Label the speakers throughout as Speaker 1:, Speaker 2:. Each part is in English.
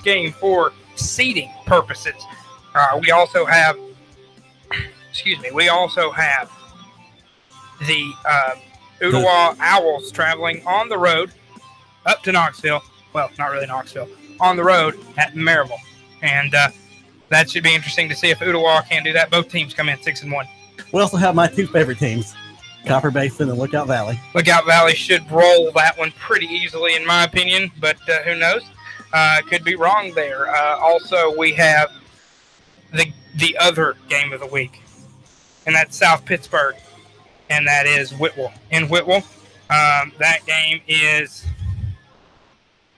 Speaker 1: huge game for seeding purposes. We also have the Ottawa Owls traveling on the road up to Knoxville. Well, not really Knoxville. On the road at Maryville. And that should be interesting to see if Ottawa can do that. Both teams come in 6-1.
Speaker 2: We also have my two favorite teams, Copper Basin and Lookout Valley.
Speaker 1: Lookout Valley should roll that one pretty easily, in my opinion, but who knows? Could be wrong there. Also, we have the other game of the week, and that's South Pittsburgh, and that is Whitwell. In Whitwell, that game is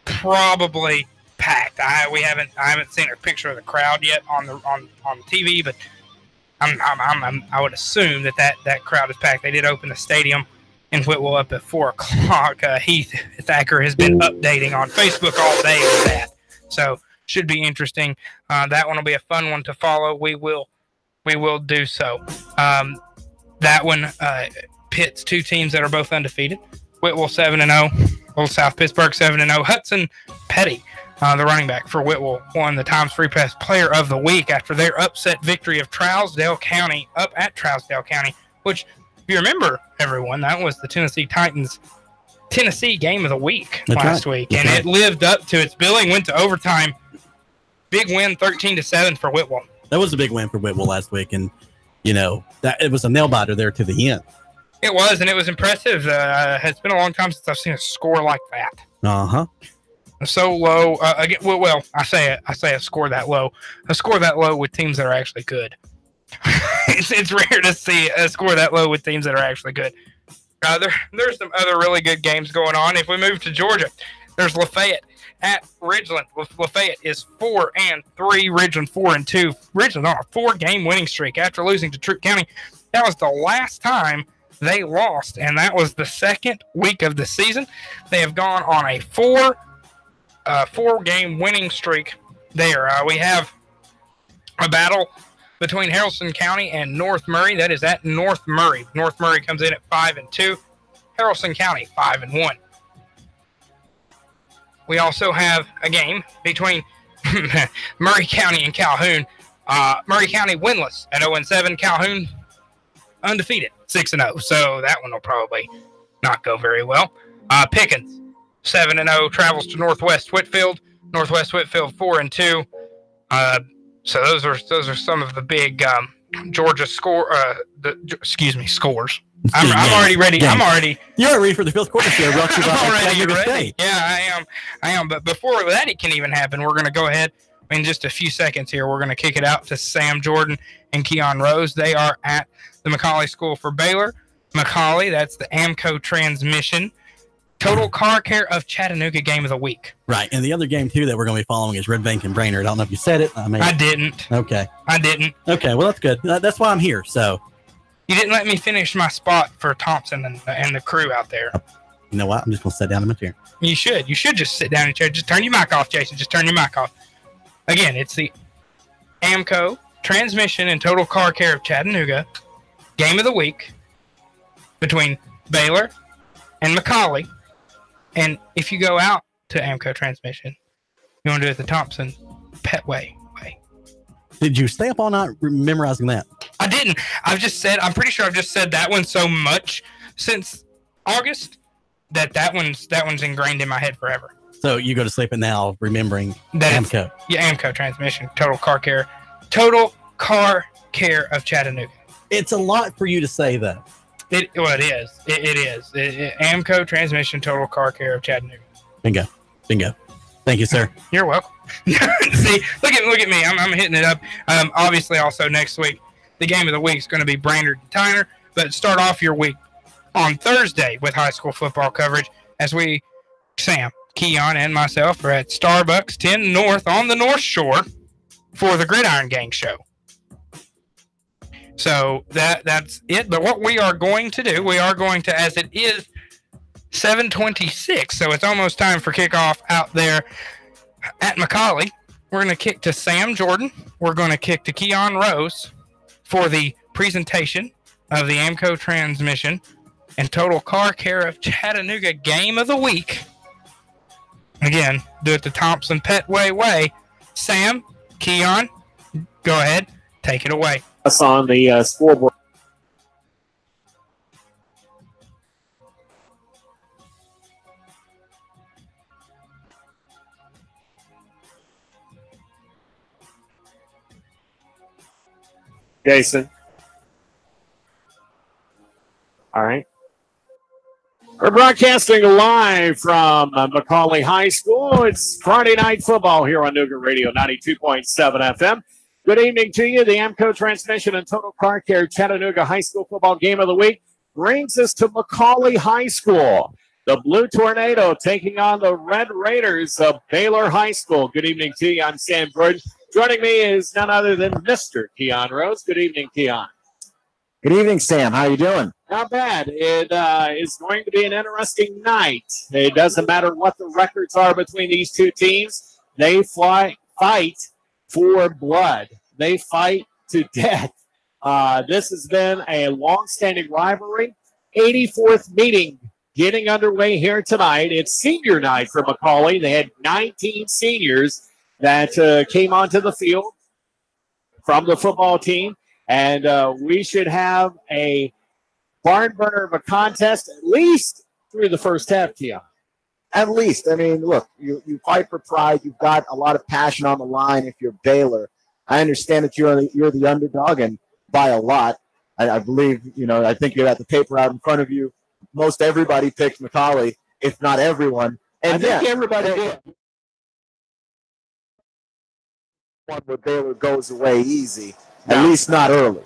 Speaker 1: probably packed. I haven't seen a picture of the crowd yet on the TV, but I would assume that crowd is packed. They did open the stadium in Whitwell up at 4:00. Heath Thacker has been updating on Facebook all day with that, so should be interesting. That one will be a fun one to follow. We will do so. That one pits two teams that are both undefeated. Whitwell 7-0, Old South Pittsburgh 7-0. Hudson Petty, the running back for Whitwell, won the Times Free Press Player of the Week after their upset victory of Trousdale County up at Trousdale County, which, if you remember, everyone, that was the Tennessee Titans Tennessee game of the week last week, and it lived up to its billing, went to overtime. Big win, 13-7 for Whitwell.
Speaker 2: That was a big win for Whitwell last week, and, that it was a nail-biter there to the end.
Speaker 1: It was, and it was impressive. It's been a long time since I've seen a score like that.
Speaker 2: Uh-huh.
Speaker 1: So low. Again, well, I say a score that low. A score that low with teams that are actually good. It's rare to see a score that low with teams that are actually good. There's some other really good games going on. If we move to Georgia, there's Lafayette at Ridgeland. Lafayette is 4-3. Ridgeland 4-2. Ridgeland on a 4-game winning streak after losing to Troup County. That was the last time they lost, and that was the second week of the season. They have gone on a 4-game winning streak there. We have a battle between Haralson County and North Murray. That is at North Murray. North Murray comes in at 5-2. Haralson County 5-1. We also have a game between Murray County and Calhoun. Murray County winless at 0-7. Calhoun undefeated 6-0. So that one will probably not go very well. Pickens 7-0 travels to Northwest Whitfield. Northwest Whitfield 4-2. So those are some of the big Georgia scores. I'm already ready.
Speaker 2: You're ready for the fifth quarter show.
Speaker 1: I'm already ready. Yeah, I am. But before that can even happen, we're going to go ahead in just a few seconds here. We're going to kick it out to Sam Jordan and Keon Rose. They are at the McCallie School for Baylor. McCallie, that's the AMCO Transmission Total Car Care of Chattanooga game of the week.
Speaker 2: Right, and the other game, too, that we're going to be following is Red Bank and Brainerd. I don't know if you said it.
Speaker 1: I didn't.
Speaker 2: Okay.
Speaker 1: I didn't.
Speaker 2: Okay, well, that's good. That's why I'm here, so.
Speaker 1: You didn't let me finish my spot for Thompson and the crew out there.
Speaker 2: You know what? I'm just going to sit down in my chair.
Speaker 1: You should. You should just sit down in your chair. Just turn your mic off, Jason. Just turn your mic off. Again, it's the AMCO Transmission and Total Car Care of Chattanooga game of the week between Baylor and McCallie. And if you go out to AMCO Transmission, you want to do it the Thompson Petway way.
Speaker 2: Did you stay up all night memorizing that?
Speaker 1: I didn't. I'm pretty sure I've just said that one so much since August that one's ingrained in my head forever.
Speaker 2: So you go to sleep at now remembering that AMCO.
Speaker 1: Yeah, AMCO Transmission, Total Car Care of Chattanooga. It's
Speaker 2: a lot for you to say, though.
Speaker 1: It is. It is. AMCO Transmission, Total Car Care of Chattanooga.
Speaker 2: Bingo. Thank you, sir.
Speaker 1: You're welcome. See, look at me. I'm hitting it up. Obviously, also next week, the game of the week is going to be Brainerd and Tyner. But start off your week on Thursday with high school football coverage as Sam, Keon, and myself are at Starbucks 10 North on the North Shore for the Gridiron Gang show. So that's it. But what we are going to do, as it is 7:26, so it's almost time for kickoff out there at McCallie. We're going to kick to Sam Jordan. We're going to kick to Keon Rose for the presentation of the AMCO Transmission and Total Car Care of Chattanooga game of the week. Again, do it the Thompson Petway way. Sam, Keon, go ahead. Take it away.
Speaker 3: Us on the scoreboard. Jason. All right. We're broadcasting live from McCallie High School. It's Friday Night Football here on NoogaRadio 92.7 FM. Good evening to you. The AMCO Transmission and Total Car Care Chattanooga High School Football Game of the Week brings us to McCallie High School. The Blue Tornado taking on the Red Raiders of Baylor High School. Good evening to you. I'm Sam Gordon. Joining me is none other than Mr. Keon Rose. Good evening, Keon.
Speaker 4: Good evening, Sam. How you doing?
Speaker 3: Not bad. It is going to be an interesting night. It doesn't matter what the records are between these two teams. They fight for blood. They fight to death. This has been a long-standing rivalry. 84th meeting getting underway here tonight. It's senior night for McCallie. They had 19 seniors that came onto the field from the football team. And we should have a barn burner of a contest at least through the first half, Keon.
Speaker 4: At least. I mean, look, you fight for pride. You've got a lot of passion on the line if you're Baylor. I understand that you're the underdog, and by a lot. I believe, I think you got the paper out in front of you. Most everybody picked McCallie, if not everyone. And
Speaker 3: I think everybody did.
Speaker 4: One where Baylor goes away easy, at least not early.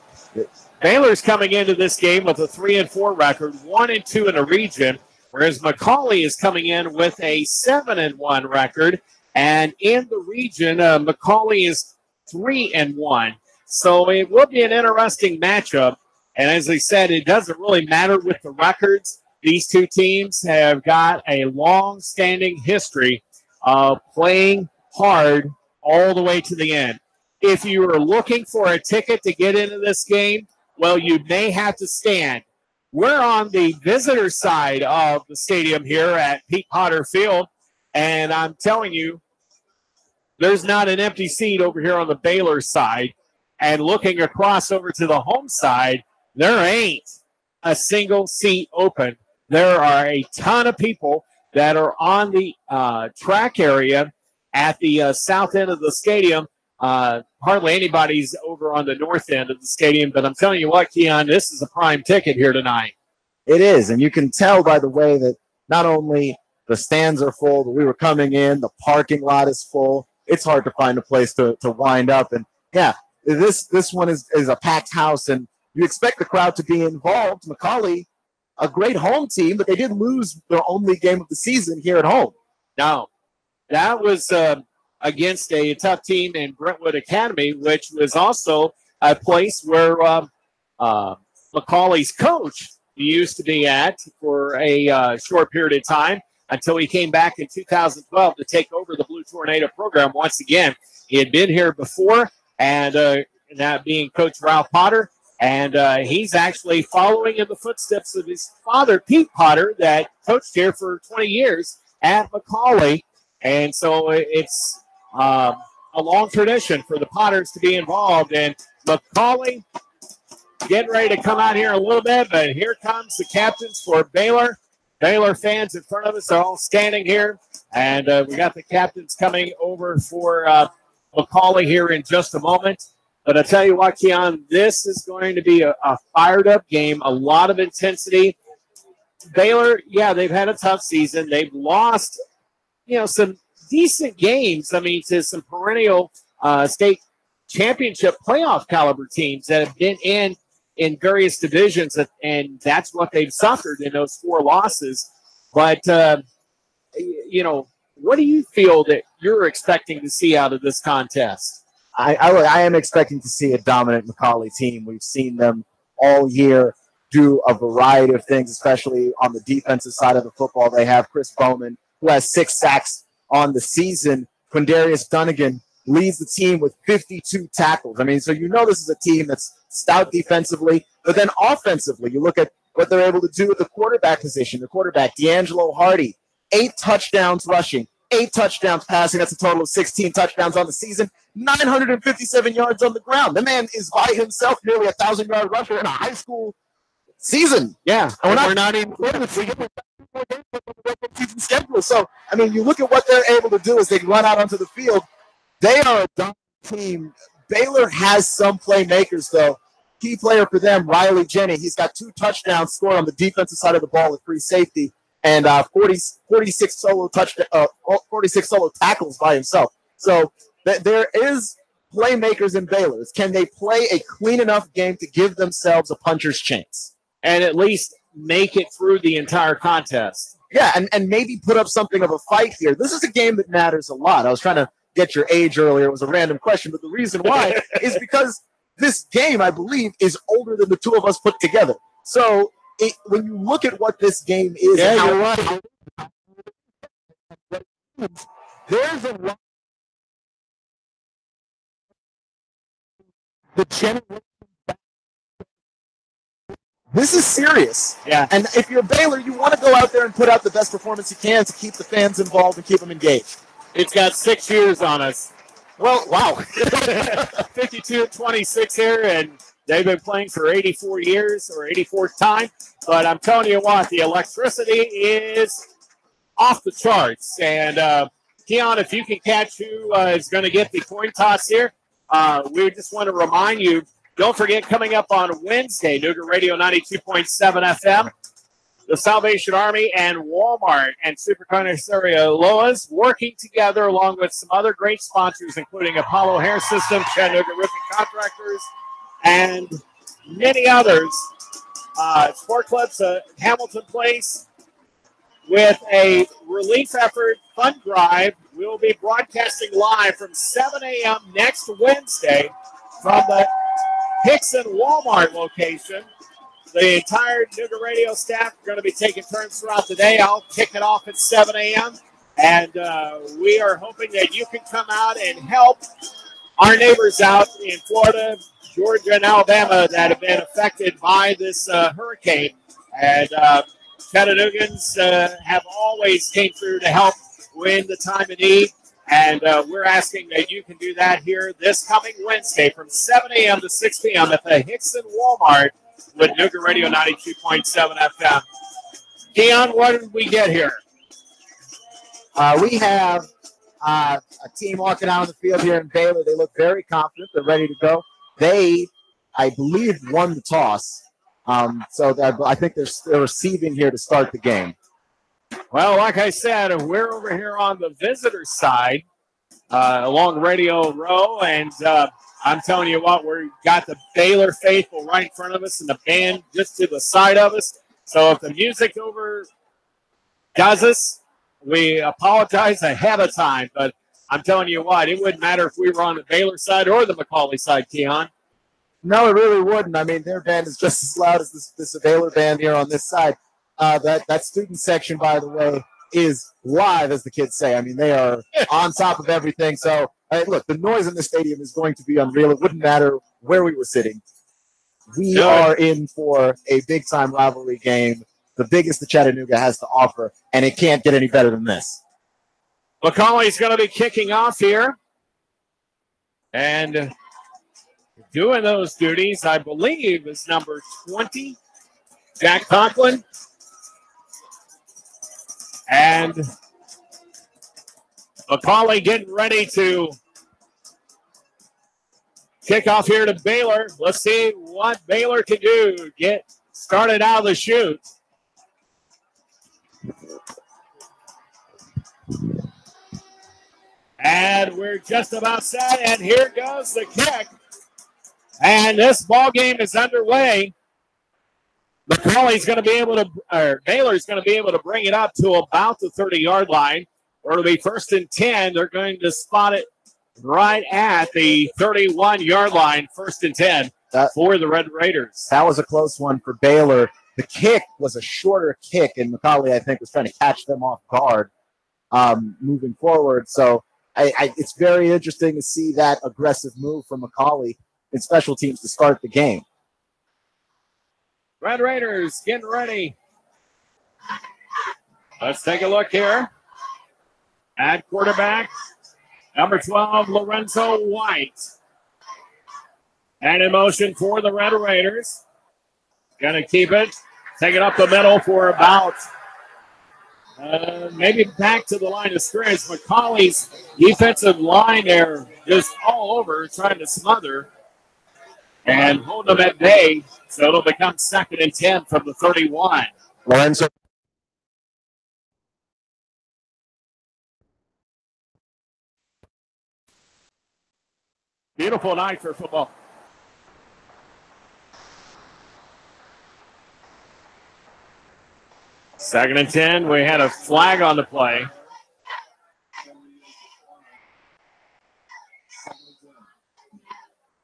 Speaker 3: Baylor's coming into this game with a 3-4 record, 1-2 in the region, whereas McCallie is coming in with a 7-1 record. And in the region, McCallie is 3-1. So it will be an interesting matchup. And as I said, it doesn't really matter with the records. These two teams have got a long-standing history of playing hard all the way to the end. If you are looking for a ticket to get into this game, well, you may have to stand. We're on the visitor side of the stadium here at Pete Potter Field, and I'm telling you, there's not an empty seat over here on the Baylor side. And looking across over to the home side, there ain't a single seat open. There are a ton of people that are on the track area at the south end of the stadium. Hardly anybody's over on the north end of the stadium, but I'm telling you what, Keon, this is a prime ticket here tonight.
Speaker 4: It is, and you can tell by the way that not only the stands are full, but we were coming in, the parking lot is full. It's hard to find a place to wind up. And, yeah, this one is a packed house, and you expect the crowd to be involved. McCallie, a great home team, but they did lose their only game of the season here at home.
Speaker 3: No, that was against a tough team in Brentwood Academy, which was also a place where McCallie's coach used to be at for a short period of time until he came back in 2012 to take over the Blue Tornado program once again. He had been here before, and that being Coach Ralph Potter, and he's actually following in the footsteps of his father, Pete Potter, that coached here for 20 years at McCallie. And so it's a long tradition for the Potters to be involved. And McCallie getting ready to come out here a little bit, but here comes the captains for Baylor. Baylor fans in front of us are all standing here, and we got the captains coming over for McCallie here in just a moment. But I tell you what, Keon, this is going to be a fired-up game, a lot of intensity. Baylor, yeah, they've had a tough season. They've lost, some decent games, to some perennial state championship playoff caliber teams that have been in various divisions, and that's what they've suffered in those 4 losses. But, what do you feel that you're expecting to see out of this contest?
Speaker 4: I am expecting to see a dominant McCallie team. We've seen them all year do a variety of things, especially on the defensive side of the football. They have Chris Bowman, who has 6 sacks on the season. Quindarius Dunnigan leads the team with 52 tackles. So this is a team that's stout defensively, but then offensively, you look at what they're able to do with the quarterback position. The quarterback, D'Angelo Hardy, 8 touchdowns rushing, 8 touchdowns passing. That's a total of 16 touchdowns on the season. 957 yards on the ground. The man is by himself, nearly 1,000-yard rusher in a high school season.
Speaker 3: Yeah,
Speaker 4: And
Speaker 3: we're not even
Speaker 4: season schedule. So, I mean, you look at what they're able to do as they run out onto the field. They are a dominant team. Baylor has some playmakers, though. Key player for them, Riley Jenney. He's got 2 touchdowns scored on the defensive side of the ball with free safety and 46 solo tackles by himself. So there is playmakers in Baylor. Can they play a clean enough game to give themselves a puncher's chance?
Speaker 3: And at least make it through the entire contest.
Speaker 4: Yeah, and maybe put up something of a fight here. This is a game that matters a lot. I was trying to get your age earlier. It was a random question, but the reason why is because this game, I believe, is older than the two of us put together. So when you look at what this game is,
Speaker 3: you're right.
Speaker 4: There's a lot. The generation. This is serious.
Speaker 3: Yeah.
Speaker 4: And if you're Baylor, you want to go out there and put out the best performance you can to keep the fans involved and keep them engaged.
Speaker 3: It's got 6 years on us.
Speaker 4: Well, wow.
Speaker 3: 52-26 here, and they've been playing for 84 years or 84th time. But I'm telling you what, the electricity is off the charts. And, Keon, if you can catch who is going to get the coin toss here, we just want to remind you, don't forget, coming up on Wednesday, NoogaRadio 92.7 FM, the Salvation Army and Walmart and Supercarniceria Loas working together along with some other great sponsors, including Apollo Hair System, Chattanooga Roofing Contractors, and many others. Sport Clubs Hamilton Place with a relief effort fund drive. We'll be broadcasting live from 7 a.m. next Wednesday from the Hickson Walmart location. The entire NoogaRadio staff are going to be taking turns throughout the day. I'll kick it off at 7 a.m. And we are hoping that you can come out and help our neighbors out in Florida, Georgia, and Alabama that have been affected by this hurricane. And Chattanoogans have always came through to help when the time of need. And we're asking that you can do that here this coming Wednesday from 7 a.m. to 6 p.m. at the Hickson Walmart with NoogaRadio 92.7 FM. Keon, what did we get here?
Speaker 4: We have a team walking out on the field here in Baylor. They look very confident. They're ready to go. They, I believe, won the toss. So I think they're receiving here to start the game.
Speaker 3: Well, like I said, we're over here on the visitor side along Radio Row, and I'm telling you what, we've got the Baylor faithful right in front of us and the band just to the side of us. So if the music overdoes us, we apologize ahead of time. But I'm telling you what, it wouldn't matter if we were on the Baylor side or the McCallie side, Keon.
Speaker 4: No, it really wouldn't. I mean, their band is just as loud as this Baylor band here on this side. That student section, by the way, is live, as the kids say. I mean, they are on top of everything. So, look, the noise in the stadium is going to be unreal. It wouldn't matter where we were sitting. We are in for a big-time rivalry game, the biggest that Chattanooga has to offer, and it can't get any better than this.
Speaker 3: McCallie's going to be kicking off here. And doing those duties, I believe, is number 20, Jack Conklin. And McCallie getting ready to kick off here to Baylor. Let's see what Baylor can do. Get started out of the chute. And we're just about set. And here goes the kick. And this ball game is underway. McCallie's going to be able to, or Baylor's going to be able to bring it up to about the 30-yard line. Or it'll be 1st and 10. They're going to spot it right at the 31-yard line, 1st and 10 for the Red Raiders.
Speaker 4: That was a close one for Baylor. The kick was a shorter kick, and McCallie, I think, was trying to catch them off guard moving forward. So it's very interesting to see that aggressive move from McCallie in special teams to start the game.
Speaker 3: Red Raiders getting ready. Let's take a look here. At quarterback, number 12, Lorenzo White. And in motion for the Red Raiders. Going to keep it. Take it up the middle for about maybe back to the line of scrimmage. McCallie's defensive line there just all over trying to smother and hold them at bay. So it'll become 2nd and 10 from the 31.
Speaker 4: Lorenzo.
Speaker 3: Beautiful night for football. Second and 10. We had a flag on the play.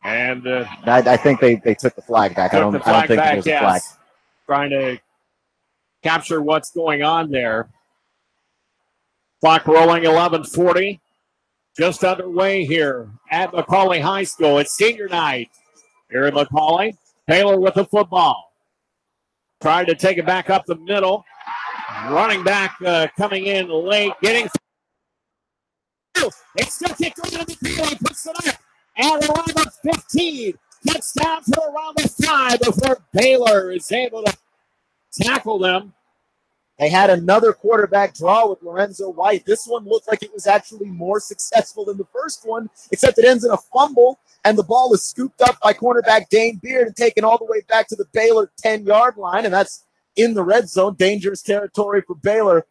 Speaker 3: And
Speaker 4: I think they took the flag back. I don't think it was a flag.
Speaker 3: Trying to capture what's going on there. Clock rolling, 11:40. Just underway here at McCallie High School. It's senior night here at McCallie. Baylor with the football. Trying to take it back up the middle. Running back coming in late. Getting. It's still kicked over to McCallie. Puts it up. And around the 15. Gets down to around the 5 before Baylor is able to tackle them.
Speaker 4: They had another quarterback draw with Lorenzo White. This one looked like it was actually more successful than the first one, except it ends in a fumble, and the ball is scooped up by cornerback Dane Beard and taken all the way back to the Baylor 10-yard line, and that's in the red zone. Dangerous territory for Baylor.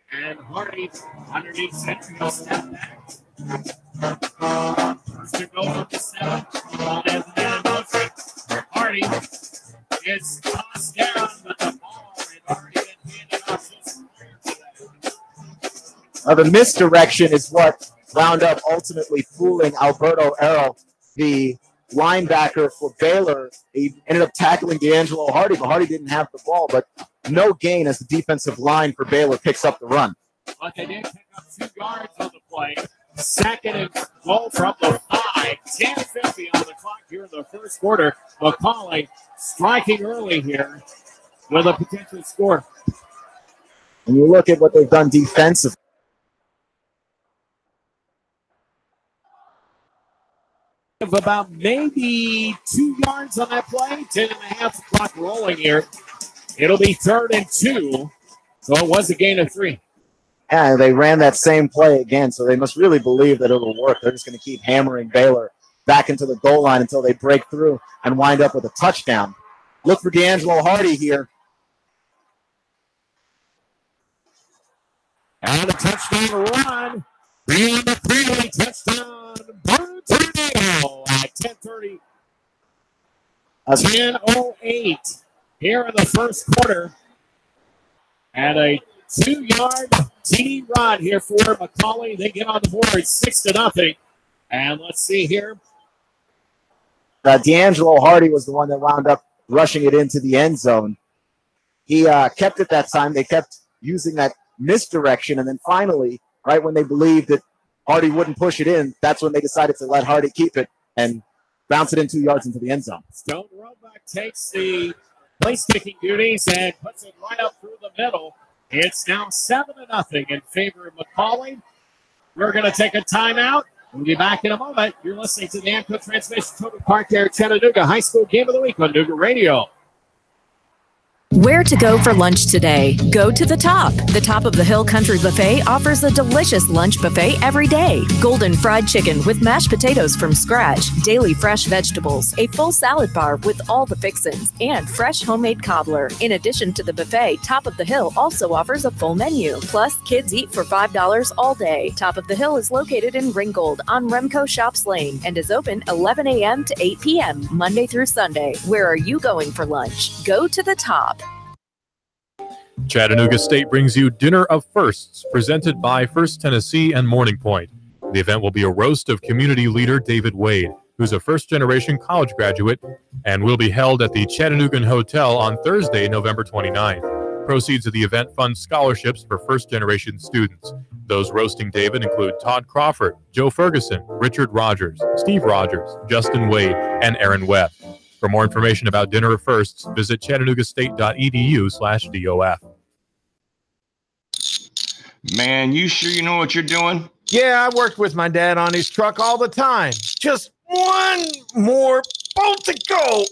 Speaker 3: And Hardy underneath Central step back. First to go from the 7. Ball is in motion. Hardy is tossed down, but the ball had already been handed off.
Speaker 4: The misdirection is what wound up ultimately fooling Alberto Arrow, the linebacker for Baylor. He ended up tackling D'Angelo Hardy, but Hardy didn't have the ball, but no gain as the defensive line for Baylor picks up the run.
Speaker 3: But they did pick up 2 yards on the play. 2nd and goal from the 5. 10:50 on the clock here in the first quarter. McCallie striking early here with a potential score.
Speaker 4: When you look at what they've done defensively,
Speaker 3: of about maybe 2 yards on that play. 10.5 clock rolling here. It'll be 3rd and 2. So it was a gain of 3.
Speaker 4: Yeah, they ran that same play again, so they must really believe that it'll work. They're just going to keep hammering Baylor back into the goal line until they break through and wind up with a touchdown. Look for D'Angelo Hardy here.
Speaker 3: And a touchdown run. Beyond the 3 touchdown. Blue Tornado at 10:30. 10:08 here in the first quarter. And a 2-yard TD run here for McCallie. They get on the board 6-0. And let's see here.
Speaker 4: D'Angelo Hardy was the one that wound up rushing it into the end zone. He kept it that time. They kept using that misdirection. And then finally, right when they believed that Hardy wouldn't push it in, that's when they decided to let Hardy keep it and bounce it in 2 yards into the end zone.
Speaker 3: Stone Roebuck takes the place-kicking duties and puts it right up through the middle. It's now 7-0 in favor of McCallie. We're going to take a timeout. We'll be back in a moment. You're listening to the AMCO Transmission Total Park Air Chattanooga High School Game of the Week on NoogaRadio.
Speaker 5: Where to go for lunch today? Go to the Top. The Top of the Hill Country Buffet offers a delicious lunch buffet every day. Golden fried chicken with mashed potatoes from scratch, daily fresh vegetables, a full salad bar with all the fixins, and fresh homemade cobbler. In addition to the buffet, Top of the Hill also offers a full menu. Plus, kids eat for $5 all day. Top of the Hill is located in Ringgold on Remco Shops Lane and is open 11 a.m. to 8 p.m. Monday through Sunday. Where are you going for lunch? Go to the Top.
Speaker 6: Chattanooga State brings you Dinner of Firsts, presented by First Tennessee and Morning Point. The event will be a roast of community leader David Wade, who's a first-generation college graduate, and will be held at the Chattanooga Hotel on Thursday, November 29th. Proceeds of the event fund scholarships for first-generation students. Those roasting David include Todd Crawford, Joe Ferguson, Richard Rogers, Steve Rogers, Justin Wade, and Aaron Webb. For more information about Dinner of Firsts, visit chattanoogastate.edu/DOF.
Speaker 7: Man, you sure you know what you're doing?
Speaker 8: Yeah, I worked with my dad on his truck all the time. Just one more bolt to go.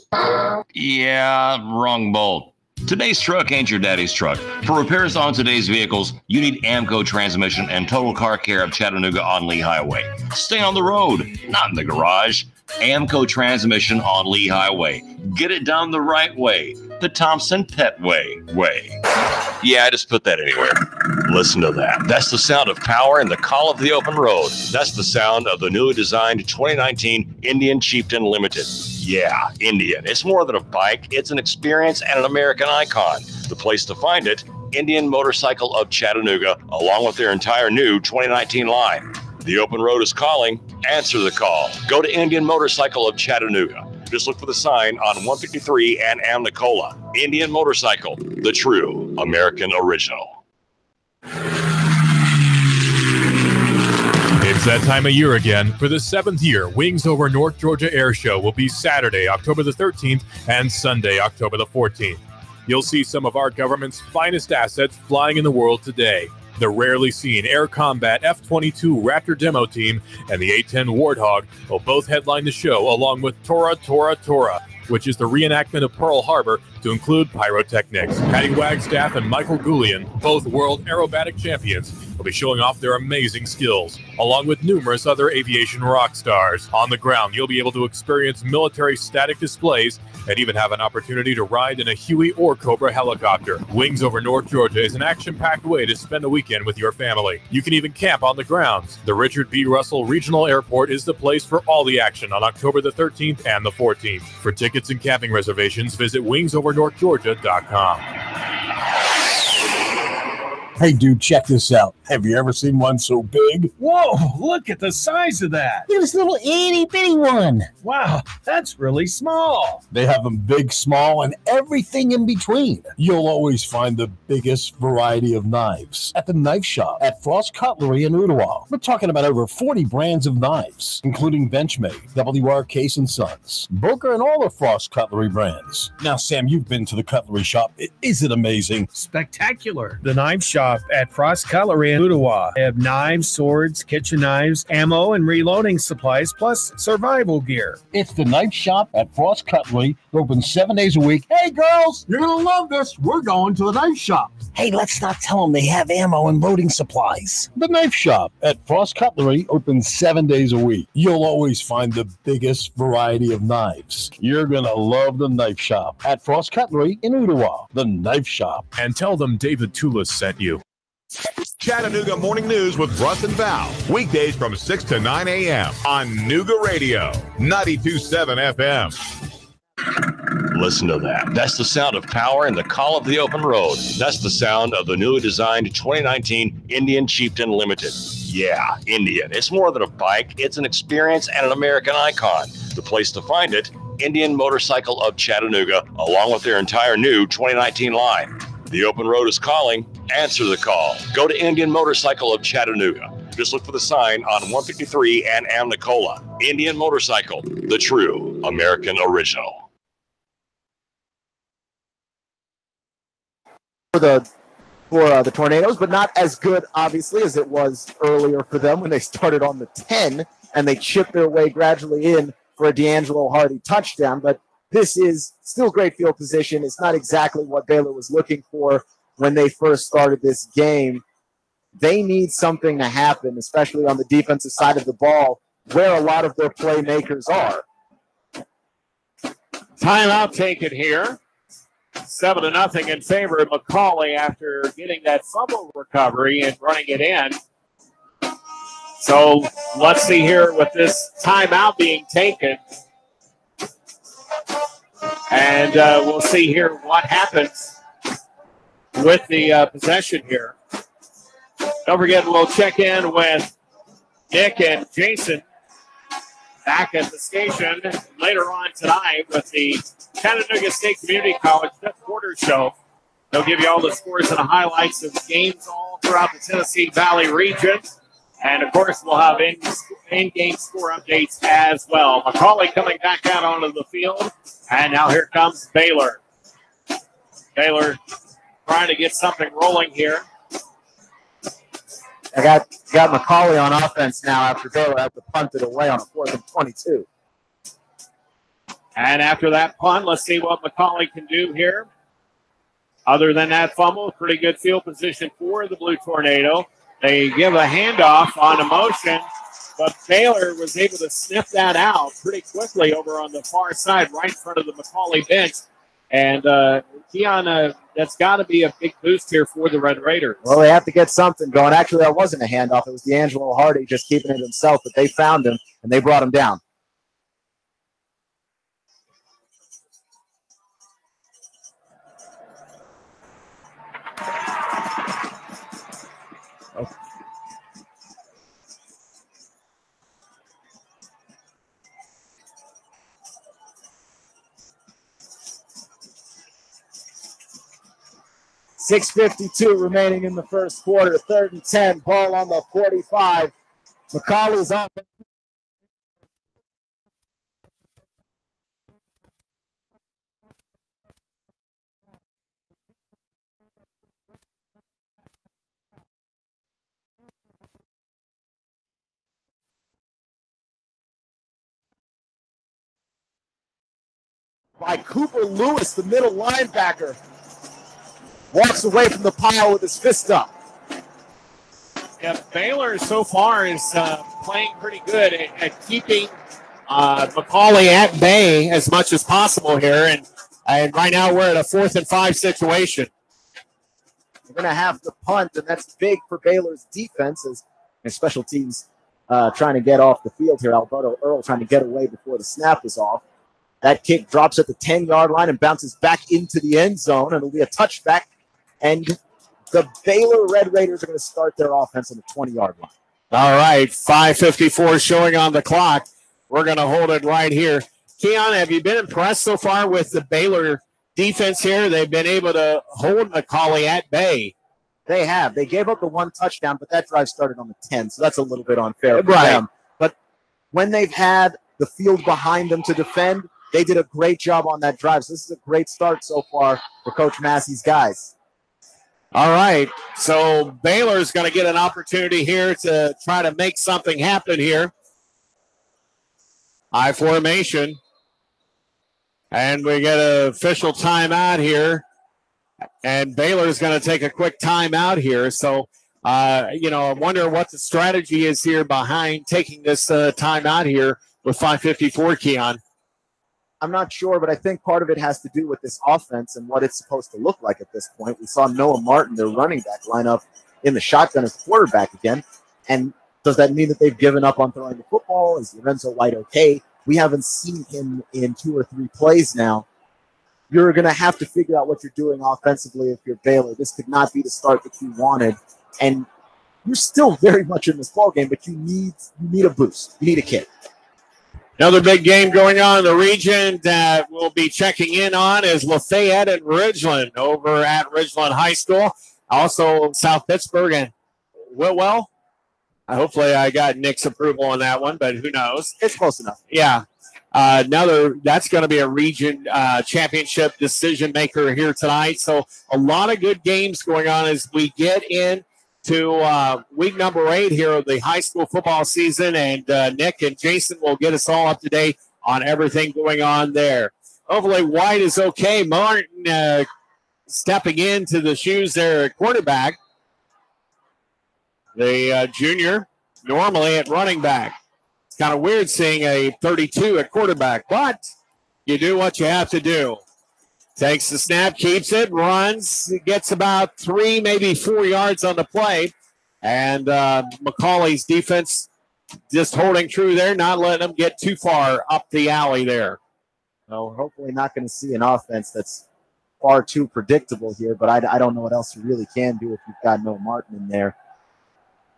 Speaker 7: Yeah, wrong bolt. Today's truck ain't your daddy's truck. For repairs on today's vehicles, you need AMCO Transmission and Total Car Care of Chattanooga on Lee Highway. Stay on the road, not in the garage. AMCO Transmission on Lee Highway. Get it done the right way. The Thompson Pet Way. Yeah, I just put that anywhere. Listen to that. That's the sound of power and the call of the open road. That's the sound of the newly designed 2019 Indian Chieftain Limited. Yeah, Indian. It's more than a bike. It's an experience and an American icon. The place to find it, Indian Motorcycle of Chattanooga, along with their entire new 2019 line. The open road is calling. Answer the call. Go to Indian Motorcycle of Chattanooga. Just look for the sign on 153 and Amnicola. Indian Motorcycle, the true American original.
Speaker 6: It's that time of year again. For the 7th year, Wings Over North Georgia Air Show will be Saturday, October the 13th, and Sunday, October the 14th. You'll see some of our government's finest assets flying in the world today. The rarely seen Air Combat F-22 Raptor demo team and the A-10 Warthog will both headline the show, along with Tora, which is the reenactment of Pearl Harbor to include pyrotechnics. Patty Wagstaff and Michael Goulian, both world aerobatic champions, will be showing off their amazing skills, along with numerous other aviation rock stars. On the ground, you'll be able to experience military static displays and even have an opportunity to ride in a Huey or Cobra helicopter. Wings Over North Georgia is an action-packed way to spend a weekend with your family. You can even camp on the grounds. The Richard B. Russell Regional Airport is the place for all the action on October the 13th and the 14th. For tickets and camping reservations, visit wingsovernorthgeorgia.com.
Speaker 9: Hey, dude, check this out. Have you ever seen one so big?
Speaker 10: Whoa, look at the size of that.
Speaker 9: This little itty-bitty one.
Speaker 10: Wow, that's really small.
Speaker 9: They have them big, small, and everything in between. You'll always find the biggest variety of knives at the knife shop at Frost Cutlery in Ottawa. We're talking about over 40 brands of knives, including Benchmade, WR Case & Sons, Booker, and all the Frost Cutlery brands. Now, Sam, you've been to the cutlery shop. Is it amazing?
Speaker 10: Spectacular. The knife shop at Frost Cutlery in Ottawa. They have knives, swords, kitchen knives, ammo, and reloading supplies, plus survival gear.
Speaker 9: It's the knife shop at Frost Cutlery. They're open 7 days a week. Hey, girls, you're going to love this. We're going to the knife shop. Hey, let's not tell them they have ammo and loading supplies. The knife shop at Frost Cutlery open 7 days a week. You'll always find the biggest variety of knives. You're going to love the knife shop at Frost Cutlery in Ottawa. The knife shop.
Speaker 6: And tell them David Toulis sent you.
Speaker 11: Chattanooga Morning News with Russ and Val. Weekdays from 6 to 9 a.m. on NoogaRadio, 92.7 FM.
Speaker 7: Listen to that. That's the sound of power and the call of the open road. That's the sound of the newly designed 2019 Indian Chieftain Limited. Yeah, Indian. It's more than a bike. It's an experience and an American icon. The place to find it, Indian Motorcycle of Chattanooga, along with their entire new 2019 line. The open road is calling. Answer the call. Go to Indian Motorcycle of Chattanooga. Just look for the sign on 153 and Amnicola. Indian Motorcycle, the true American original.
Speaker 4: For the Tornadoes, but not as good, obviously, as it was earlier for them when they started on the 10 and they chipped their way gradually in for a D'Angelo Hardy touchdown. But this is still great field position. It's not exactly what Baylor was looking for when they first started this game. They need something to happen, especially on the defensive side of the ball, where a lot of their playmakers are.
Speaker 3: Timeout taken here. 7-0 in favor of McCallie after getting that fumble recovery and running it in. So let's see here with this timeout being taken. And we'll see here what happens with the possession here. Don't forget, we'll check in with Nick and Jason back at the station later on tonight with the Chattanooga State Community College Fifth Quarter Show. They'll give you all the scores and the highlights of games all throughout the Tennessee Valley region. And, of course, we'll have in-game score updates as well. McCallie coming back out onto the field. And now here comes Baylor. Baylor trying to get something rolling here.
Speaker 4: I got McCallie on offense now after Baylor had to punt it away on a 4th and 22.
Speaker 3: And after that punt, let's see what McCallie can do here. Other than that fumble, pretty good field position for the Blue Tornado. They give a handoff on a motion, but Baylor was able to sniff that out pretty quickly over on the far side, right in front of the McCallie bench. And Keon, that's got to be a big boost here for the Red Raiders.
Speaker 4: Well, they have to get something going. Actually, that wasn't a handoff. It was D'Angelo Hardy just keeping it himself, but they found him, and they brought him down. Oh. .6:52 remaining in the first quarter. 3rd and 10. Ball on the 45. McCallie's on. By Cooper Lewis, the middle linebacker. Walks away from the pile with his fist up.
Speaker 3: Yeah, Baylor so far is playing pretty good at keeping McCallie at bay as much as possible here. And right now we're at a 4th and 5 situation.
Speaker 4: They're going to have to punt, and that's big for Baylor's defense as special teams trying to get off the field here. Alberto Earl trying to get away before the snap is off. That kick drops at the 10-yard line and bounces back into the end zone, and it'll be a touchback. And the Baylor Red Raiders are going to start their offense on the 20-yard line.
Speaker 3: All right, 5:54 showing on the clock. We're going to hold it right here. Keon, have you been impressed so far with the Baylor defense here? They've been able to hold McCallie at bay.
Speaker 4: They have. They gave up the 1 touchdown, but that drive started on the 10, so that's a little bit unfair for them. But when they've had the field behind them to defend, they did a great job on that drive. So this is a great start so far for Coach Massey's guys.
Speaker 3: All right, so Baylor's going to get an opportunity here to try to make something happen here. I formation. And we get an official timeout here. And Baylor's going to take a quick timeout here. So, I wonder what the strategy is here behind taking this timeout here with 5:54, Keon.
Speaker 4: I'm not sure, but I think part of it has to do with this offense and what it's supposed to look like at this point. We saw Noah Martin, their running back, line up in the shotgun as quarterback again. And does that mean that they've given up on throwing the football? Is Lorenzo White okay? We haven't seen him in 2 or 3 plays now. You're going to have to figure out what you're doing offensively if you're Baylor. This could not be the start that you wanted. And you're still very much in this ballgame, but you need a boost. You need a kick.
Speaker 3: Another big game going on in the region that we'll be checking in on is Lafayette and Ridgeland over at Ridgeland High School. Also South Pittsburgh and Whitwell. Hopefully I got Nick's approval on that one, but who knows?
Speaker 4: It's close enough.
Speaker 3: Yeah. That's going to be a region championship decision maker here tonight. So a lot of good games going on as we get in to week number 8 here of the high school football season, and Nick and Jason will get us all up to date on everything going on there. Hopefully White is okay. Martin stepping into the shoes there at quarterback. The junior normally at running back. It's kind of weird seeing a 32 at quarterback, but you do what you have to do. Takes the snap, keeps it, runs, gets about 3, maybe 4 yards on the play. And McCallie's defense just holding true there, not letting them get too far up the alley there.
Speaker 4: So we're hopefully not going to see an offense that's far too predictable here, but I don't know what else you really can do if you've got Noah Martin in there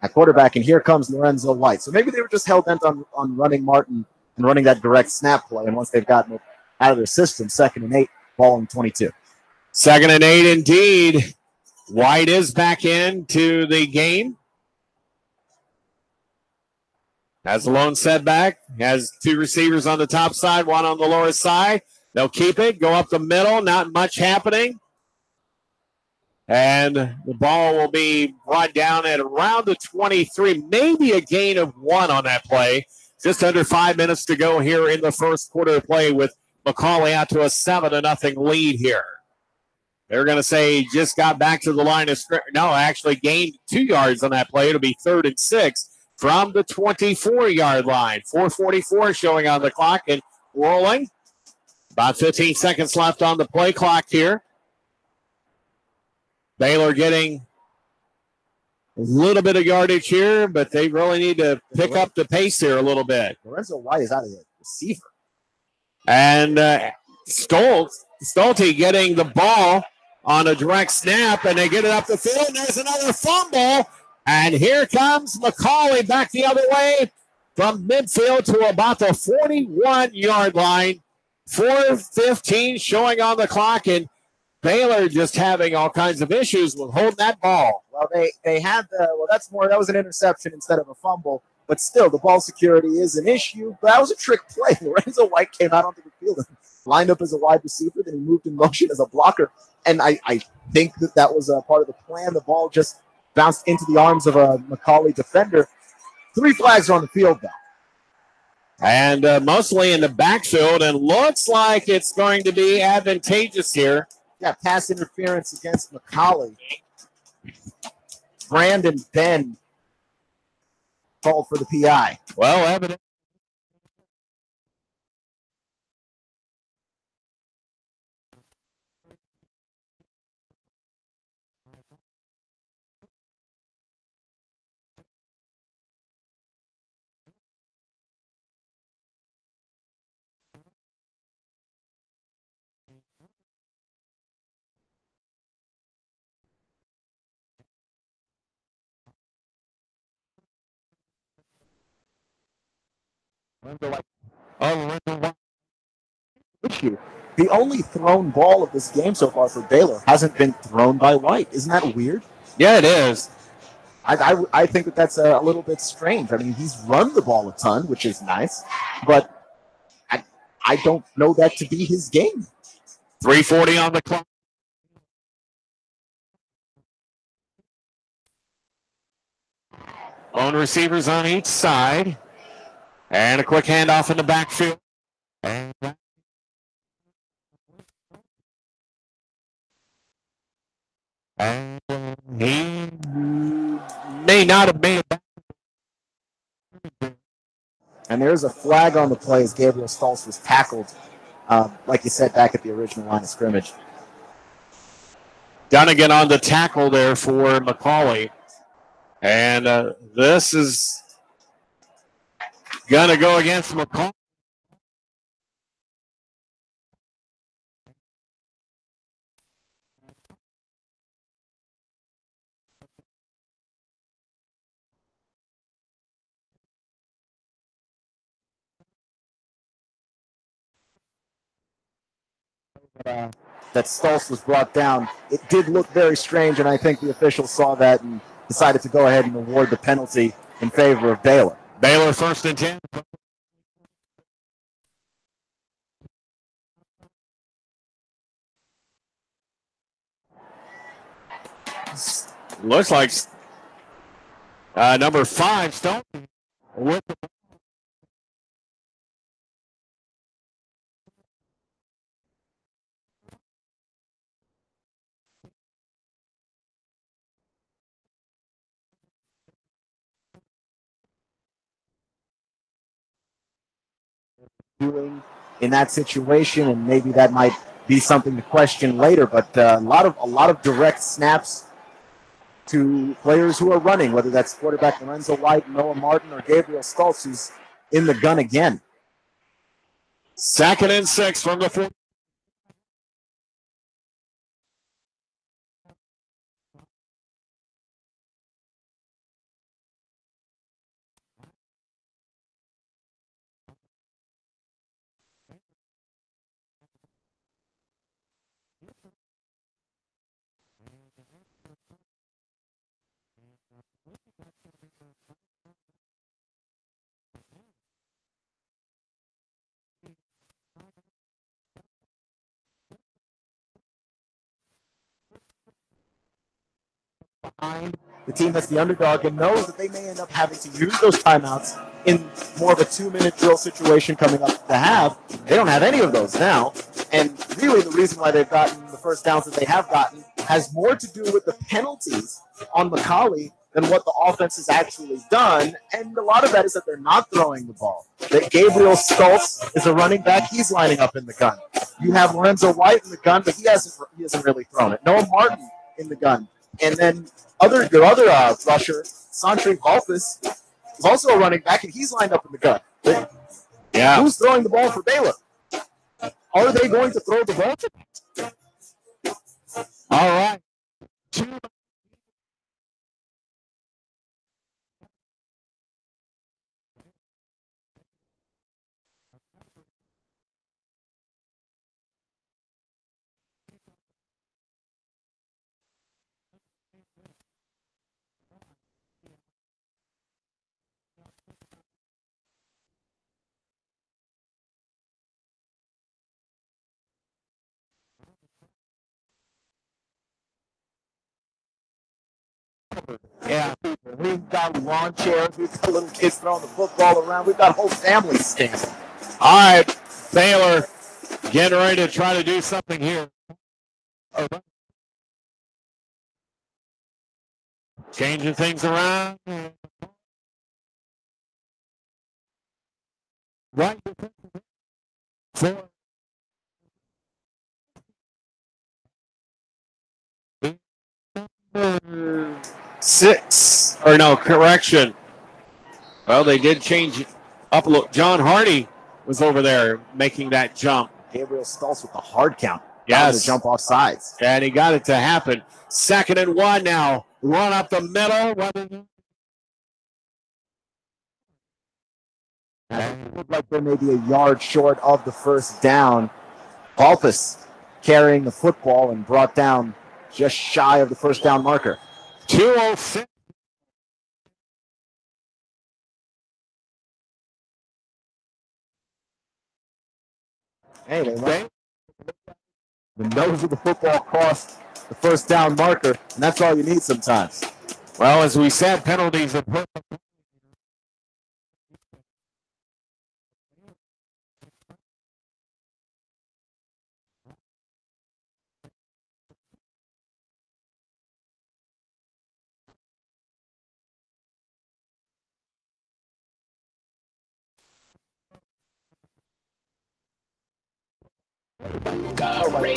Speaker 4: at quarterback. And here comes Lorenzo White. So maybe they were just hell-bent on running Martin and running that direct snap play. And once they've gotten it out of their system, 2nd and 8. Ball on 22.
Speaker 3: 2nd and 8 indeed. White is back into the game. Has a lone setback. Has 2 receivers on the top side, 1 on the lower side. They'll keep it, go up the middle. Not much happening. And the ball will be brought down at around the 23. Maybe a gain of 1 on that play. Just under 5 minutes to go here in the first quarter of play with McCallie out to a 7-0 lead here. They're going to say he just got back to the line of scrimmage. No, actually gained 2 yards on that play. It'll be 3rd and 6 from the 24-yard line. 4:44 showing on the clock and rolling. About 15 seconds left on the play clock here. Baylor getting a little bit of yardage here, but they really need to pick up the pace here a little bit.
Speaker 4: Lorenzo White is out of the receiver.
Speaker 3: And Stolte getting the ball on a direct snap, and they get it up the field, and there's another fumble. And here comes McCallie back the other way from midfield to about the 41-yard line. 4:15 showing on the clock, and Baylor just having all kinds of issues with holding that ball.
Speaker 4: Well, they had that was an interception instead of a fumble, but still the ball security is an issue. But that was a trick play. Lorenzo White came out onto the field and lined up as a wide receiver, then he moved in motion as a blocker, and I think that was a part of the plan. The ball just bounced into the arms of a McCallie defender. 3 flags are on the field now.
Speaker 3: And mostly in the backfield, and looks like it's going to be advantageous here.
Speaker 4: Yeah, pass interference against McCallie. Brandon Ben called for the PI.
Speaker 3: Well, evident.
Speaker 4: Issue. The only thrown ball of this game so far for Baylor hasn't been thrown by White. Isn't that weird?
Speaker 3: Yeah, it is.
Speaker 4: I think that's a little bit strange. I mean, he's run the ball a ton, which is nice, but I don't know that to be his game.
Speaker 3: 3:40 on the clock. Lone receivers on each side. And a quick handoff in the backfield. And he may not have made it.
Speaker 4: And there's a flag on the play as Gabriel Stoltz was tackled, like you said, back at the original line of scrimmage.
Speaker 3: Dunnigan on the tackle there for McCallie. And this is going to go against McCallie.
Speaker 4: That Stoltz was brought down. It did look very strange, and I think the officials saw that and decided to go ahead and award the penalty in favor of Baylor.
Speaker 3: Baylor 1st and 10. Looks like number 5, Stone, with the
Speaker 4: doing in that situation, and maybe that might be something to question later. But a lot of direct snaps to players who are running, whether that's quarterback Lorenzo White, Noah Martin, or Gabriel Stoltz, who's in the gun again.
Speaker 3: 2nd and 6 from the 4.
Speaker 4: behind the team that's the underdog and knows that they may end up having to use those timeouts in more of a 2-minute drill situation coming up to have. They don't have any of those now. And really the reason why they've gotten the first downs that they have gotten has more to do with the penalties on McCallie than what the offense has actually done. And a lot of that is that they're not throwing the ball. That Gabriel Stultz is a running back. He's lining up in the gun. You have Lorenzo White in the gun, but he hasn't really thrown it. Noah Martin in the gun. And then your other rusher, Santry Balfus, is also a running back, and he's lined up in the gun.
Speaker 3: Yeah.
Speaker 4: Who's throwing the ball for Baylor? Are they going to throw the ball?
Speaker 3: All right.
Speaker 4: Yeah, we've got lawn chairs, we've got little kids throwing the football around, we've got whole families standing.
Speaker 3: All right, Baylor getting ready to try to do something here. Changing things around. Right. 6. Or no, correction. Well, they did change it up a little. John Hardy was over there making that jump.
Speaker 4: Gabriel Stultz with the hard count.
Speaker 3: Yes.
Speaker 4: The jump off sides.
Speaker 3: And he got it to happen. 2nd and 1 now. Run up the middle.
Speaker 4: It looked like they may be a yard short of the first down. Balfus carrying the football and brought down just shy of the first down marker.
Speaker 3: 2:06.
Speaker 4: Hey, they went. The nose of the football crossed the first down marker, and that's all you need sometimes.
Speaker 3: Well, as we said, penalties are perfect.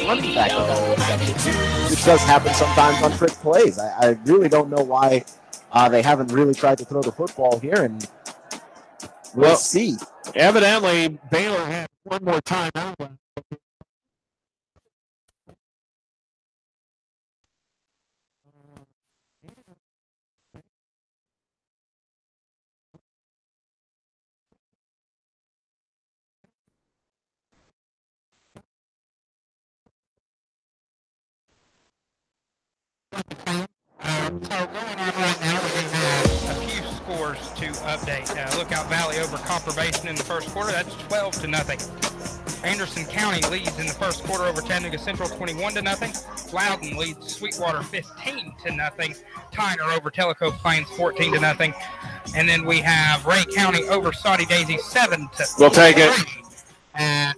Speaker 4: Running back, which does happen sometimes on trick plays. I really don't know why they haven't really tried to throw the football here, and we'll see.
Speaker 3: Evidently, Baylor had one more time out.
Speaker 1: So going on right now, we have a few scores to update. Lookout Valley over Copper Basin in the first quarter. That's 12-0. Anderson County leads in the first quarter over Chattanooga Central 21-0. Loudon leads Sweetwater 15-0. Tyner over Tellico Plains 14-0. And then we have Ray County over Saudi Daisy 7-3.
Speaker 3: We'll take it.
Speaker 1: And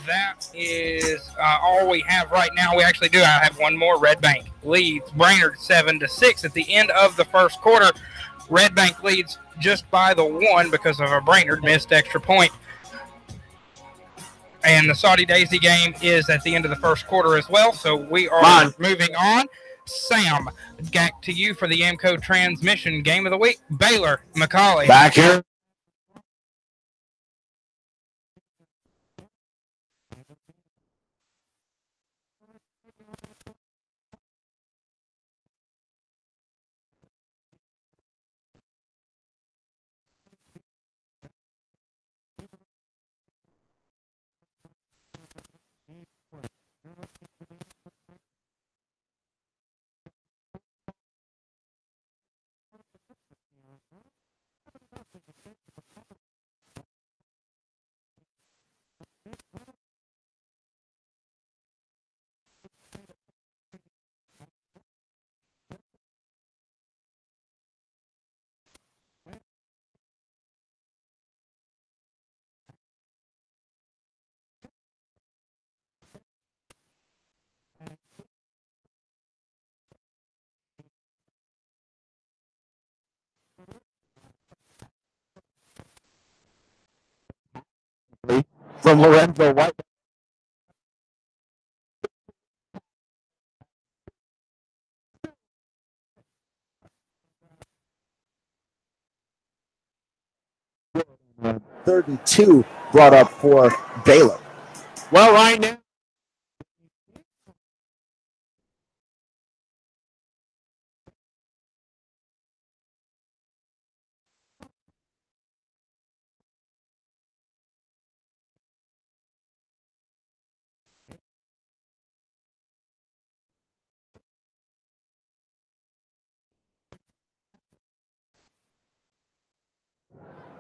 Speaker 1: that is all we have right now. We actually do have one more. Red Bank leads Brainerd 7-6 at the end of the first quarter. Red Bank leads just by the 1 because of a Brainerd missed extra point. And the Saudi Daisy game is at the end of the first quarter as well. So we are moving on. Sam, back to you for the AMCO transmission game of the week. Baylor, McCallie.
Speaker 3: Back here.
Speaker 4: from Lorenzo White. Third and 2 brought up for Baylor.
Speaker 3: Well, right now,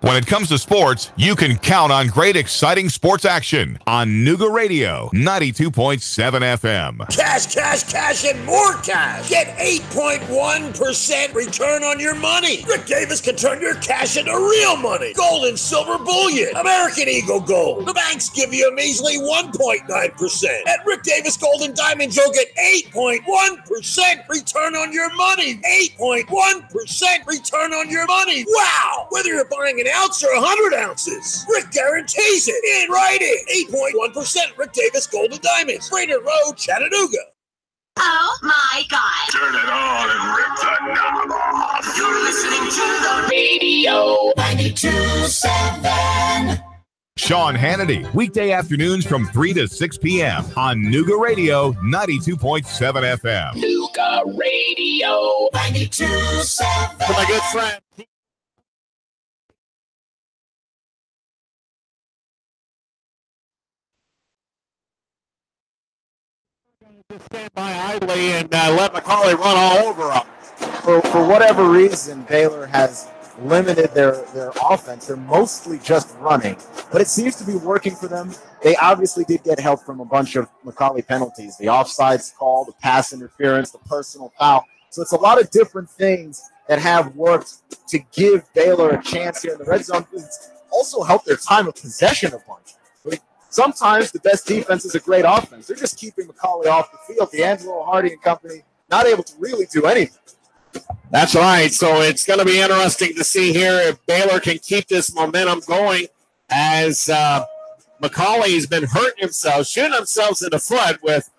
Speaker 11: When it comes to sports, you can count on great, exciting sports action on NoogaRadio 92.7 FM.
Speaker 12: Cash, cash, cash, and more cash. Get 8.1% return on your money. Rick Davis can turn your cash into real money. Gold and silver bullion. American Eagle Gold. The banks give you a measly 1.9%. At Rick Davis Gold and Diamonds, you'll get 8.1% return on your money. 8.1% return on your money. Wow! Whether you're buying an ounce or 100 ounces, Rick guarantees it in writing. 8.1% Rick Davis Gold and Diamonds. Brainerd Road, Chattanooga.
Speaker 13: Oh my God.
Speaker 12: Turn it on and rip the knob off.
Speaker 13: You're listening to the radio 92.7.
Speaker 11: Sean Hannity, weekday afternoons from 3 to 6 p.m. on NoogaRadio 92.7 FM.
Speaker 13: NoogaRadio 92.7.
Speaker 3: For my good friend. Just stand by idly and let McCallie run all over them.
Speaker 4: For whatever reason, Baylor has limited their offense. They're mostly just running, but it seems to be working for them. They obviously did get help from a bunch of McCallie penalties, the offsides call, the pass interference, the personal foul. So it's a lot of different things that have worked to give Baylor a chance here in the red zone. It's also helped their time of possession a bunch. Sometimes the best defense is a great offense. They're just keeping McCallie off the field. D'Angelo Hardy and company not able to really do anything.
Speaker 3: That's right. So it's going to be interesting to see here if Baylor can keep this momentum going as McCallie has been hurting himself, shooting themselves in the foot with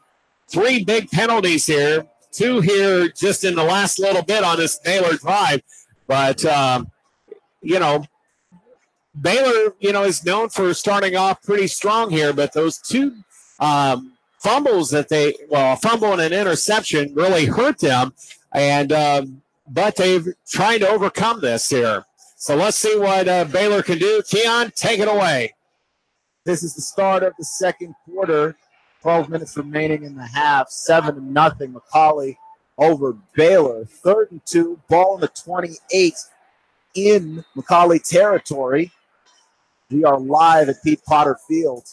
Speaker 3: 3 big penalties here, 2 here just in the last little bit on this Baylor drive. But, Baylor, is known for starting off pretty strong here, but those 2 fumbles that a fumble and an interception really hurt them, and but they've tried to overcome this here. So let's see what Baylor can do. Keon, take it away.
Speaker 4: This is the start of the second quarter. 12 minutes remaining in the half. 7-0. McCallie over Baylor. 3rd and 2. Ball in the 28 in McCallie territory. We are live at Pete Potter Field.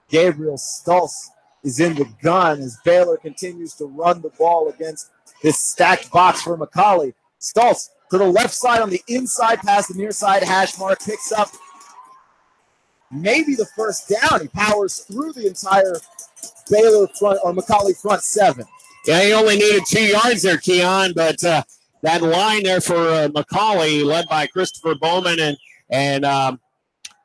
Speaker 4: Gabriel Stultz is in the gun as Baylor continues to run the ball against this stacked box for McCallie. Stultz to the left side on the inside pass, the near side hash mark, picks up maybe the first down. He powers through the entire Baylor front or McCallie front 7.
Speaker 3: Yeah, he only needed 2 yards there, Keon, but that line there for McCallie, led by Christopher Bowman and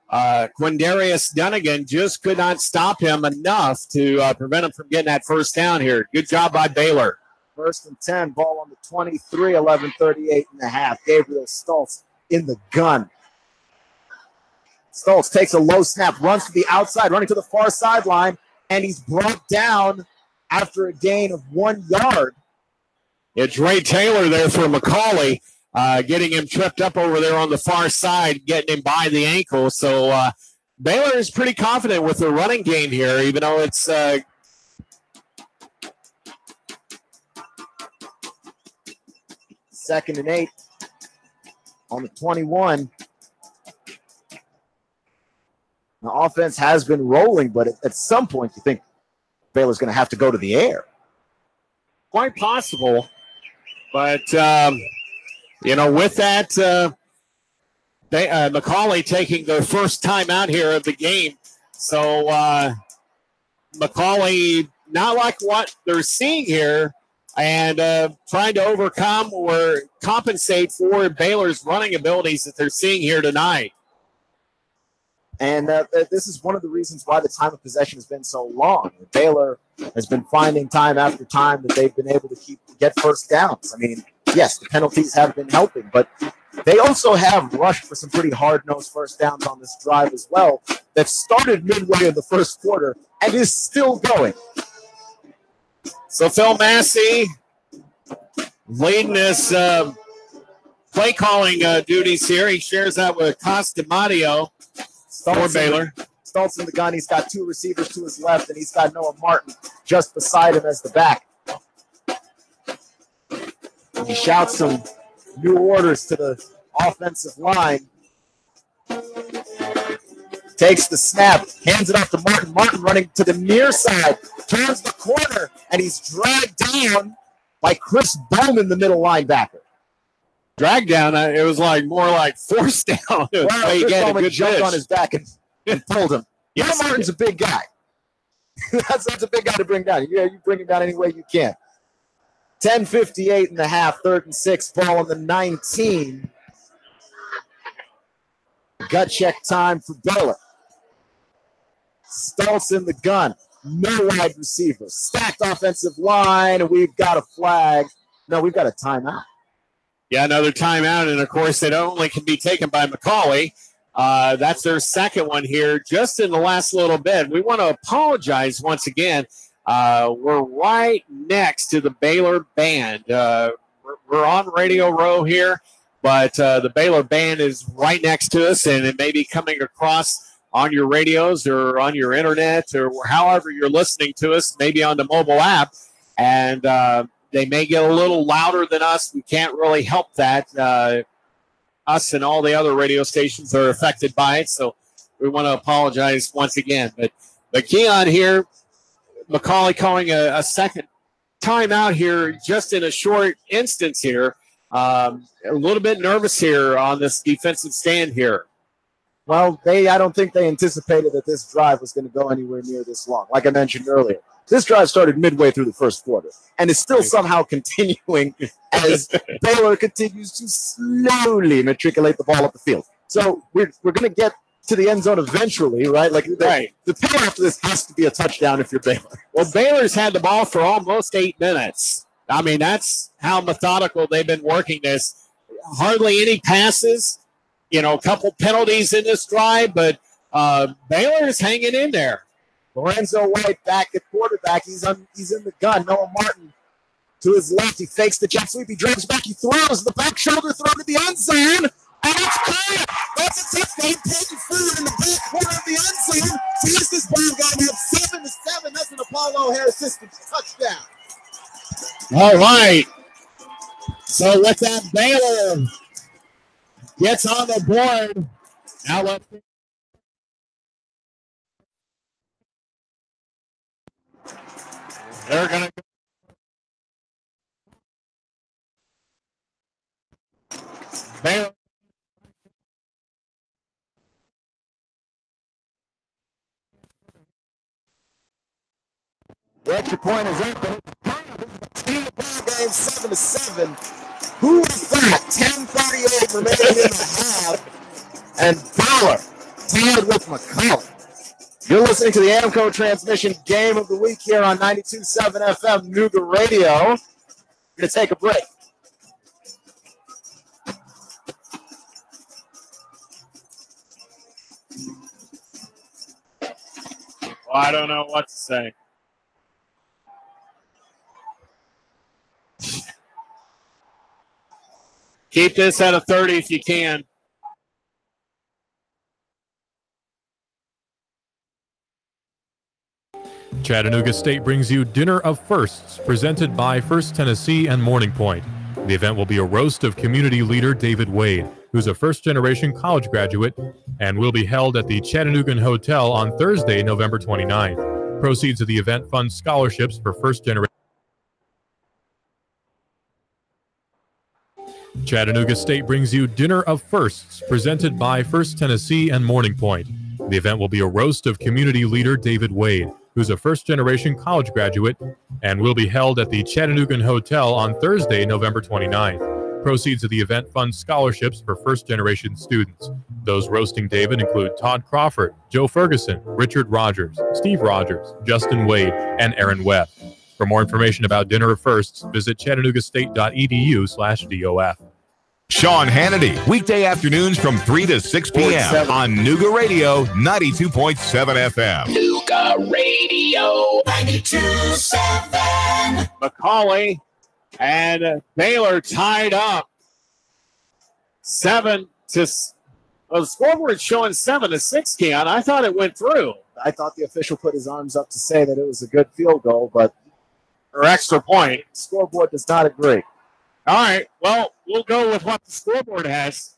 Speaker 3: Quindarius Dunnigan, just could not stop him enough to prevent him from getting that first down here. Good job by Baylor.
Speaker 4: 1st and 10, ball on the 23, 11:38 and a half. Gabriel Stultz in the gun. Stultz takes a low snap, runs to the outside, running to the far sideline, and he's brought down after a gain of 1 yard.
Speaker 3: It's Ray Taylor there for McCallie. Getting him tripped up over there on the far side, getting him by the ankle. So Baylor is pretty confident with their running game here, even though it's
Speaker 4: 2nd and 8 on the 21. The offense has been rolling, but at some point you think Baylor's going to have to go to the air.
Speaker 3: Quite possible, but with that, McCallie taking their first time out here of the game. So McCallie, not like what they're seeing here, and trying to overcome or compensate for Baylor's running abilities that they're seeing here tonight.
Speaker 4: And this is one of the reasons why the time of possession has been so long. Baylor has been finding time after time that they've been able to get first downs. I mean, yes, the penalties have been helping, but they also have rushed for some pretty hard-nosed first downs on this drive as well that started midway in the first quarter and is still going.
Speaker 3: So Phil Massey leading his play calling duties here. He shares that with Costamadio for Baylor.
Speaker 4: Stoltz in the gun. He's got two receivers to his left, and he's got Noah Martin just beside him as the back. He shouts some new orders to the offensive line. Takes the snap, hands it off to Martin. Martin running to the near side, turns the corner, and he's dragged down by Chris Bowman, the middle linebacker.
Speaker 3: Drag down, it was more like forced down.
Speaker 4: Well, Chris Bowman jumped on his back and pulled him.
Speaker 3: Yes,
Speaker 4: Martin's a big guy. that's a big guy to bring down. Yeah, you bring him down any way you can. 10:58 in the half, 3rd and 6, ball on the 19. Gut check time for Baylor. Stoltz in the gun. No wide receivers. Stacked offensive line, and we've got a flag. No, we've got a timeout.
Speaker 3: Yeah, another timeout, and of course it only can be taken by McCallie. That's their second one here just in the last little bit. We want to apologize once again. We're right next to the Baylor band. We're on Radio Row here, but the Baylor band is right next to us, and it may be coming across on your radios or on your internet or however you're listening to us, maybe on the mobile app. And they may get a little louder than us. We can't really help that. Us and all the other radio stations are affected by it, so we want to apologize once again. But Keon here, McCallie calling a second timeout here just in a short instance here. A little bit nervous here on this defensive stand here.
Speaker 4: Well, I don't think they anticipated that this drive was going to go anywhere near this long. Like I mentioned earlier, this drive started midway through the first quarter and is still somehow continuing as Baylor continues to slowly matriculate the ball up the field. So we're going to get to the end zone eventually, right? The payoff to this has to be a touchdown if you're Baylor.
Speaker 3: Well, Baylor's had the ball for almost 8 minutes. I mean, that's how methodical they've been working this. Hardly any passes. A couple penalties in this drive, but Baylor is hanging in there.
Speaker 4: Lorenzo White back at quarterback. He's in the gun. Noah Martin to his left. He fakes the jet sweep. He drives back. He throws the back shoulder throw to the end zone. And it's caught. That's a touchdown. Taken forward in the back corner of the end zone. Sees this ball going up 7-7. That's an Apollo Harris Systems touchdown.
Speaker 3: All right. So with that, Baylor gets on the board. Now let's see. They're going to go. Baylor.
Speaker 4: The extra point is up. Game 7-7. Who would have thought? 10:38 remaining in the half, and Baylor tied with McCallie. You're listening to the Amco Transmission Game of the Week here on 92.7 FM NoogaRadio. We're going to take a break.
Speaker 3: Well, I don't know what to say. Keep this at a 30 if you can.
Speaker 6: Chattanooga State brings you Dinner of Firsts, presented by First Tennessee and Morning Point. The event will be a roast of community leader David Wade, who's a first-generation college graduate, and will be held at the Chattanooga Hotel on Thursday, November 29th. Proceeds of the event fund scholarships for first-generation. Chattanooga State brings you Dinner of Firsts, presented by First Tennessee and Morning Point. The event will be a roast of community leader David Wade, who's a first-generation college graduate, and will be held at the Chattanooga Hotel on Thursday, November 29th. Proceeds of the event fund scholarships for first-generation students. Those roasting David include Todd Crawford, Joe Ferguson, Richard Rogers, Steve Rogers, Justin Wade, and Aaron Webb. For more information about Dinner of Firsts, visit chattanoogastate.edu/DOF.
Speaker 11: Sean Hannity, weekday afternoons from 3 to 6 p.m. on NoogaRadio 92.7 FM.
Speaker 13: NoogaRadio 92.7.
Speaker 3: McCallie and Baylor tied up 7 to. Well, the scoreboard showing 7-6, Keon. I thought it went through.
Speaker 4: I thought the official put his arms up to say that it was a good field goal, but
Speaker 3: Or extra point.
Speaker 4: the scoreboard does not agree.
Speaker 3: All right. Well, we'll go with what the scoreboard has.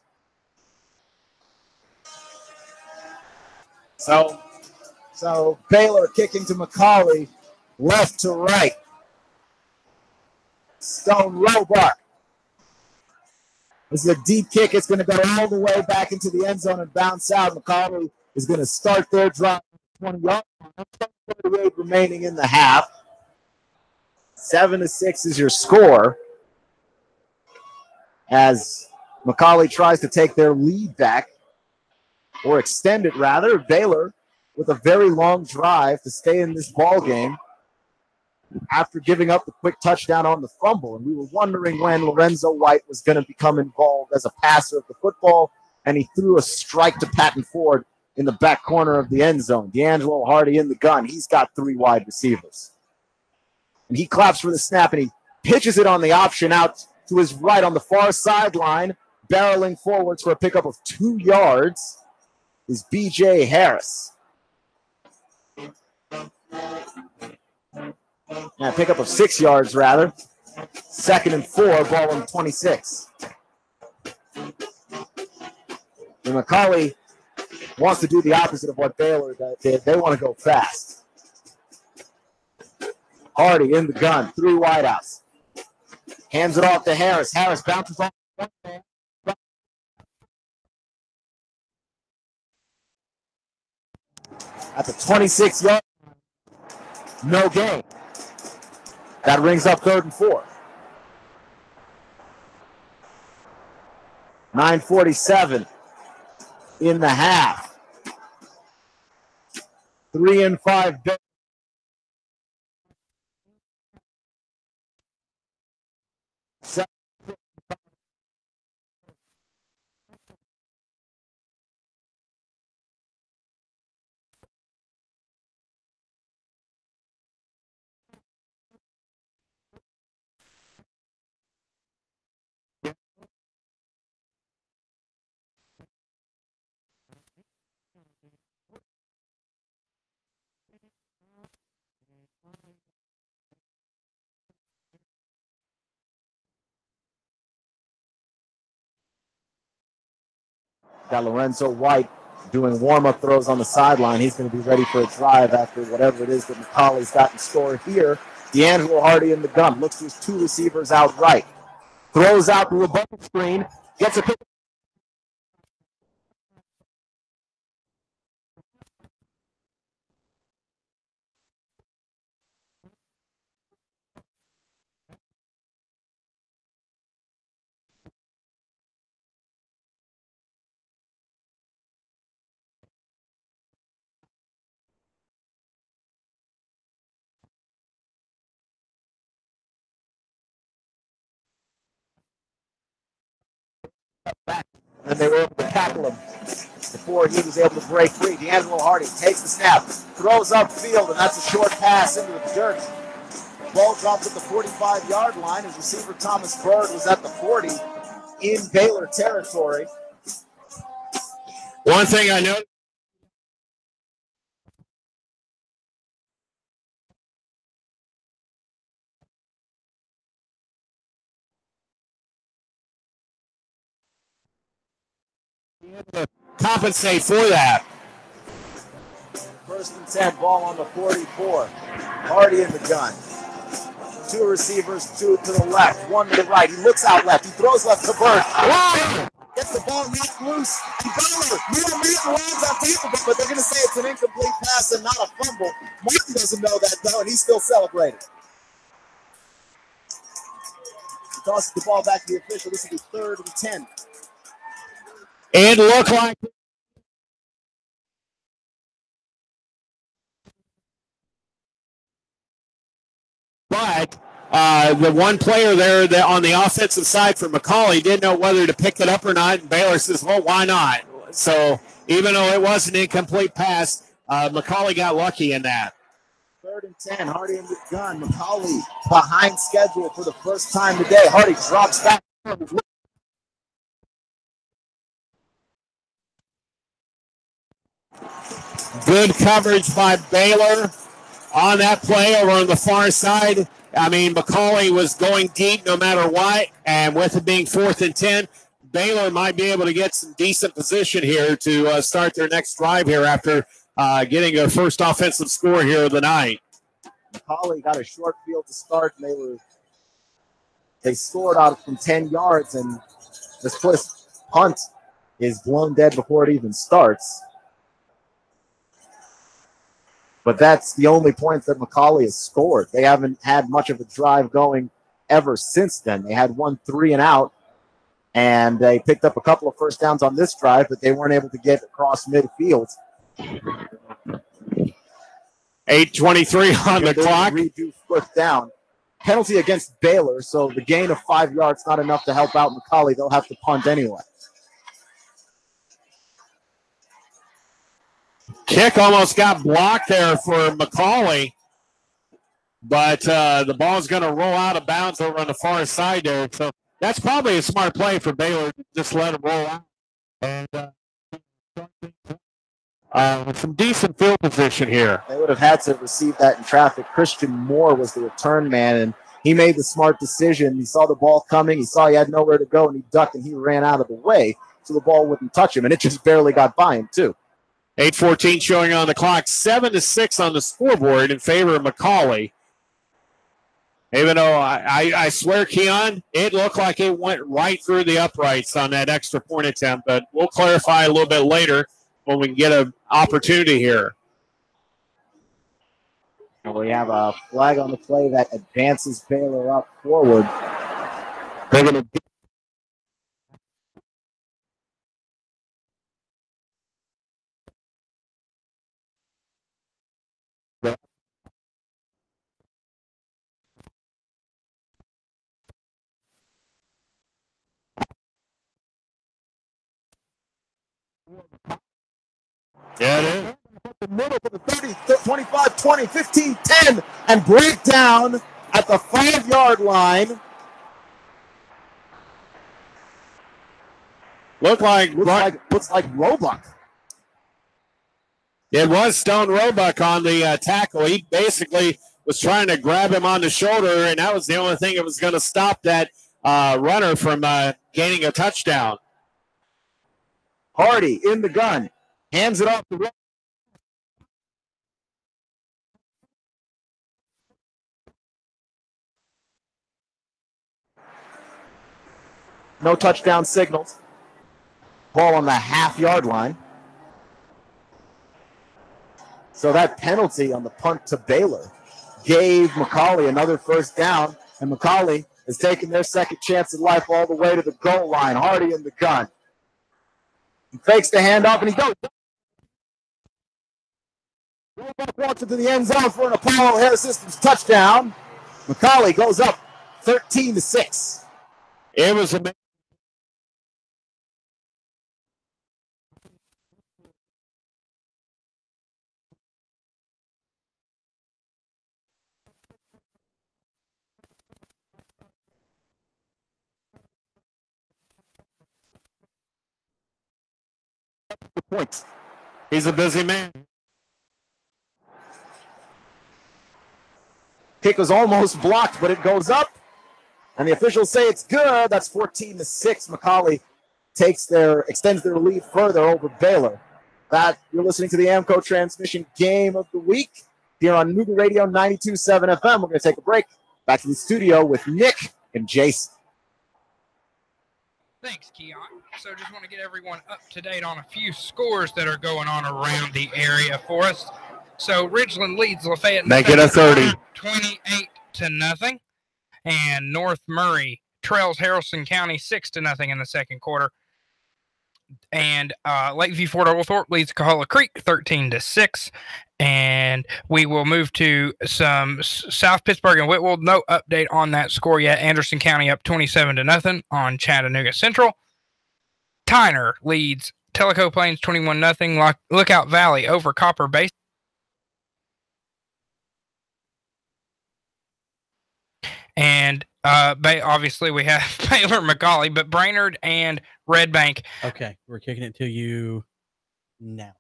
Speaker 4: So Baylor kicking to McCallie, left to right. Stone Roebuck. This is a deep kick. It's going to go all the way back into the end zone and bounce out. McCallie is going to start their drive. 20 yards. 38 remaining in the half. 7-6 is your score. As McCallie tries to take their lead back, or extend it rather. Baylor with a very long drive to stay in this ball game after giving up the quick touchdown on the fumble. And we were wondering when Lorenzo White was going to become involved as a passer of the football, and he threw a strike to Patton Ford in the back corner of the end zone. D'Angelo Hardy in the gun. He's got 3 wide receivers. And he claps for the snap, and he pitches it on the option out to his right on the far sideline, barreling forwards for a pickup of 2 yards is B.J. Harris. Yeah, pickup of 6 yards, rather. 2nd and 4, ball on 26. And McCallie wants to do the opposite of what Baylor did. They want to go fast. Hardy in the gun, 3 wideouts. Hands it off to Harris. Harris bounces off. At the 26-yard, no gain. That rings up 3rd and 4. 9:47 in the half. 3 and 5. Got Lorenzo White doing warm-up throws on the sideline. He's going to be ready for a drive after whatever it is that McCallie's got in store here. D'Angelo Hardy in the gun. Looks to his 2 receivers out right. Throws out to a bubble screen. Gets a pick. And they were able to tackle him before he was able to break free. D'Angelo Hardy takes the snap, throws upfield, and that's a short pass into the dirt. Ball dropped at the 45-yard line as receiver Thomas Bird was at the 40 in Baylor territory.
Speaker 3: One thing I know. Compensate for that.
Speaker 4: 1st and 10, ball on the 44. Hardy in the gun. 2 receivers, 2 to the left, 1 to the right. He looks out left. He throws left to Bird. Wow! Gets the ball knocked loose. And Baylor, lands on top of it, but they're going to say it's an incomplete pass and not a fumble. Martin doesn't know that, though, and he's still celebrating. He tosses the ball back to the official. This will be 3rd and 10.
Speaker 3: And look like but the one player there that on the offensive side for McCallie didn't know whether to pick it up or not, and Baylor says, well, why not? So even though it was an incomplete pass, McCallie got lucky in that.
Speaker 4: 3rd and 10, Hardy in the gun. McCallie behind schedule for the first time today. Hardy drops back.
Speaker 3: Good coverage by Baylor on that play over on the far side. I mean, McCallie was going deep no matter what, and with it being 4th and 10, Baylor might be able to get some decent position here to start their next drive here after getting their first offensive score here of the night.
Speaker 4: McCallie got a short field to start, and they scored out from 10 yards, and this punt is blown dead before it even starts. But that's the only points that McCallie has scored. They haven't had much of a drive going ever since then. They had 1 3-and-out, and they picked up a couple of first downs on this drive, but they weren't able to get across midfield.
Speaker 3: 8:23 on the clock.
Speaker 4: Redo 4th down. Penalty against Baylor, so the gain of 5 yards not enough to help out McCallie. They'll have to punt anyway.
Speaker 3: Kick almost got blocked there for McCallie, but the ball's going to roll out of bounds over on the far side there. So that's probably a smart play for Baylor to just let it roll out. And with some decent field position here.
Speaker 4: They would have had to receive that in traffic. Christian Moore was the return man, and he made the smart decision. He saw the ball coming. He saw he had nowhere to go, and he ducked, and he ran out of the way so the ball wouldn't touch him, and it just barely got by him, too.
Speaker 3: 8:14 showing on the clock. 7-6 on the scoreboard in favor of McCallie. Even though I swear, Keon, it looked like it went right through the uprights on that extra point attempt, but we'll clarify a little bit later when we get an opportunity here.
Speaker 4: And we have a flag on the play that advances Baylor up forward. They're going to
Speaker 3: Yeah, it is.
Speaker 4: the middle for the 30, 25, 20, 15, 10, and break down at the 5-yard line.
Speaker 3: Looks like
Speaker 4: Roebuck.
Speaker 3: It was Stone Roebuck on the tackle. He basically was trying to grab him on the shoulder, and that was the only thing that was going to stop that runner from gaining a touchdown.
Speaker 4: Hardy in the gun. Hands it off the road. No touchdown signals. Ball on the half-yard line. So that penalty on the punt to Baylor gave McCallie another first down, and McCallie is taking their second chance at life all the way to the goal line. Hardy in the gun. He fakes the handoff, and he goes. Roebuck walks into the end zone for an Apollo Air Systems touchdown. McCallie goes up 13-6.
Speaker 3: It was amazing.
Speaker 4: Points.
Speaker 3: He's a busy man.
Speaker 4: Kick was almost blocked, but it goes up, and the officials say it's good. That's 14-6. McCallie extends their lead further over Baylor. You're listening to the AMCO Transmission Game of the Week here on NoogaRadio 92.7 FM. We're going to take a break. Back to the studio with Nick and Jason.
Speaker 1: Thanks, Keon. So just want to get everyone up to date on a few scores that are going on around the area for us. So Ridgeland leads Lafayette.
Speaker 3: Make it a 30.
Speaker 1: 28-0. And North Murray trails Haralson County 6-0 in the second quarter. And Lakeview Fort Oglethorpe leads Cahola Creek 13-6. And we will move to some South Pittsburgh and Whitwell. No update on that score yet. Anderson County up 27-0 on Chattanooga Central. Tyner leads Tellico Plains 21-0. Lookout Valley over Copper Base. And obviously we have Baylor McCallie, but Brainerd and Red Bank.
Speaker 2: Okay, we're kicking it to you now.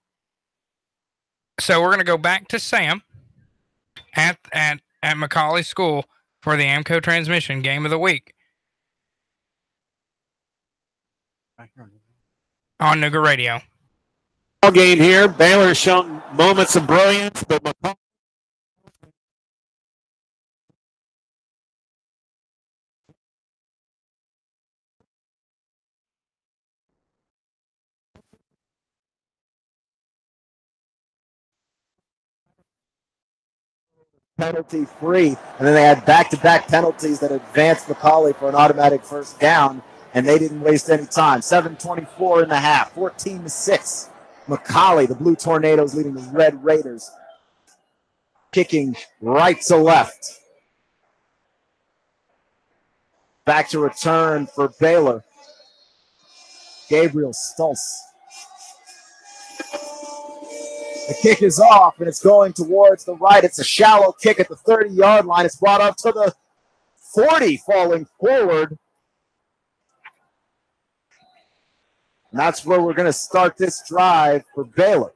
Speaker 1: So we're going to go back to Sam at McCallie School for the AMCO transmission game of the week on NoogaRadio.
Speaker 3: Game here. Baylor has shown moments of brilliance, but McCallie.
Speaker 4: Penalty free, and then they had back-to-back penalties that advanced McCallie for an automatic first down, and they didn't waste any time. 7:24 in the half, 14-6. McCallie, the Blue Tornadoes, leading the Red Raiders, kicking right to left. Back to return for Baylor. Gabriel Stultz. The kick is off, and it's going towards the right. It's a shallow kick at the 30-yard line. It's brought up to the 40, falling forward. And that's where we're going to start this drive for Baylor.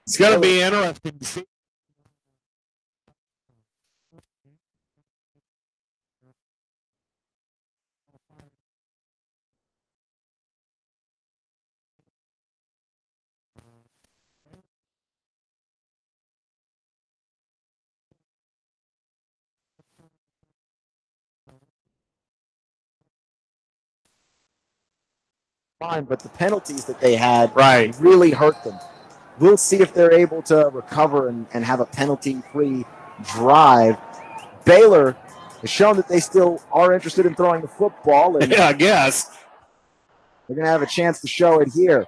Speaker 3: It's going to be interesting to see.
Speaker 4: Fine, but the penalties that they had really hurt them. We'll see if they're able to recover and have a penalty-free drive. Baylor has shown that they still are interested in throwing the football. And
Speaker 3: yeah, I guess.
Speaker 4: They're going to have a chance to show it here.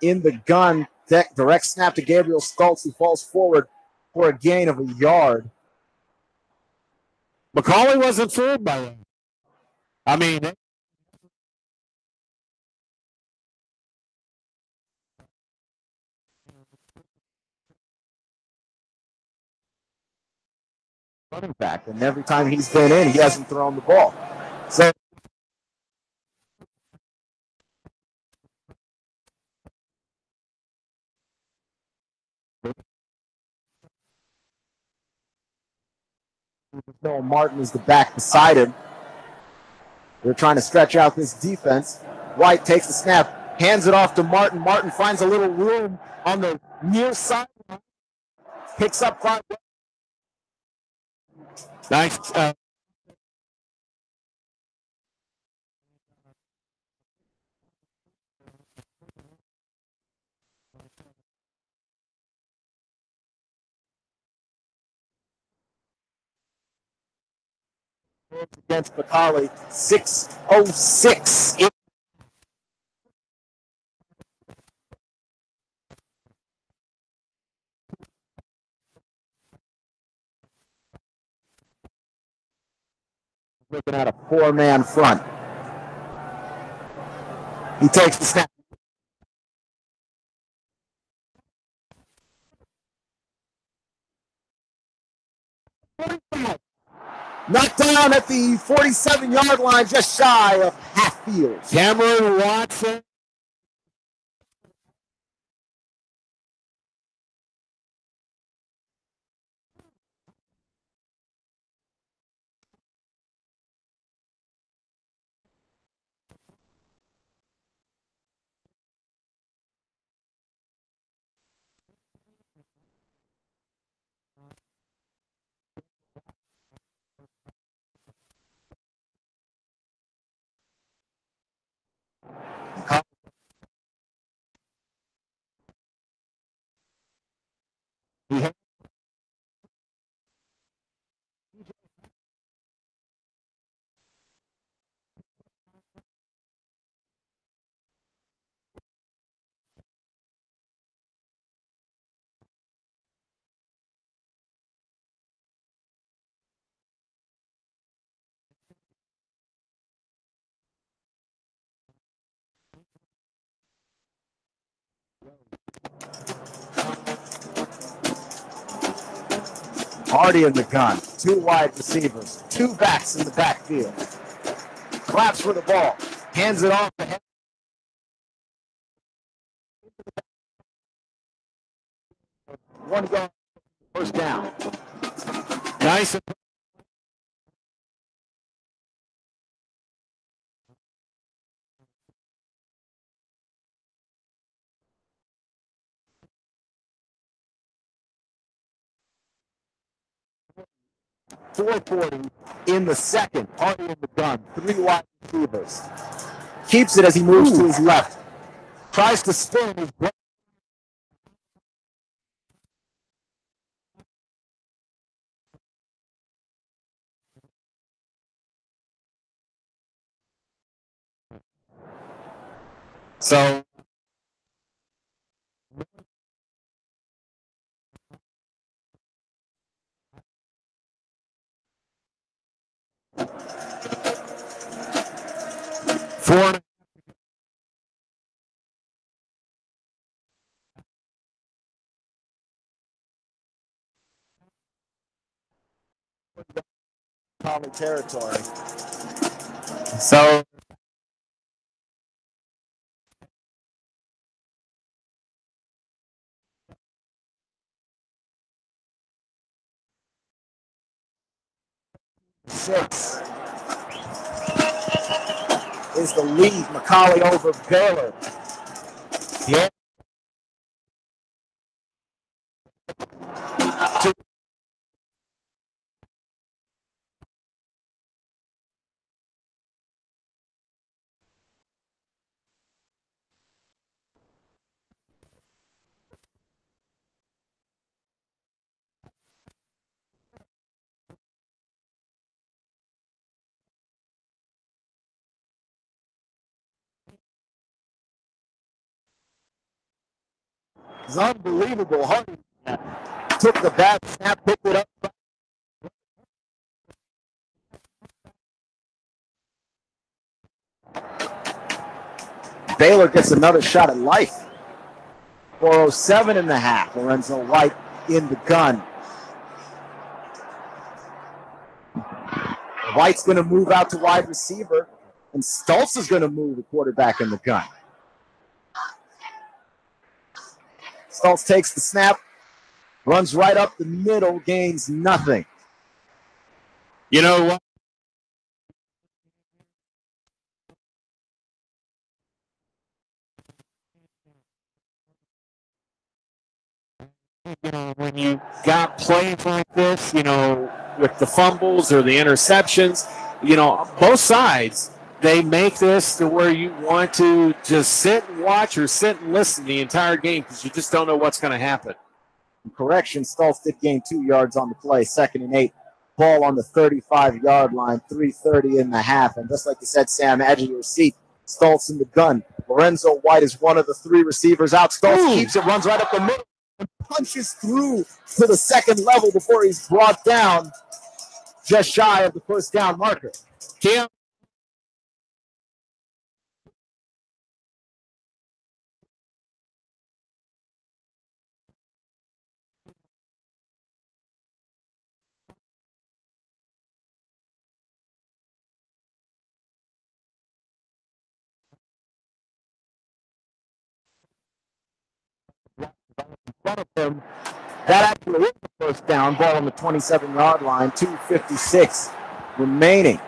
Speaker 4: In the gun, direct snap to Gabriel Stultz, who falls forward for a gain of a yard.
Speaker 3: McCallie wasn't fooled by that. I mean,
Speaker 4: running back, and every time he's been in, he hasn't thrown the ball. So Noah Martin is the back beside him. They're trying to stretch out this defense. White takes the snap, hands it off to Martin. Martin finds a little room on the near side. Picks up 5.
Speaker 3: Nice.
Speaker 4: Against McCallie, 6:06. Looking at a 4-man front. He takes the snap. Knocked down at the 47-yard line, just shy of half field.
Speaker 3: Cameron Watson.
Speaker 4: Hardy in the gun. 2 wide receivers. 2 backs in the backfield. Claps for the ball. Hands it off to one goal. First down. Nice. .440 in the second. Hardy in the gun. 3 wide receivers. Keeps it as he moves to his left. Tries to spin. His so 4. McCallie territory. So six is the lead. McCallie over Baylor. Yeah. It's unbelievable. Hardy took the bad snap, picked it up. Baylor gets another shot at life. 407 and a half. Lorenzo White in the gun. White's going to move out to wide receiver, and Stoltz is going to move the quarterback in the gun. Stoltz takes the snap, runs right up the middle, gains nothing. You know what? When you got plays like this, with the fumbles or the interceptions, both sides, they make this to where you want to just sit and watch or sit and listen the entire game because you just don't know what's going to happen. Correction, Stoltz did gain 2 yards on the play, 2nd and 8. Ball on the 35-yard line, 3:30 in the half. And just like you said, Sam, edge of your seat, Stoltz in the gun. Lorenzo White is one of the 3 receivers out. Stoltz keeps it, runs right up the middle, and punches through to the second level before he's brought down just shy of the first down marker. Cam. Front of him. That actually is the first down. Ball on the 27-yard line. 2:56 remaining.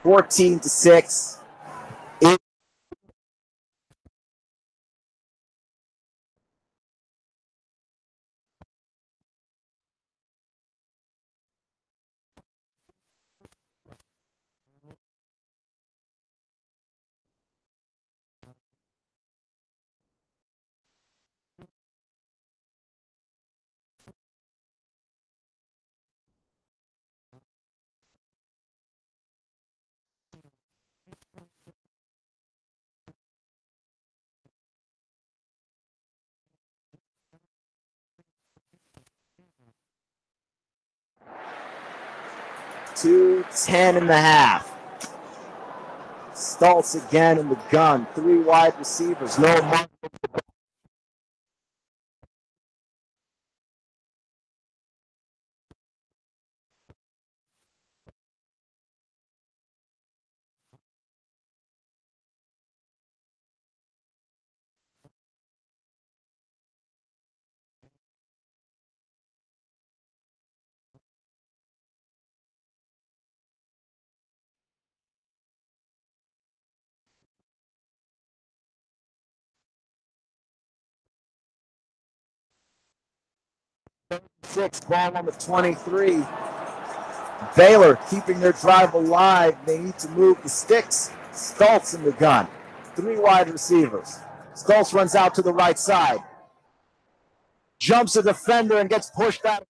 Speaker 4: 14-6. $2:10 and a half. Stoltz again in the gun. 3 wide receivers. No mark. 6, ball on the 23. Baylor keeping their drive alive. They need to move the sticks. Stoltz in the gun. 3 wide receivers. Stoltz runs out to the right side. Jumps a defender and gets pushed out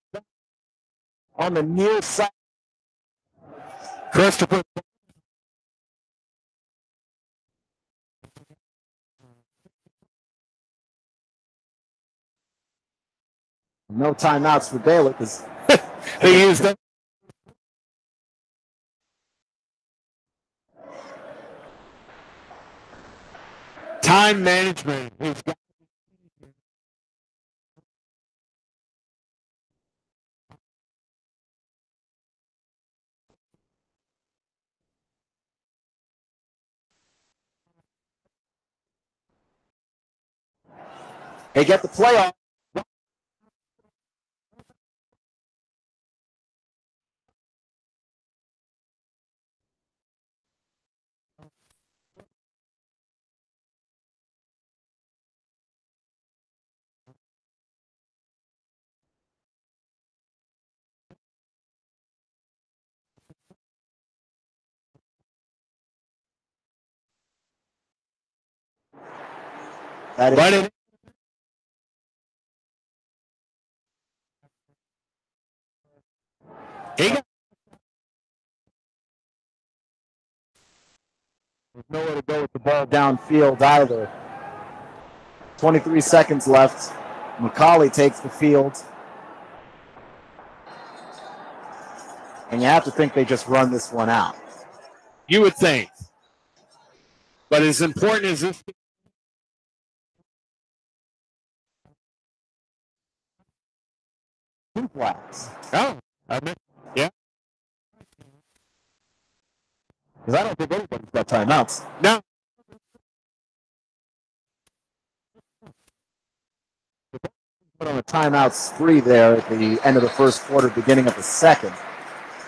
Speaker 4: on the near side. Christopher. No timeouts for Baylor because they used them.
Speaker 8: Time management.
Speaker 4: They get the playoff. That is There's nowhere to go with the ball downfield either. 23 seconds left. McCallie takes the field. And you have to think they just run this one out.
Speaker 8: You would think. But as important as this.
Speaker 4: Two flags.
Speaker 8: Oh, yeah.
Speaker 4: Because I don't think anybody's got timeouts.
Speaker 8: No.
Speaker 4: Put on a timeout spree there at the end of the first quarter, beginning of the second.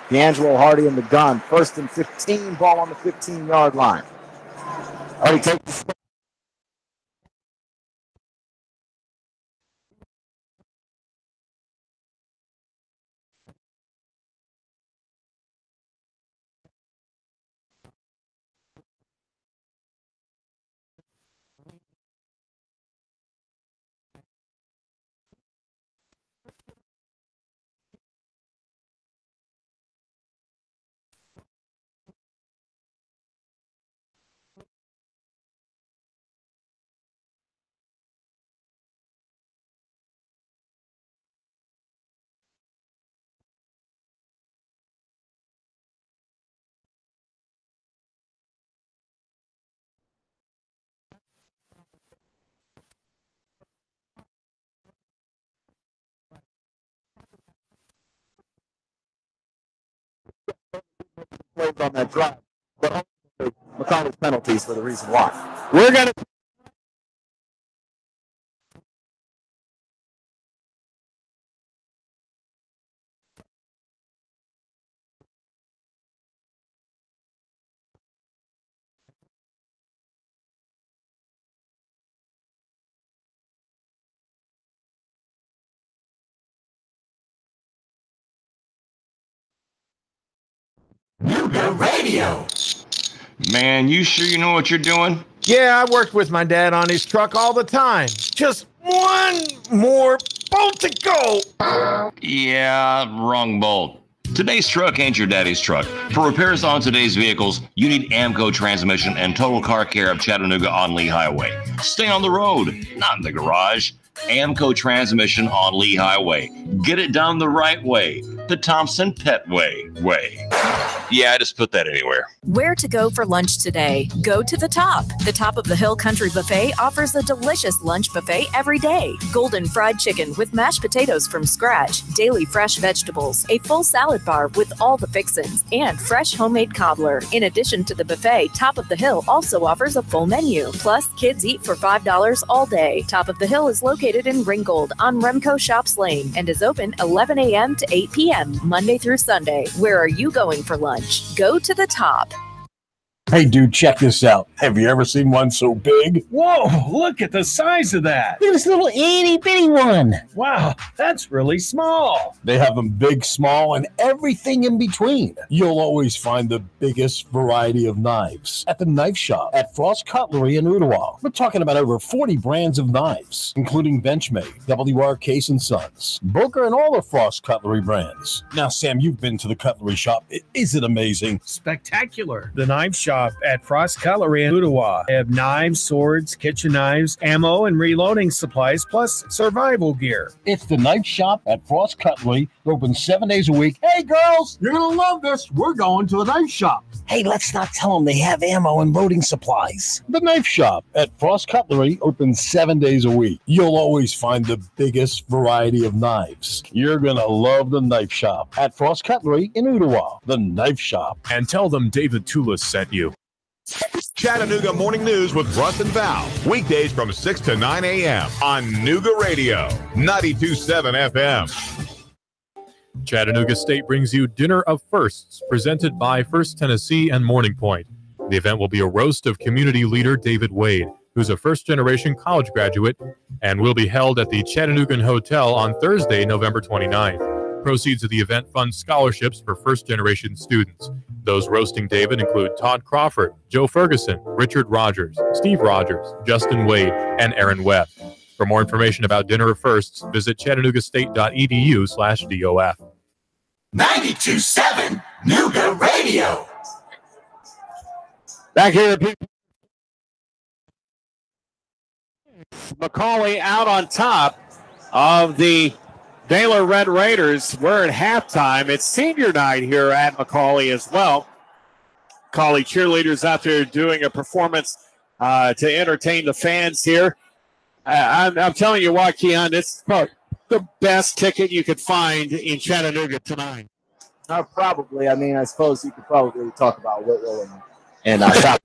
Speaker 4: D'Angelo Hardy in the gun. 1st and 15, ball on the 15-yard line. Hardy takes the plays on that drive. But McCallie's penalties for the reason why.
Speaker 8: We're going to.
Speaker 12: NoogaRadio.
Speaker 7: Man, you sure you know what you're doing?
Speaker 8: Yeah, I worked with my dad on his truck all the time. Just one more bolt to go.
Speaker 7: Yeah, wrong bolt. Today's truck ain't your daddy's truck. For repairs on today's vehicles, you need AMCO transmission and total car care of Chattanooga on Lee Highway. Stay on the road, not in the garage. AMCO transmission on Lee Highway. Get it done the right way. The Thompson Pet way. Yeah, I just put that anywhere.
Speaker 5: Where to go for lunch today? Go to the Top. The Top of the Hill Country Buffet offers a delicious lunch buffet every day. Golden fried chicken with mashed potatoes from scratch, daily fresh vegetables, a full salad bar with all the fixins, and fresh homemade cobbler. In addition to the buffet, Top of the Hill also offers a full menu. Plus, kids eat for $5 all day. Top of the Hill is located in Ringgold on Remco Shops Lane and is open 11 a.m. to 8 p.m. Monday through Sunday. Where are you going for lunch? Go to the Top.
Speaker 9: Hey, dude, check this out. Have you ever seen one so big?
Speaker 10: Whoa, look at the size of that.
Speaker 9: Look at this little itty-bitty one.
Speaker 10: Wow, that's really small.
Speaker 9: They have them big, small, and everything in between. You'll always find the biggest variety of knives at the knife shop at Frost Cutlery in Ottawa. We're talking about over 40 brands of knives, including Benchmade, WR Case & Sons, Booker, and all the Frost Cutlery brands. Now, Sam, you've been to the cutlery shop. Is it amazing?
Speaker 10: Spectacular. The knife shop at Frost Cutlery in Ottawa. They have knives, swords, kitchen knives, ammo, and reloading supplies, plus survival gear.
Speaker 9: It's the knife shop at Frost Cutlery. Open 7 days a week. Hey, girls, you're going to love this. We're going to the knife shop. Hey, let's not tell them they have ammo and loading supplies. The knife shop at Frost Cutlery open 7 days a week. You'll always find the biggest variety of knives. You're going to love the knife shop at Frost Cutlery in Ottawa. The knife shop.
Speaker 6: And tell them David Toulis sent you.
Speaker 11: Chattanooga Morning News with Russ and Val. Weekdays from 6 to 9 a.m. on NoogaRadio, 92.7 FM.
Speaker 6: Chattanooga State brings you Dinner of Firsts, presented by First Tennessee and Morning Point. The event will be a roast of community leader David Wade, who's a first-generation college graduate, and will be held at the Chattanooga Hotel on Thursday, November 29th. Proceeds of the event fund scholarships for first-generation students. Those roasting David include Todd Crawford, Joe Ferguson, Richard Rogers, Steve Rogers, Justin Wade, and Aaron Webb. For more information about Dinner of Firsts, visit chattanoogastate.edu/DOF.
Speaker 12: 92.7 NoogaRadio.
Speaker 3: Back here at McCallie out on top of the Baylor Red Raiders. We're at halftime. It's senior night here at McCallie as well. McCallie cheerleaders out there doing a performance to entertain the fans here. I'm telling you what, Keon, it's probably the best ticket you could find in Chattanooga tonight.
Speaker 4: Probably. I mean, I suppose you could probably talk about Whitwell and Shop.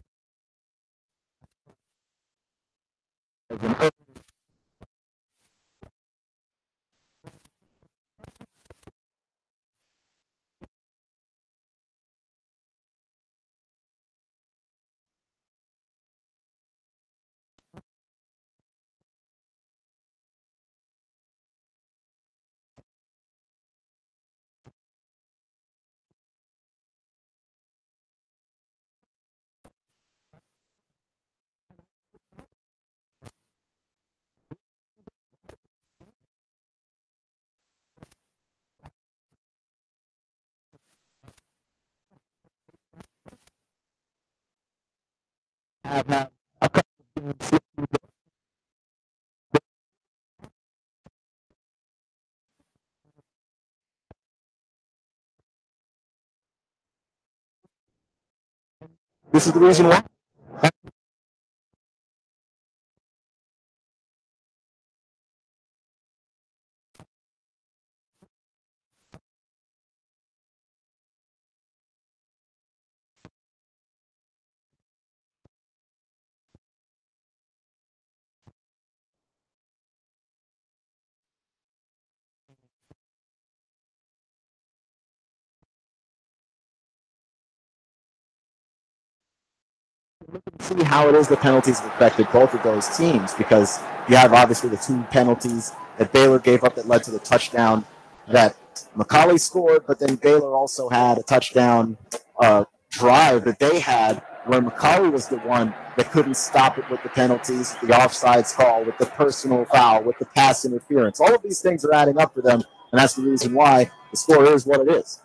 Speaker 4: This is the reason why. See how it is the penalties have affected both of those teams, because you have obviously the two penalties that Baylor gave up that led to the touchdown that McCallie scored, but then Baylor also had a touchdown drive that they had where McCallie was the one that couldn't stop it with the penalties, the offsides call, with the personal foul, with the pass interference. All of these things are adding up for them, and that's the reason why the score is what it is.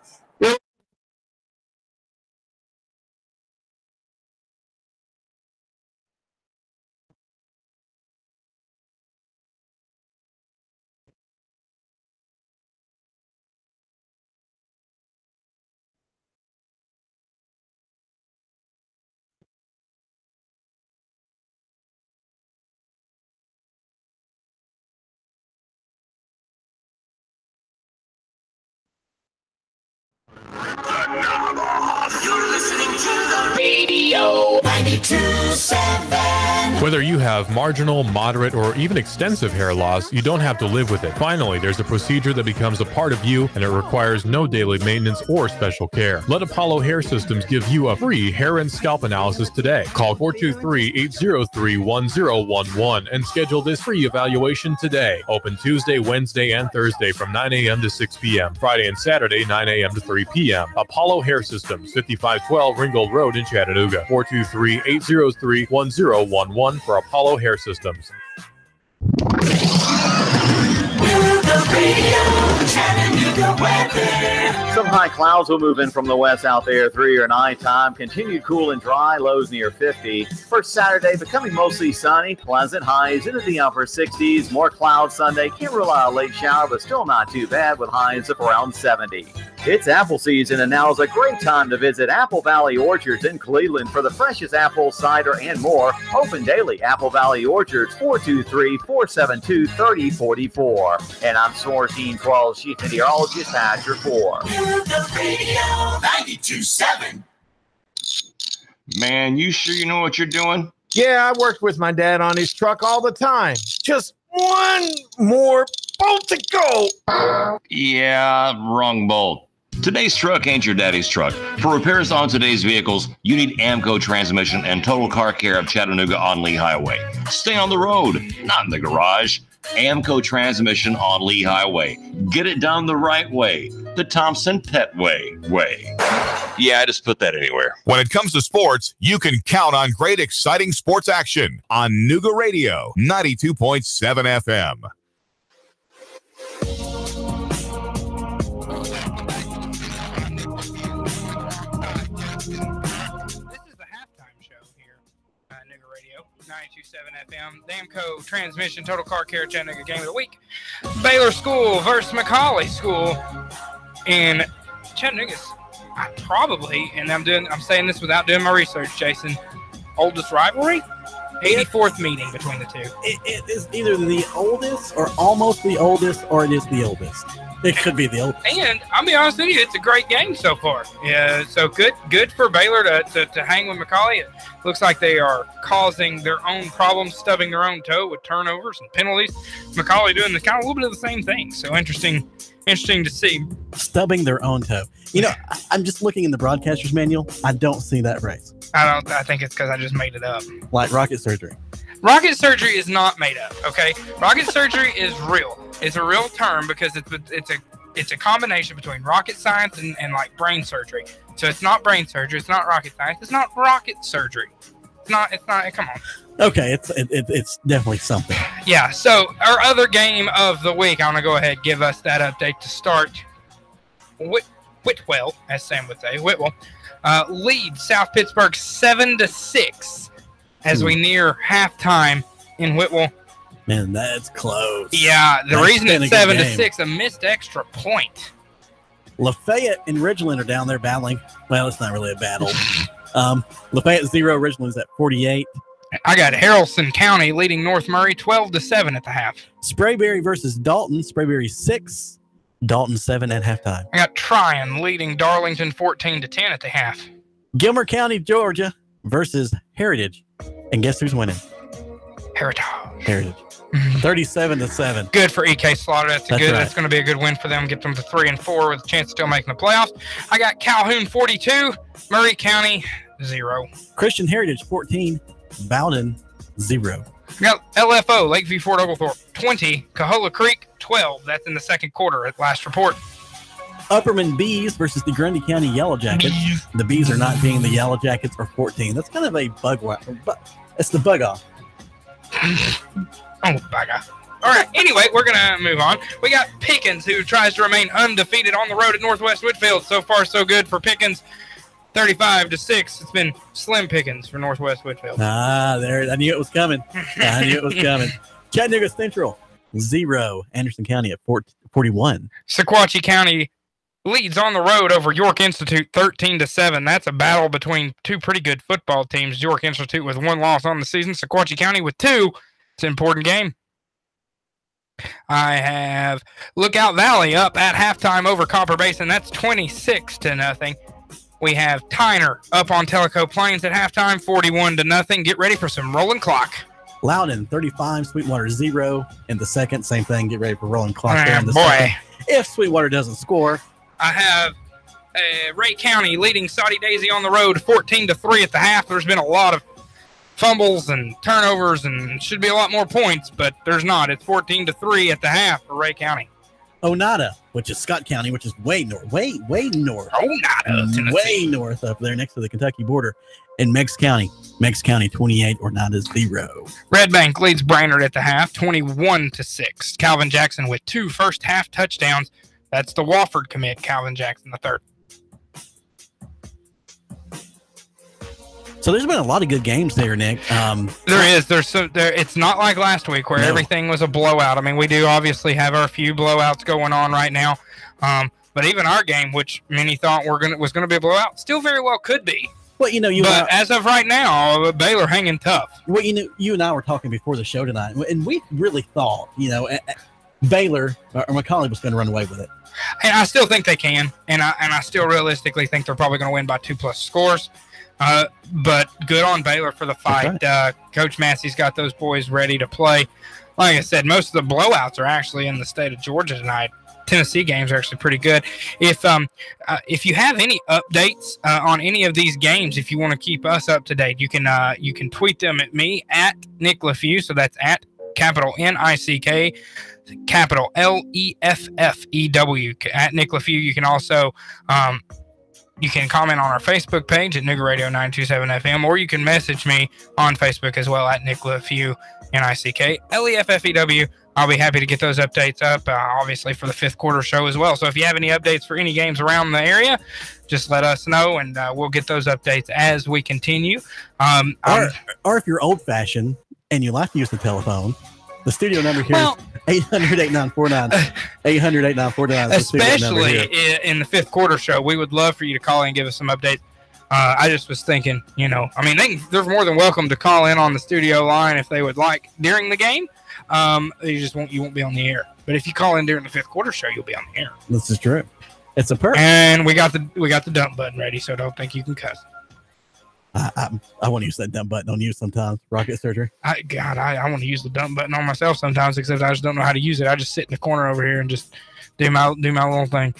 Speaker 13: You're listening to the radio 92.7
Speaker 12: 92.7.
Speaker 6: Whether you have marginal, moderate, or even extensive hair loss, you don't have to live with it. Finally, there's a procedure that becomes a part of you, and it requires no daily maintenance or special care. Let Apollo Hair Systems give you a free hair and scalp analysis today. Call 423-803-1011 and schedule this free evaluation today. Open Tuesday, Wednesday, and Thursday from 9 a.m. to 6 p.m. Friday and Saturday, 9 a.m. to 3 p.m. Apollo Hair Systems, 5512 Ringgold Road in Chattanooga. 423-803-1011 for Apollo Hair Systems.
Speaker 14: Some high clouds will move in from the west out there through your nighttime. Continued cool and dry, lows near 50. For Saturday, becoming mostly sunny, pleasant highs into the upper 60s. More clouds Sunday. Can't rule out a late shower, but still not too bad with highs of around 70. It's apple season, and now is a great time to visit Apple Valley Orchards in Cleveland for the freshest apple cider and more. Open daily. Apple Valley Orchards, 423-472-3044. And I'm Source 12 Chief Meteorologist Asher 4.
Speaker 12: 92.7.
Speaker 7: Man, you sure you know what you're doing?
Speaker 8: Yeah, I worked with my dad on his truck all the time. Just one more bolt to go.
Speaker 7: Yeah, wrong bolt. Today's truck ain't your daddy's truck. For repairs on today's vehicles, you need AMCO transmission and total car care of Chattanooga on Lee Highway. Stay on the road, not in the garage. AMCO transmission on Lee Highway. Get it done the right way. The Thompson Pet way. Yeah, I just put that anywhere.
Speaker 11: When it comes to sports, you can count on great, exciting sports action on NoogaRadio 92.7 FM.
Speaker 1: This is the halftime show here at NoogaRadio 92.7 FM. The AMCO transmission total car care Chattanooga game of the week. Baylor School versus McCallie School in Chattanooga's probably, and I'm saying this without doing my research, Jason, oldest rivalry? 84th meeting between the two.
Speaker 2: It is either the oldest or almost the oldest, or it is the oldest. It could be the oldest.
Speaker 1: And I'll be honest with you, it's a great game so far. Yeah, so good for Baylor to hang with McCallie. It looks like they are causing their own problems, stubbing their own toe with turnovers and penalties. McCallie doing the kind of a little bit of the same thing. So interesting to see.
Speaker 2: Stubbing their own toe. You know, I'm just looking in the broadcaster's manual. I don't see that phrase.
Speaker 1: I think it's because I just made it up.
Speaker 2: Like rocket surgery.
Speaker 1: Rocket surgery is not made up, okay? Rocket surgery is real. It's a real term because it's a combination between rocket science and like brain surgery. So it's not brain surgery. It's not rocket science. It's not rocket surgery. It's not. Come on.
Speaker 2: Okay, it's definitely something.
Speaker 1: Yeah. So our other game of the week, I'm gonna go ahead and give us that update to start. Whitwell, as Sam would say, Whitwell leads South Pittsburgh 7-6 as we near halftime in Whitwell.
Speaker 2: Man, that's close.
Speaker 1: Yeah, the reason it's 7-6, a missed extra point.
Speaker 2: Lafayette and Ridgeland are down there battling. Well, it's not really a battle. Lafayette 0, Ridgeland's at 48.
Speaker 1: I got Haralson County leading North Murray 12-7 at the half.
Speaker 2: Sprayberry versus Dalton. Sprayberry 6, Dalton 7 at halftime.
Speaker 1: I got Tryon leading Darlington 14-10 at the half.
Speaker 2: Gilmer County, Georgia versus Heritage. And guess who's winning?
Speaker 1: Heritage.
Speaker 2: 37-7.
Speaker 1: Good for EK Slaughter. That's
Speaker 2: right.
Speaker 1: That's going to be a good win for them. Get them to 3-4 with a chance of still making the playoffs. I got Calhoun 42, Murray County 0.
Speaker 2: Christian Heritage 14, Bowden 0.
Speaker 1: I got LFO Lakeview Fort Oglethorpe 20, Cahola Creek 12. That's in the second quarter at last report.
Speaker 2: Upperman Bees versus the Grundy County Yellow Jackets. The Bees are not being the Yellow Jackets for 14. That's kind of a bug. It's the bug off.
Speaker 1: Oh, bugger. All right, anyway, we're going to move on. We got Pickens, who tries to remain undefeated on the road at Northwest Whitfield. So far, so good for Pickens. 35-6. It's been slim pickings for Northwest Whitfield.
Speaker 2: I knew it was coming. Chattanooga Central 0, Anderson County at 41.
Speaker 1: Sequatchie County leads on the road over York Institute 13-7. That's a battle between two pretty good football teams. York Institute with 1 loss on the season, Sequatchie County with 2. It's an important game. I have Lookout Valley up at halftime over Copper Basin. That's 26-0. we have Tyner up on Tellico Plains at halftime, 41-0. Get ready for some rolling clock.
Speaker 2: Loudon 35, Sweetwater 0 in the second. Same thing. Get ready for rolling clock there in the
Speaker 1: boy.
Speaker 2: second. If Sweetwater doesn't score,
Speaker 1: I have Ray County leading Soddy Daisy on the road 14-3 at the half. There's been a lot of fumbles and turnovers and should be a lot more points, but there's not. It's 14-3 at the half for Ray County.
Speaker 2: Onada, which is Scott County, which is way north.
Speaker 1: Onada, Tennessee.
Speaker 2: Way north up there next to the Kentucky border. In Meigs County 28, Onada 0.
Speaker 1: Red Bank leads Brainerd at the half, 21-6. Calvin Jackson with 2 first-half touchdowns. That's the Wofford commit, Calvin Jackson III.
Speaker 2: So there's been a lot of good games there, Nick.
Speaker 1: There is. It's not like last week where everything was a blowout. I mean, we do obviously have our few blowouts going on right now. But even our game, which many thought was going to be a blowout, still very well could be.
Speaker 2: Well,
Speaker 1: but as of right now, Baylor hanging tough.
Speaker 2: Well, you and I were talking before the show tonight, and we really thought, Baylor or McCallie was going to run away with it.
Speaker 1: And I still think they can, and I still realistically think they're probably going to win by 2+ scores. But good on Baylor for the fight. Right. Coach Massey's got those boys ready to play. Like I said, most of the blowouts are actually in the state of Georgia tonight. Tennessee games are actually pretty good. If you have any updates on any of these games, if you want to keep us up to date, you can tweet them at me at Nick LeFew. So that's at capital Nick, capital Leffew at Nick LeFew. You can also you can comment on our Facebook page at NoogaRadio 927 FM, or you can message me on Facebook as well at Nick LeFew, Nick Leffew. I'll be happy to get those updates up, obviously, for the 5th quarter show as well. So if you have any updates for any games around the area, just let us know, and we'll get those updates as we continue.
Speaker 2: Or if you're old-fashioned and you like to use the telephone, the studio number here is 800-8949. 800-8949.
Speaker 1: Especially in the 5th quarter show, we would love for you to call in and give us some updates. I just was thinking, they're more than welcome to call in on the studio line if they would like during the game. You won't be on the air. But if you call in during the 5th quarter show, you'll be on the air.
Speaker 2: This is true. It's a perk.
Speaker 1: And we got the dump button ready, so don't think you can cuss.
Speaker 2: I want to use that dump button on you sometimes. Rocket surgery.
Speaker 1: I want to use the dump button on myself sometimes, except I just don't know how to use it. I just sit in the corner over here and just do my little thing.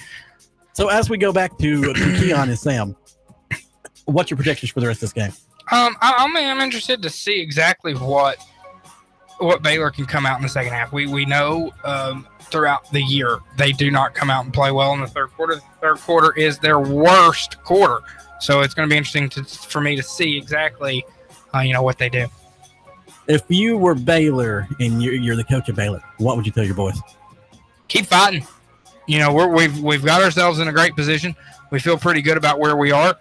Speaker 2: So as we go back to Keon and Sam, what's your predictions for the rest of this game?
Speaker 1: I'm interested to see exactly what Baylor can come out in the second half. We know throughout the year they do not come out and play well in the 3rd quarter. The 3rd quarter is their worst quarter. So it's going to be interesting for me to see exactly, what they do.
Speaker 2: If you were Baylor and you're the coach of Baylor, what would you tell your boys?
Speaker 1: Keep fighting. We've got ourselves in a great position. We feel pretty good about where we are.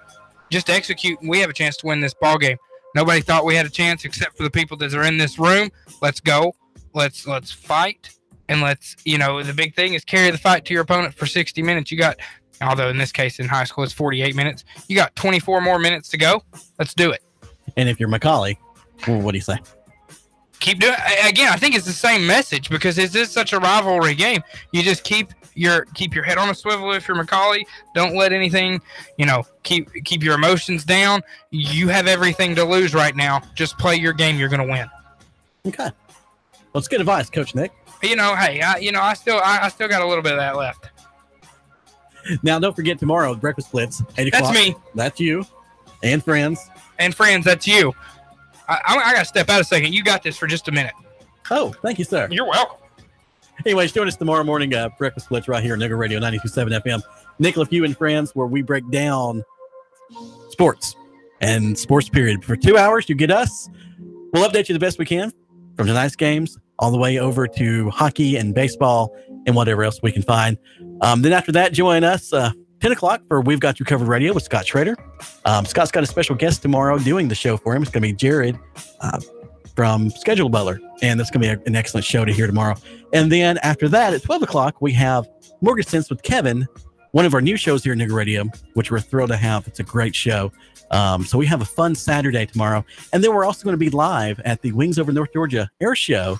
Speaker 1: Just execute, and we have a chance to win this ball game. Nobody thought we had a chance except for the people that are in this room. Let's go. Let's fight, and the big thing is carry the fight to your opponent for 60 minutes. Although in this case in high school it's 48 minutes. You got 24 more minutes to go. Let's do it.
Speaker 2: And if you're McCallie, what do you say?
Speaker 1: Keep doing it. Again, I think it's the same message because it's just such a rivalry game. You just keep your head on a swivel if you're McCallie. Don't let anything, keep your emotions down. You have everything to lose right now. Just play your game. You're going to win.
Speaker 2: Okay. Well, it's good advice, Coach Nick.
Speaker 1: Hey, I still got a little bit of that left.
Speaker 2: Now, don't forget tomorrow, Breakfast Blitz, 8 o'clock.
Speaker 1: That's me.
Speaker 2: That's you. And friends.
Speaker 1: That's you. I got to step out a second. You got this for just a minute.
Speaker 2: Oh, thank you, sir.
Speaker 1: You're welcome.
Speaker 2: Anyways, join us tomorrow morning, Breakfast Blitz right here on NoogaRadio 92.7 FM. Nick LeFew and friends, where we break down sports and sports period. For 2 hours, you get us. We'll update you the best we can from tonight's games all the way over to hockey and baseball and whatever else we can find. Then after that, join us 10 o'clock for We've Got You Covered Radio with Scott Schrader. Scott's got a special guest tomorrow doing the show for him. It's going to be Jared from Schedule Butler, and that's going to be an excellent show to hear tomorrow. And then after that, at 12 o'clock, we have Mortgage Sense with Kevin, one of our new shows here at NoogaRadio, which we're thrilled to have. It's a great show. So we have a fun Saturday tomorrow. And then we're also going to be live at the Wings Over North Georgia Air Show,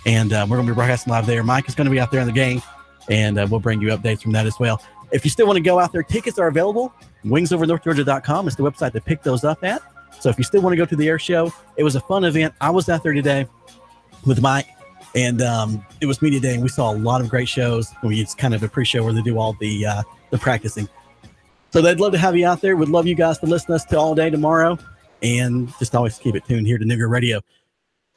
Speaker 2: and we're going to be broadcasting live there. Mike is going to be out there in the game, and we'll bring you updates from that as well. If you still want to go out there, tickets are available. WingsOverNorthGeorgia.com is the website to pick those up at. So if you still want to go to the air show, it was a fun event. I was out there today with Mike, and it was media day, and we saw a lot of great shows. It's kind of a pre-show where they do all the practicing. So they'd love to have you out there. Would love you guys to listen to us till all day tomorrow, and just always keep it tuned here to NoogaRadio.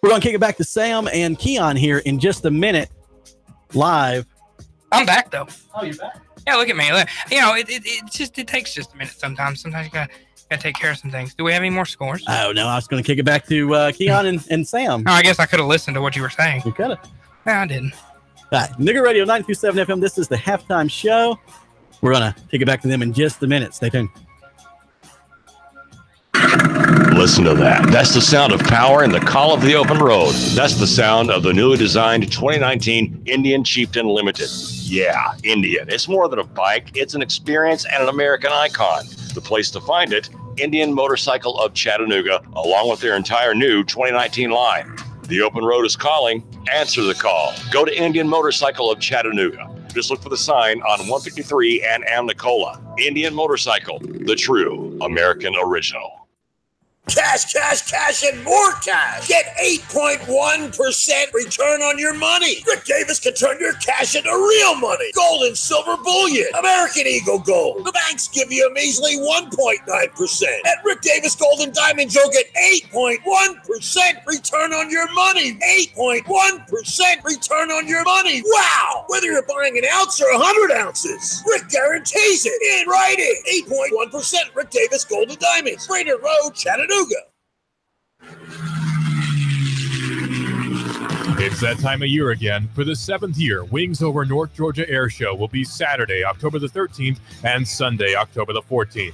Speaker 2: We're going to kick it back to Sam and Keon here in just a minute, live.
Speaker 1: I'm back, though.
Speaker 2: Oh, you're back?
Speaker 1: Yeah, look at me. Look, it takes just a minute sometimes. Sometimes you gotta take care of some things. Do we have any more scores?
Speaker 2: Oh, no, I was going to kick it back to Keon and Sam.
Speaker 1: Oh, I guess I could have listened to what you were saying.
Speaker 2: You could have.
Speaker 1: No, I didn't.
Speaker 2: All right, NoogaRadio 927 FM. This is the halftime show. We're going to take it back to them in just a minute. Stay tuned.
Speaker 7: Listen to that. That's the sound of power and the call of the open road. That's the sound of the newly designed 2019 Indian Chieftain Limited. Yeah, Indian. It's more than a bike. It's an experience and an American icon. The place to find it, Indian Motorcycle of Chattanooga, along with their entire new 2019 line. The open road is calling. Answer the call. Go to Indian Motorcycle of Chattanooga. Just look for the sign on 153 and Amnicola. Indian Motorcycle, the true American original.
Speaker 12: Cash, cash, cash, and more cash. Get 8.1% return on your money. Rick Davis can turn your cash into real money. Gold and silver bullion. American Eagle Gold. The banks give you a measly 1.9%. At Rick Davis Gold and Diamonds, you'll get 8.1% return on your money. 8.1% return on your money. Wow! Whether you're buying an ounce or 100 ounces, Rick guarantees it in writing. 8.1% Rick Davis Gold and Diamonds. Brainerd Road, Chattanooga.
Speaker 6: It's that time of year again. For the 7th year, Wings Over North Georgia Air Show will be Saturday, October the 13th, and Sunday, October the 14th.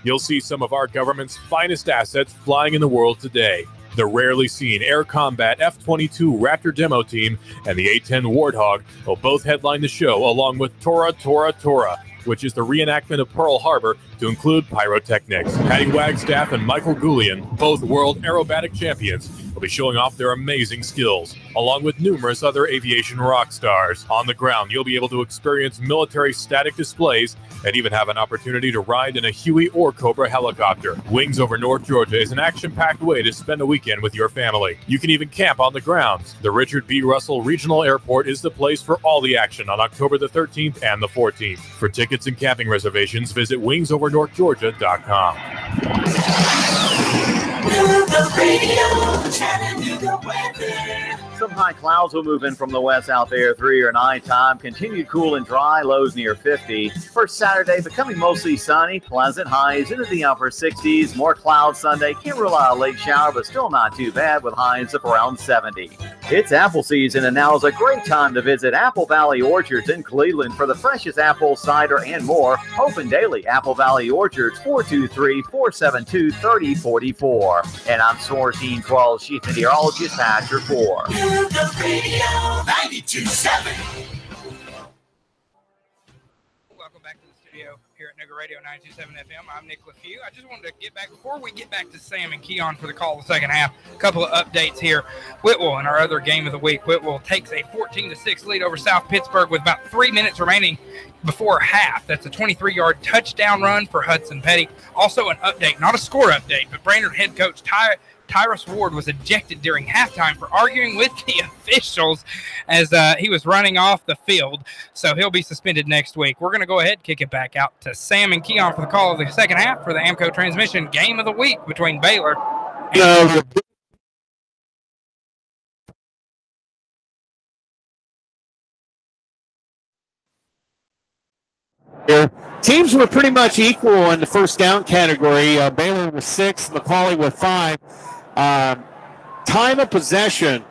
Speaker 6: You'll see some of our government's finest assets flying in the world today. The rarely seen Air Combat F-22 Raptor demo team and the A-10 Warthog will both headline the show, along with Tora, which is the reenactment of Pearl Harbor to include pyrotechnics. Patty Wagstaff and Michael Goulian, both world aerobatic champions, will be showing off their amazing skills, along with numerous other aviation rock stars. On the ground, you'll be able to experience military static displays and even have an opportunity to ride in a Huey or Cobra helicopter. Wings Over North Georgia is an action-packed way to spend a weekend with your family. You can even camp on the grounds. The Richard B. Russell Regional Airport is the place for all the action on October the 13th and the 14th. For tickets and camping reservations, visit wingsovernorthgeorgia.com.
Speaker 14: Some high clouds will move in from the west out there 3 or 9 time. Continued cool and dry, lows near 50. First Saturday becoming mostly sunny, pleasant highs into the upper 60s. More clouds Sunday. Can't rule out a late shower, but still not too bad with highs of around 70. It's apple season, and now is a great time to visit Apple Valley Orchards in Cleveland for the freshest apple cider and more. Open daily. Apple Valley Orchards, 423-472-3044. And I'm Soar Team 12 Chief Meteorologist Patrick Ford.
Speaker 12: NoogaRadio 92.7.
Speaker 1: Welcome back to the studio here at NoogaRadio 92.7 FM. I'm Nick LeFew. I just wanted to get back, before we get back to Sam and Keon for the call of the second half, a couple of updates here. Whitwell in our other game of the week. Whitwell takes a 14-6 lead over South Pittsburgh with about 3 minutes remaining before half. That's a 23-yard touchdown run for Hudson Petty. Also an update, not a score update, but Brainerd head coach Tyrus Ward was ejected during halftime for arguing with the officials as he was running off the field. So he'll be suspended next week. We're going to go ahead and kick it back out to Sam and Keon for the call of the second half for the AMCO Transmission game of the week between Baylor and
Speaker 3: Teams were pretty much equal in the first down category. Baylor with 6, McCallie with 5. Time of possession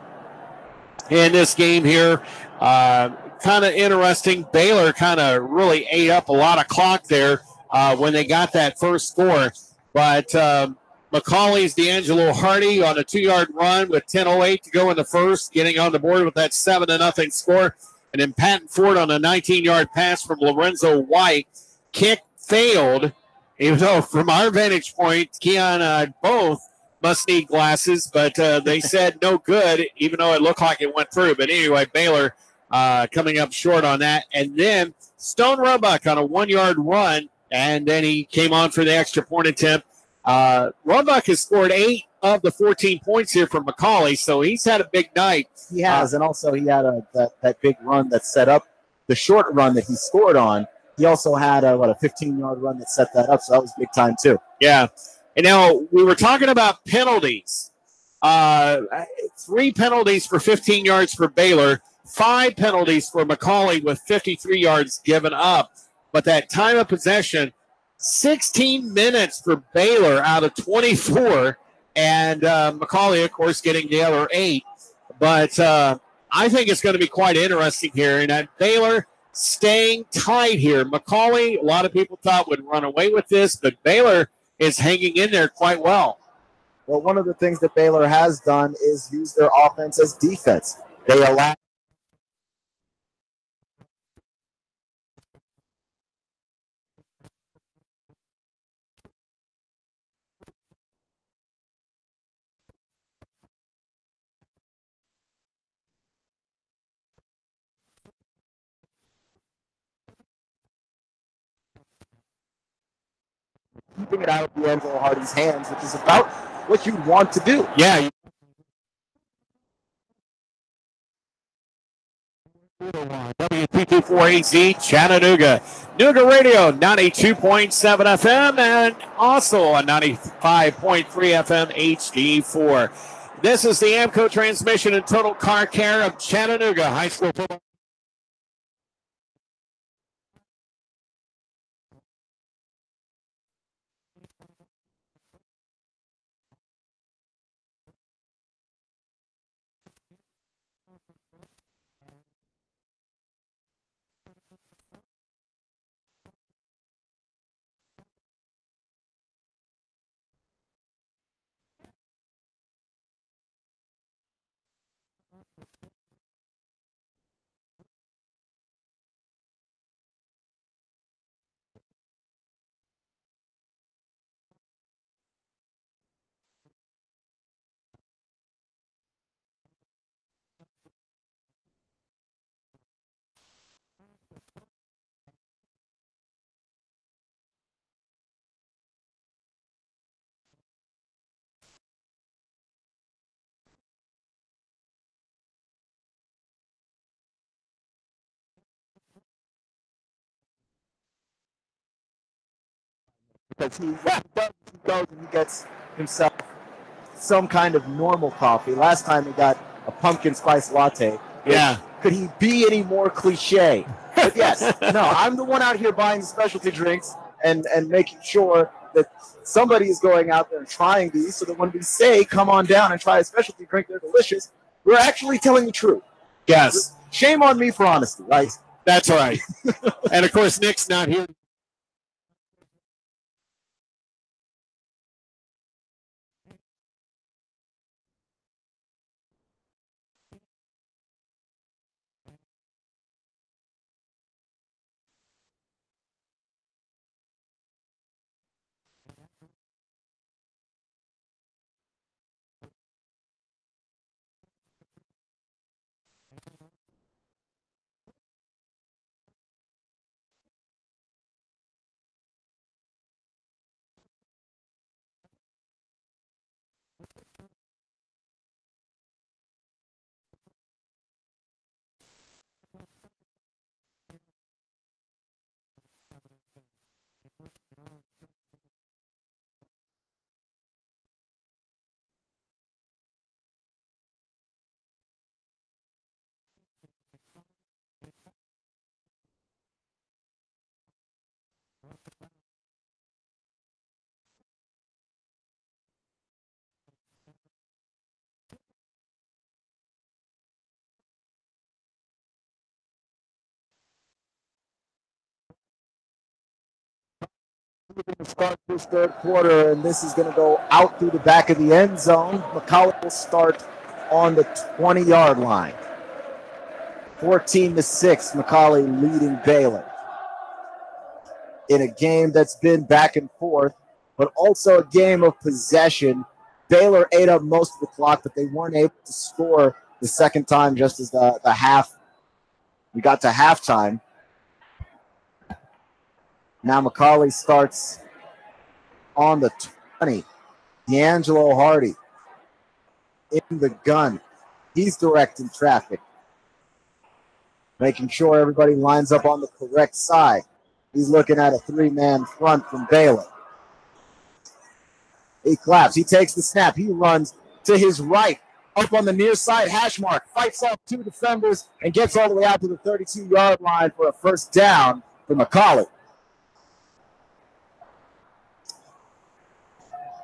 Speaker 3: in this game here, kind of interesting. Baylor kind of really ate up a lot of clock there when they got that first score. But McCallie's D'Angelo Hardy on a 2-yard run with 10:08 to go in the first, getting on the board with that 7-0 score. And then Patton Ford on a 19-yard pass from Lorenzo White. Kick failed, even though from our vantage point, Keon and I both must need glasses, but they said no good, even though it looked like it went through. But anyway, Baylor coming up short on that. And then Stone Roebuck on a 1-yard run, and then he came on for the extra point attempt. Roebuck has scored 8 of the 14 points here from McCallie, so he's had a big night.
Speaker 4: He has, and also he had that big run that set up the short run that he scored on. He also had a 15-yard run that set that up, so that was big time too.
Speaker 3: Yeah. And now we were talking about penalties. 3 penalties for 15 yards for Baylor, 5 penalties for McCallie with 53 yards given up. But that time of possession, 16 minutes for Baylor out of 24, and McCallie, of course, getting the other 8. But I think it's going to be quite interesting here. And Baylor staying tight here. McCallie, a lot of people thought would run away with this, but Baylor is hanging in there quite well.
Speaker 4: Well, one of the things that Baylor has done is use their offense as defense. They allow keeping it out of D'Angelo Hardy's hands, which is about what you want to do.
Speaker 3: Yeah. WP24AZ Chattanooga, NoogaRadio 92.7 FM, and also on 95.3 FM HD4. This is the AMCO Transmission and Total Car Care of Chattanooga High School football.
Speaker 4: Because he goes and he gets himself some kind of normal coffee. Last time he got a pumpkin spice latte.
Speaker 3: Yeah.
Speaker 4: Could he be any more cliche? But yes, no, I'm the one out here buying specialty drinks and making sure that somebody is going out there and trying these so that when we say, come on down and try a specialty drink, they're delicious, we're actually telling the truth.
Speaker 3: Yes.
Speaker 4: Shame on me for honesty, right?
Speaker 3: That's right. And, of course, Nick's not here.
Speaker 4: We're going to start this third quarter, and this is going to go out through the back of the end zone. McCallie will start on the 20-yard line. 14-6, McCallie leading Baylor. In a game that's been back and forth, but also a game of possession. Baylor ate up most of the clock, but they weren't able to score the second time, just as the half We got to halftime. Now McCallie starts on the 20. D'Angelo Hardy in the gun. He's directing traffic, making sure everybody lines up on the correct side. He's looking at a three-man front from Baylor. He claps. He takes the snap. He runs to his right, up on the near side hash mark, fights off two defenders, and gets all the way out to the 32-yard line for a first down for McCallie.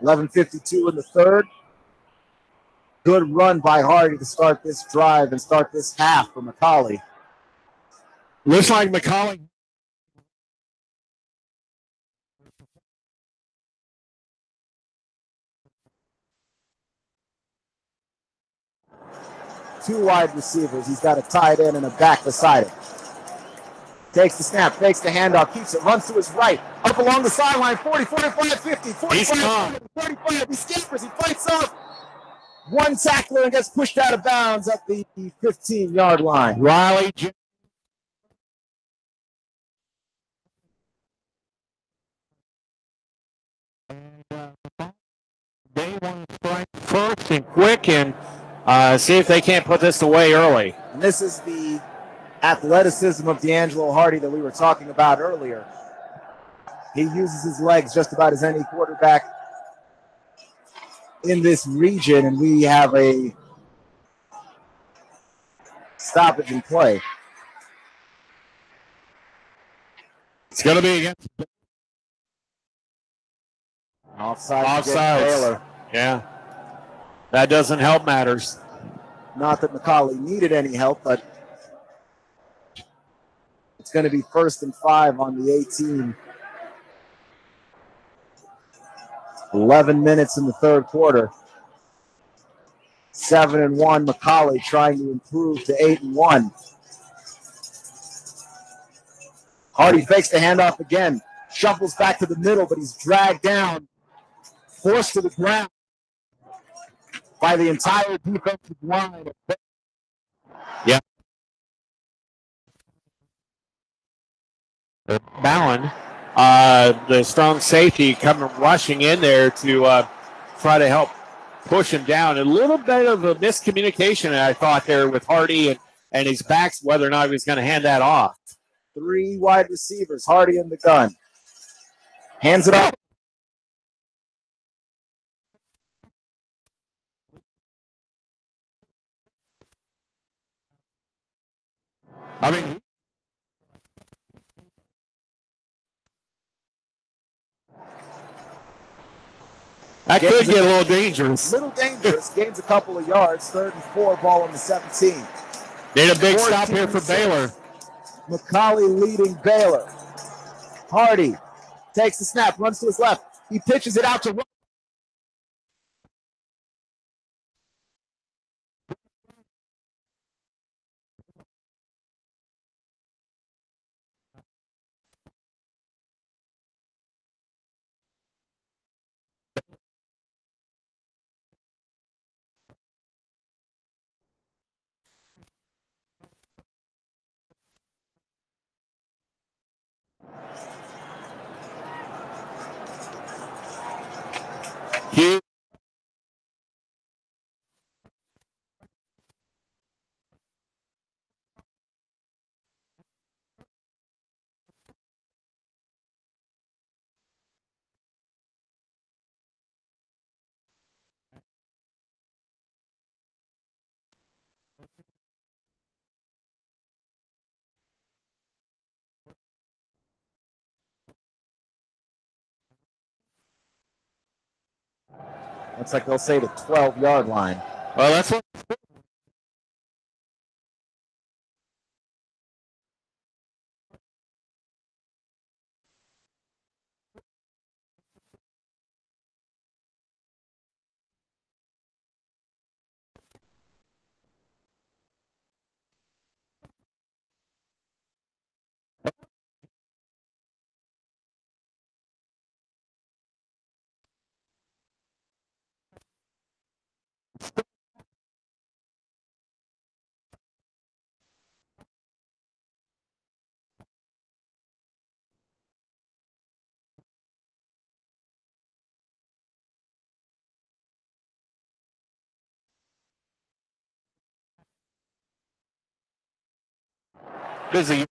Speaker 4: 11:52 in the third. Good run by Hardy to start this drive and start this half for McCallie.
Speaker 8: Looks like McCallie.
Speaker 4: Two wide receivers. He's got a tight end and a back beside him. Takes the snap, fakes the handoff, keeps it, runs to his right, up along the sideline, 40, 45, 50, 45, 35. He scampers, he fights off one tackler and gets pushed out of bounds at the 15-yard line.
Speaker 8: Riley. They want to strike first and quick and see if they can't put this away early.
Speaker 4: And this is the athleticism of D'Angelo Hardy that we were talking about earlier. He uses his legs just about as any quarterback in this region, and we have a stoppage in play.
Speaker 8: It's going to be against
Speaker 4: Offside. Baylor.
Speaker 8: Yeah. That doesn't help matters.
Speaker 4: Not that McCallie needed any help, but it's going to be 1st and 5 on the 18. 11 minutes in the third quarter. 7-1. McCallie trying to improve to 8-1. Hardy fakes the handoff again. Shuffles back to the middle, but he's dragged down. Forced to the ground by the entire defensive line.
Speaker 8: Yeah. Ballin, the strong safety, coming rushing in there to try to help push him down. A little bit of a miscommunication, I thought, there with Hardy and his backs, whether or not he was going to hand that off.
Speaker 4: 3 wide receivers, Hardy in the gun. Hands it off.
Speaker 8: I mean, that could get a little dangerous.
Speaker 4: Little dangerous. Gains a couple of yards. 3rd and 4, ball on the 17.
Speaker 8: Need a big stop here for Baylor.
Speaker 4: McCallie leading Baylor. Hardy takes the snap, runs to his left. He pitches it out to
Speaker 8: Hugh.
Speaker 4: looks like they'll say the 12-yard line.
Speaker 8: Well, that's what. busy.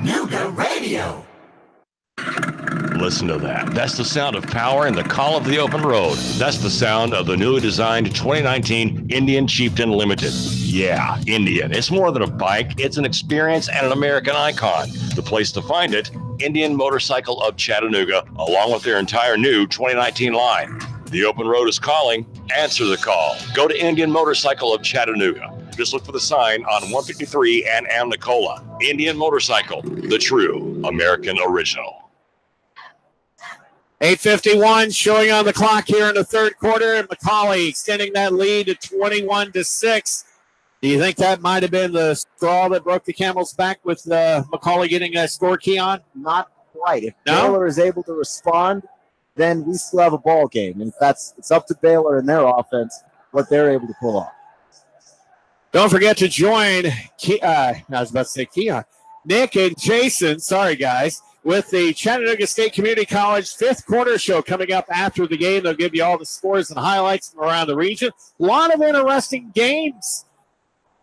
Speaker 12: NoogaRadio.
Speaker 7: Listen to that. That's the sound of power and the call of the open road. That's the sound of the newly designed 2019 Indian Chieftain Limited. Yeah, Indian. It's more than a bike. It's an experience and an American icon. The place to find it, Indian Motorcycle of Chattanooga, along with their entire new 2019 line. The open road is calling. Answer the call. Go to Indian Motorcycle of Chattanooga. Just look for the sign on 153 and Nicola. Indian Motorcycle, the true American original.
Speaker 8: 8:51 showing on the clock here in the third quarter, and McCallie extending that lead to 21-6. Do you think that might have been the straw that broke the camel's back with McCallie getting a score key on?
Speaker 4: Not quite. If Baylor is able to respond, then we still have a ball game. And it's up to Baylor and their offense what they're able to pull off.
Speaker 8: Don't forget to join, I was about to say Keon, Nick and Jason, sorry guys, with the Chattanooga State Community College fifth quarter show coming up after the game. They'll give you all the scores and highlights from around the region. A lot of interesting games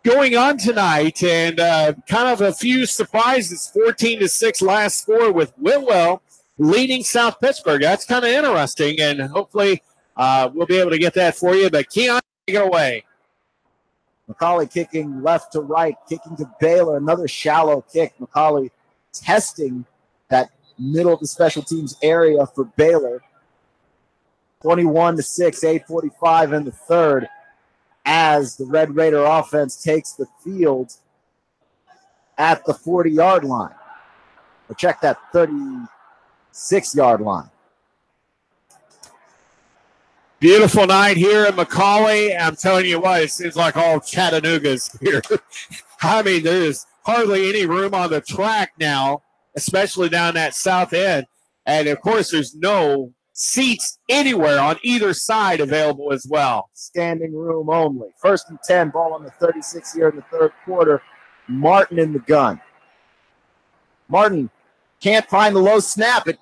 Speaker 8: going on tonight, and kind of a few surprises. 14-6 last score with Whitwell leading South Pittsburgh. That's kind of interesting, and hopefully we'll be able to get that for you. But Keon, take it away.
Speaker 4: McCallie kicking left to right, kicking to Baylor, another shallow kick. McCallie testing that middle of the special teams area for Baylor. 21-6, 8:45 in the third, as the Red Raider offense takes the field at the 40-yard line. Or check that, 36-yard line.
Speaker 8: Beautiful night here in McCallie. I'm telling you what, it seems like all Chattanooga's here. I mean, there's hardly any room on the track now, especially down that south end. And, of course, there's no seats anywhere on either side available as well.
Speaker 4: Standing room only. 1st and 10, ball on the 36 here in the third quarter. Martin in the gun. Martin can't find the low snap. It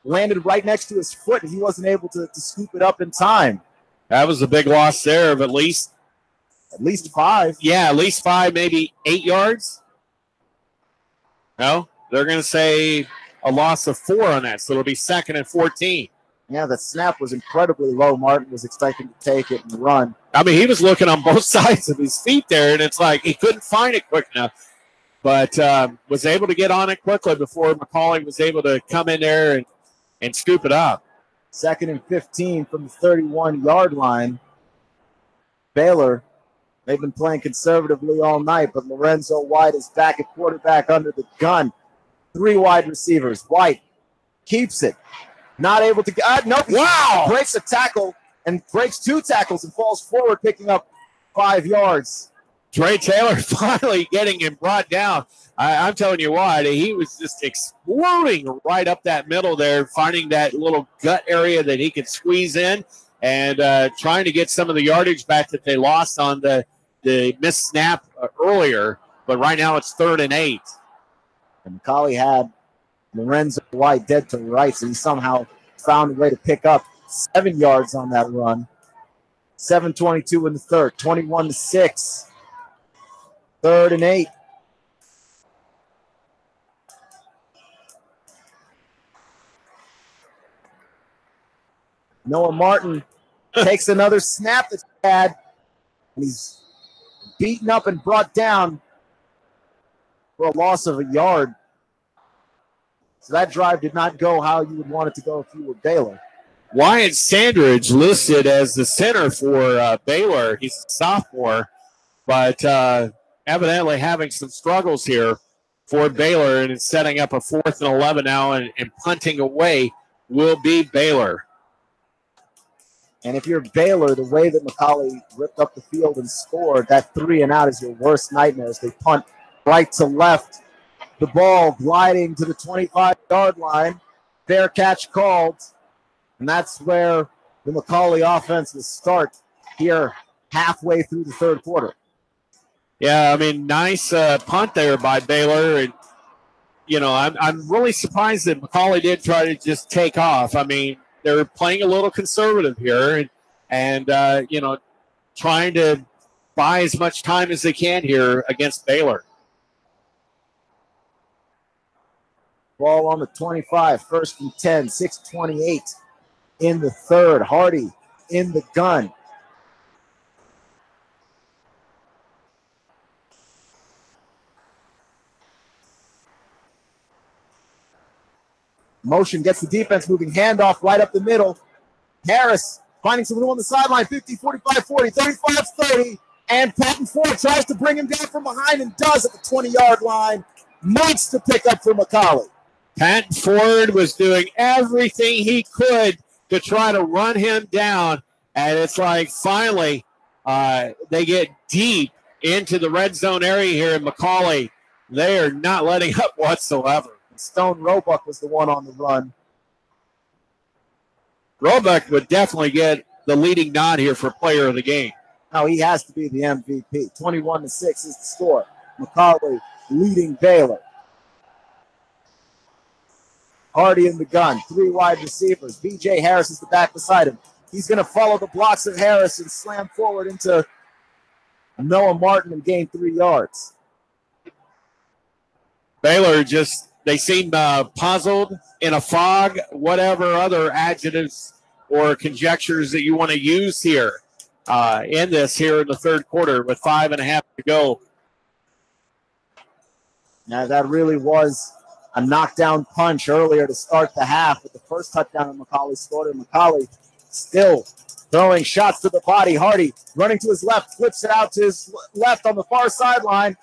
Speaker 4: landed right next to his foot, and he wasn't able to scoop it up in time.
Speaker 8: That was a big loss there of at least
Speaker 4: 5.
Speaker 8: Yeah, at least 5, maybe 8 yards. No, they're going to say a loss of 4 on that, so it'll be 2nd and 14.
Speaker 4: Yeah, the snap was incredibly low. Martin was expecting to take it and run.
Speaker 8: I mean, he was looking on both sides of his feet there, and it's like he couldn't find it quick enough. But was able to get on it quickly before McCallie was able to come in there and scoop it up.
Speaker 4: 2nd and 15 from the 31-yard line. Baylor, they've been playing conservatively all night, but Lorenzo White is back at quarterback under the gun. 3 wide receivers. White keeps it. Not able to get nope.
Speaker 8: Wow!
Speaker 4: Breaks a tackle and breaks 2 tackles and falls forward, picking up 5 yards.
Speaker 8: Trey Taylor finally getting him brought down. I'm telling you what, he was just exploding right up that middle there, finding that little gut area that he could squeeze in and trying to get some of the yardage back that they lost on the missed snap earlier. But right now it's 3rd and 8.
Speaker 4: And McCallie had Lorenzo White dead to rights, and he somehow found a way to pick up 7 yards on that run. 7:22 in the third, 21-6. 3rd and 8. Noah Martin takes another snap that he had, and he's beaten up and brought down for a loss of a yard. So that drive did not go how you would want it to go if you were Baylor.
Speaker 8: Wyatt Sandridge listed as the center for Baylor. He's a sophomore, but evidently having some struggles here for Baylor, and it's setting up a 4th and 11 now, and punting away will be Baylor.
Speaker 4: And if you're Baylor, the way that McCallie ripped up the field and scored, that 3 and out is your worst nightmare as they punt right to left. the ball gliding to the 25-yard line. Fair catch called. And that's where the McCallie offense will start here halfway through the third quarter.
Speaker 8: Yeah, I mean, nice punt there by Baylor. And, you know, I'm really surprised that McCallie did try to just take off. I mean, they're playing a little conservative here and you know, trying to buy as much time as they can here against Baylor.
Speaker 4: Ball on the 25, 1st and 10, 6:28 in the third. Hardy in the gun. Motion gets the defense moving. Handoff right up the middle. Harris finding some room on the sideline. 50, 45, 40, 35, 30. And Patton Ford tries to bring him down from behind and does at the 20-yard line. Needs to pick up for McCallie.
Speaker 8: Patton Ford was doing everything he could to try to run him down. And it's like finally they get deep into the red zone area here in McCallie. They are not letting up whatsoever.
Speaker 4: Stone Roebuck was the one on the run.
Speaker 8: Roebuck would definitely get the leading nod here for player of the game.
Speaker 4: Now he has to be the MVP. 21-6 is the score. McCallie leading Baylor. Hardy in the gun. 3 wide receivers. B.J. Harris is the back beside him. He's going to follow the blocks of Harris and slam forward into Noah Martin and gain 3 yards.
Speaker 8: Baylor just, they seem puzzled, in a fog, whatever other adjectives or conjectures that you want to use here in this here in the third quarter with 5.5 to go.
Speaker 4: Now that really was a knockdown punch earlier to start the half with the first touchdown that McCallie scored. And McCallie still throwing shots to the body. Hardy running to his left, flips it out to his left on the far sideline.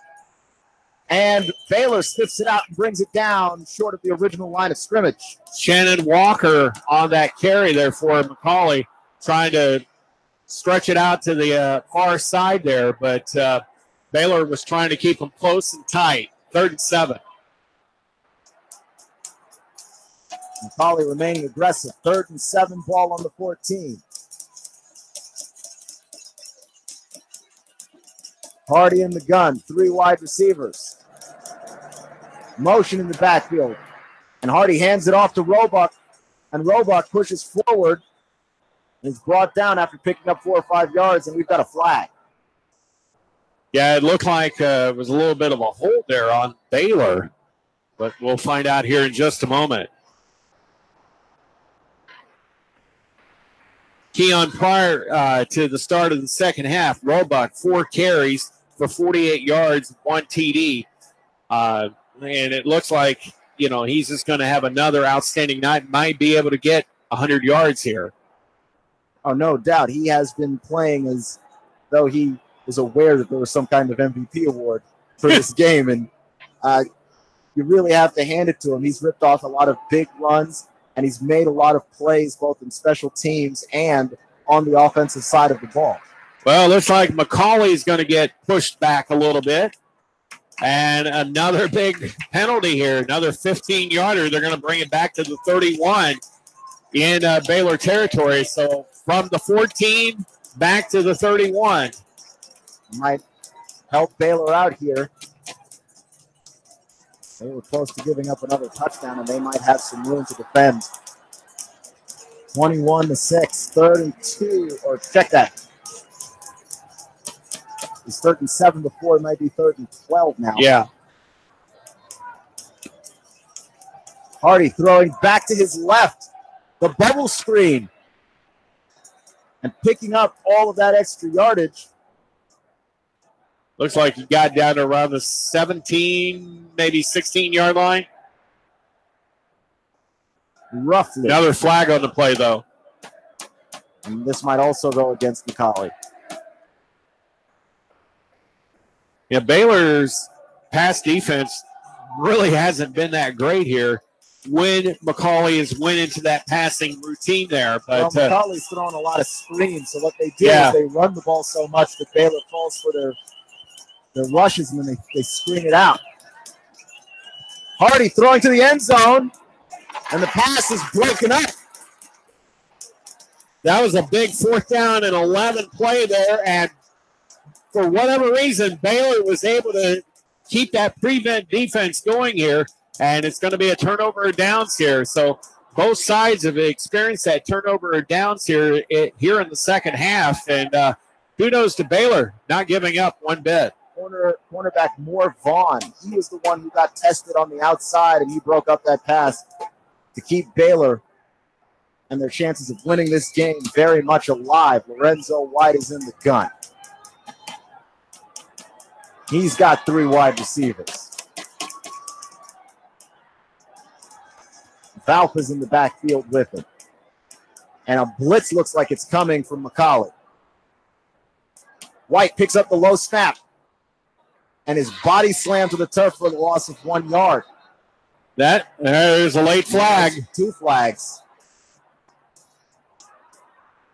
Speaker 4: And Baylor stiffs it out and brings it down short of the original line of scrimmage.
Speaker 8: Shannon Walker on that carry there for McCallie, trying to stretch it out to the far side there, but Baylor was trying to keep them close and tight. 3rd and 7.
Speaker 4: McCallie remaining aggressive. 3rd and 7, ball on the 14. Hardy in the gun, 3 wide receivers. Motion in the backfield. And Hardy hands it off to Roebuck. And Roebuck pushes forward. And is brought down after picking up 4 or 5 yards, and we've got a flag.
Speaker 8: Yeah, it looked like it was a little bit of a hold there on Baylor. But we'll find out here in just a moment. Keon prior to the start of the second half, Roebuck, 4 carries for 48 yards, 1 TD. And it looks like, you know, he's just going to have another outstanding night. Might be able to get 100 yards here.
Speaker 4: Oh, no doubt. He has been playing as though he was aware that there was some kind of MVP award for this game. And you really have to hand it to him. He's ripped off a lot of big runs, and he's made a lot of plays both in special teams and on the offensive side of the ball.
Speaker 8: Well, it looks like McCallie is going to get pushed back a little bit. And another big penalty here, another 15-yarder. They're going to bring it back to the 31 in Baylor territory. So from the 14 back to the 31.
Speaker 4: Might help Baylor out here. They were close to giving up another touchdown, and they might have some room to defend. 21-6, 3rd and 2, or check that. It's 3rd and 7 before. It might be 3rd and 12 now.
Speaker 8: Yeah.
Speaker 4: Hardy throwing back to his left. The bubble screen. And picking up all of that extra yardage.
Speaker 8: Looks like he got down to around the 17, maybe 16-yard line.
Speaker 4: Roughly.
Speaker 8: Another flag on the play, though.
Speaker 4: And this might also go against McCallie.
Speaker 8: Yeah, Baylor's pass defense really hasn't been that great here when McCallie has went into that passing routine there. But
Speaker 4: well, McCallie's throwing a lot of screens, so what they do is they run the ball so much that Baylor falls for their rushes, and then they screen it out. Hardy throwing to the end zone, and the pass is broken up.
Speaker 8: That was a big 4th down and 11 play there, and for whatever reason, Baylor was able to keep that prevent defense going here, and it's going to be a turnover or downs here. So both sides have experienced that turnover or downs here in the second half, and kudos to Baylor not giving up one bit.
Speaker 4: Cornerback Moore Vaughn, he was the one who got tested on the outside, and he broke up that pass to keep Baylor and their chances of winning this game very much alive. Lorenzo White is in the gun. He's got 3 wide receivers. Valp is in the backfield with him. And a blitz looks like it's coming from McCallie. White picks up the low snap. And his body slammed to the turf for the loss of 1 yard.
Speaker 8: There's a late flag.
Speaker 4: 2 flags.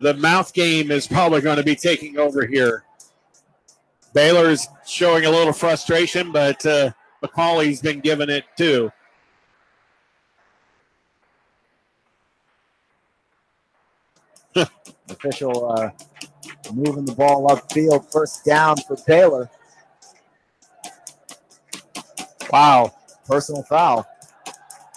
Speaker 8: The mouth game is probably going to be taking over here. Baylor's showing a little frustration, but McCallie's been giving it too.
Speaker 4: Official moving the ball upfield. 1st down for Baylor. Wow. Personal foul.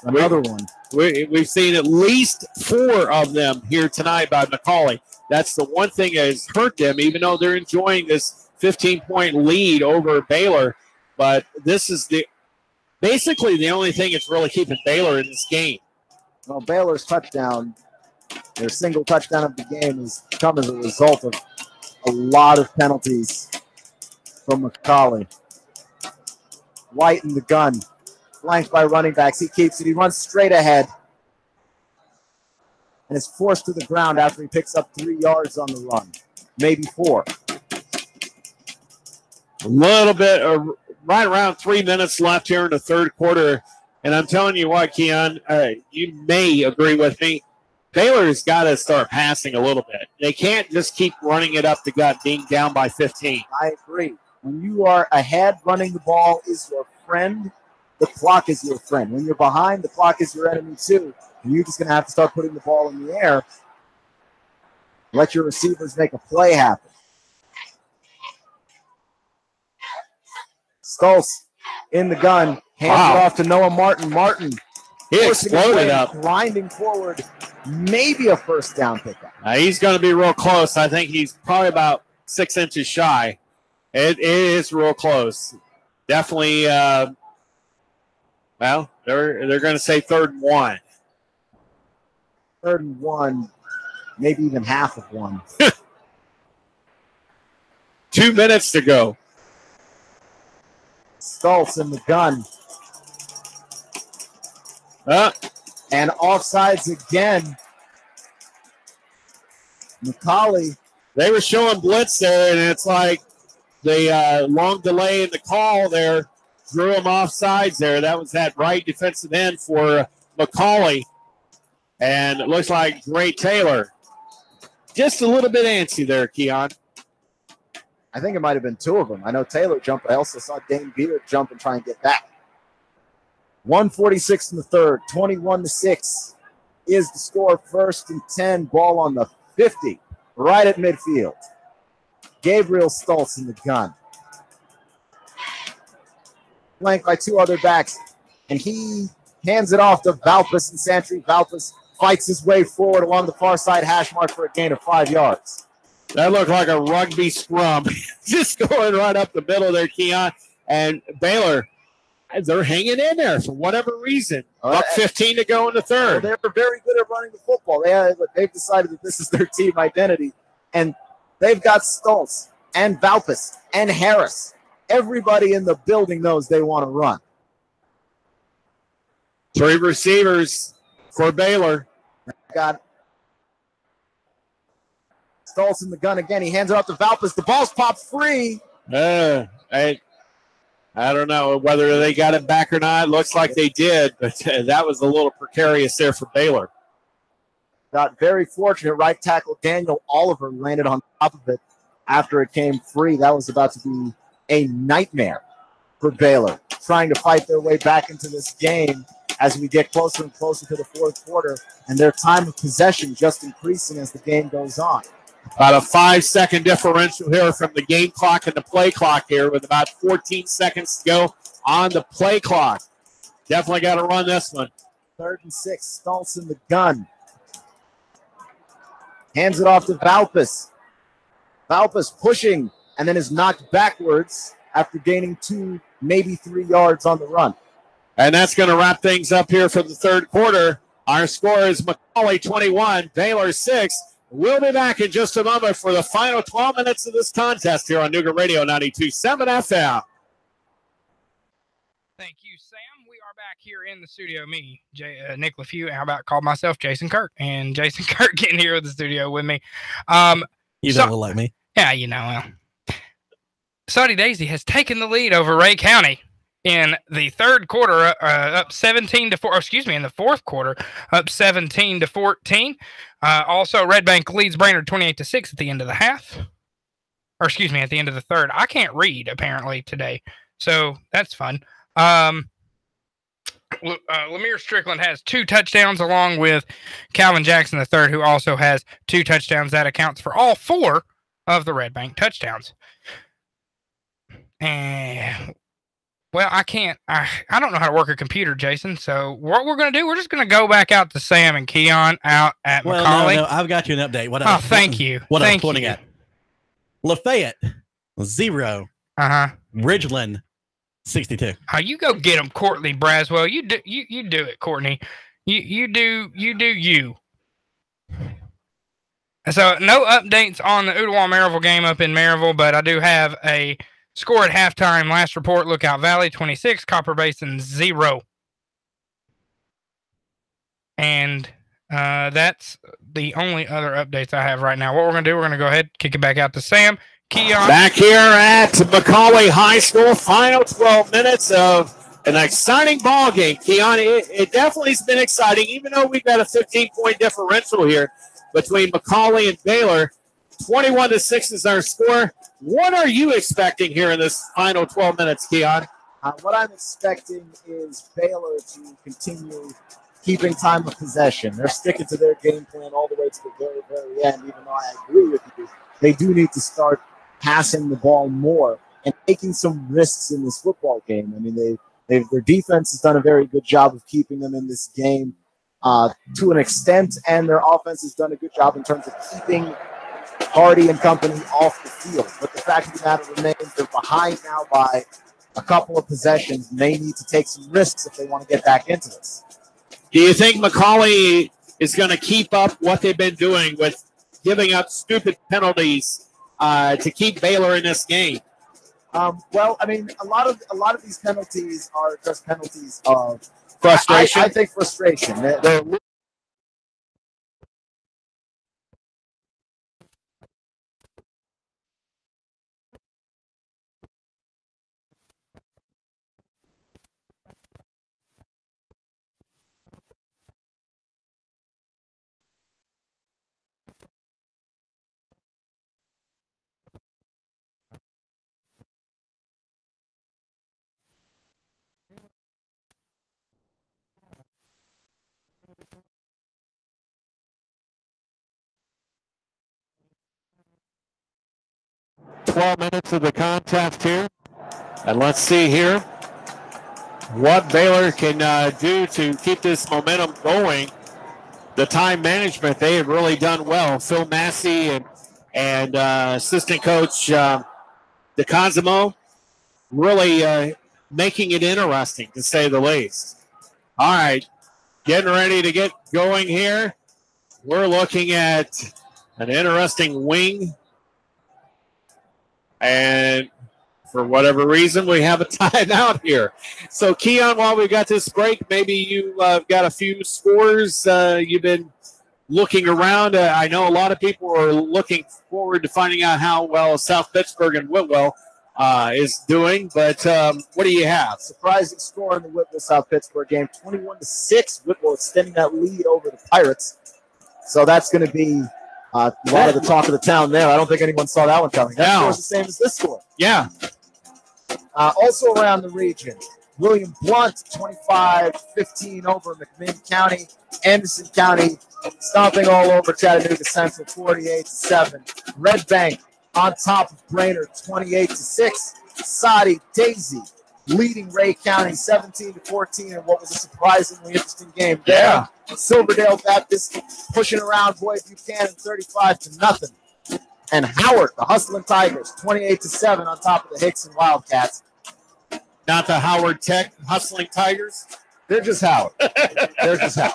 Speaker 4: Another one.
Speaker 8: We've seen at least 4 of them here tonight by McCallie. That's the one thing that has hurt them, even though they're enjoying this 15-point lead over Baylor. But this is basically the only thing that's really keeping Baylor in this game.
Speaker 4: Well, Baylor's touchdown, their single touchdown of the game, has come as a result of a lot of penalties from McCallie. White in the gun, flanked by running backs. He keeps it. He runs straight ahead and is forced to the ground after he picks up 3 yards on the run, maybe 4.
Speaker 8: A little bit, right around 3 minutes left here in the third quarter. And I'm telling you what, Keon, you may agree with me. Baylor's got to start passing a little bit. They can't just keep running it up the gut, being down by 15.
Speaker 4: I agree. When you are ahead, running the ball is your friend. The clock is your friend. When you're behind, the clock is your enemy too. And you're just going to have to start putting the ball in the air. Let your receivers make a play happen. Stoltz in the gun. Hands it off to Noah Martin. Martin.
Speaker 8: He exploded up.
Speaker 4: Grinding forward. Maybe a 1st down pickup.
Speaker 8: He's going to be real close. I think he's probably about 6 inches shy. It is real close. Definitely, they're going to say 3rd and 1.
Speaker 4: 3rd and 1, maybe even half of 1.
Speaker 8: 2 minutes to go.
Speaker 4: Stoltz in the gun. And offsides again. McCallie.
Speaker 8: They were showing blitz there, and it's like the long delay in the call there drew him offsides there. That was that right defensive end for McCallie. And it looks like Gray Taylor. Just a little bit antsy there, Keon.
Speaker 4: I think it might have been 2 of them. I know Taylor jumped, but I also saw Dane Beard jump and try and get back. 1:46 in the third, 21-6 is the score. 1st and 10, ball on the 50, right at midfield. Gabriel Stoltz in the gun. Flanked by 2 other backs, and he hands it off to Valpus and Santry. Valpus fights his way forward along the far side hash mark for a gain of 5 yards.
Speaker 8: That looked like a rugby scrum. Just going right up the middle there, Keon. And Baylor, they're hanging in there for whatever reason. Up 15 to go in the third.
Speaker 4: Well, they're very good at running the football. They've decided that this is their team identity. And they've got Stoltz and Valpus and Harris. Everybody in the building knows they want to run.
Speaker 8: 3 receivers for Baylor.
Speaker 4: Got Stoltz in the gun again. He hands it off to Valpus. The ball's popped free.
Speaker 8: I don't know whether they got it back or not. Looks like they did, but that was a little precarious there for Baylor.
Speaker 4: Got very fortunate. Right tackle Daniel Oliver landed on top of it after it came free. That was about to be a nightmare for Baylor. trying to fight their way back into this game as we get closer and closer to the fourth quarter, and their time of possession just increasing as the game goes on.
Speaker 8: About a 5-second differential here from the game clock and the play clock here with about 14 seconds to go on the play clock. Definitely got to run this one.
Speaker 4: 3rd and 6, Stoltz in the gun. Hands it off to Valpus. Valpus pushing and then is knocked backwards after gaining 2, maybe 3 yards on the run.
Speaker 8: And that's going to wrap things up here for the third quarter. Our score is McCallie 21, Baylor 6. We'll be back in just a moment for the final 12 minutes of this contest here on NoogaRadio 92.7 FM.
Speaker 1: Thank you, Sam. We are back here in the studio. Me, Nick LeFew, and I about called myself Jason Kirk. And Jason Kirk getting here in the studio with me.
Speaker 2: You don't look like me.
Speaker 1: Yeah, you know. Soddy Daisy has taken the lead over Ray County in the third quarter, up 17-4. In the fourth quarter, up 17-14. Also, Red Bank leads Brainerd 28-6 at the end of the half. At the end of the third. I can't read apparently today, so that's fun. Lemire Strickland has 2 touchdowns, along with Calvin Jackson III, who also has 2 touchdowns. That accounts for all 4 of the Red Bank touchdowns. And well, I don't know how to work a computer, Jason. So what we're going to do, we're just going to go back out to Sam and Keon out at McCallie.
Speaker 2: No, I've got you an update.
Speaker 1: Thank you.
Speaker 2: What I was pointing at. Lafayette, 0. Ridgeland, 62.
Speaker 1: You go get them, Courtney Braswell. You do it, Courtney. You do you. So no updates on the Ooltewah-Maryville game up in Maryville, but I do have a score at halftime. Last report, Lookout Valley 26, Copper Basin 0. And that's the only other updates I have right now. What we're going to do, we're going to go ahead, kick it back out to Sam. Keon.
Speaker 8: Back here at McCallie High School, final 12 minutes of an exciting ball game. Keon, it definitely has been exciting, even though we've got a 15-point differential here between McCallie and Baylor. 21-6 is our score. What are you expecting here in this final 12 minutes, Keon?
Speaker 4: What I'm expecting is Baylor to continue keeping time of possession. They're sticking to their game plan all the way to the very, very end, even though I agree with you. They do need to start passing the ball more and taking some risks in this football game. I mean, their defense has done a very good job of keeping them in this game to an extent, and their offense has done a good job in terms of keeping Hardy and company off the field. But the fact of the matter remains, they're behind now by a couple of possessions, and they need to take some risks if they want to get back into this.
Speaker 8: Do you think McCallie is going to keep up what they've been doing with giving up stupid penalties to keep Baylor in this game?
Speaker 4: Well, I mean, a lot of these penalties are just penalties of
Speaker 8: frustration.
Speaker 4: I think frustration. They're
Speaker 8: 12 minutes of the contest here. And let's see here what Baylor can do to keep this momentum going. The time management, they have really done well. Phil Massey and assistant coach DeCosimo really making it interesting, to say the least. All right, getting ready to get going here. We're looking at an interesting wing. And for whatever reason, we have a timeout here. So, Keon, while we've got this break, maybe you've got a few scores. You've been looking around. I know a lot of people are looking forward to finding out how well South Pittsburgh and Whitwell is doing. But what do you have?
Speaker 4: Surprising score in the Whitwell-South Pittsburgh game, 21-6. Whitwell extending that lead over the Pirates. So that's going to be a lot of the talk of the town there. I don't think anyone saw that one coming. That score is the same as this score.
Speaker 8: Yeah.
Speaker 4: Also around the region, William Blunt, 25-15 over McMinn County. Anderson County stomping all over Chattanooga Central, 48-7. Red Bank on top of Brainerd, 28-6. Soddy Daisy leading Ray County, 17-14, in what was a surprisingly interesting game.
Speaker 8: Yeah.
Speaker 4: Silverdale Baptist pushing around Boyd Buchanan, 35-0. And Howard, the Hustling Tigers, 28-7 on top of the Hickson Wildcats.
Speaker 8: Not the Howard Tech Hustling Tigers.
Speaker 4: They're just Howard. They're just Howard.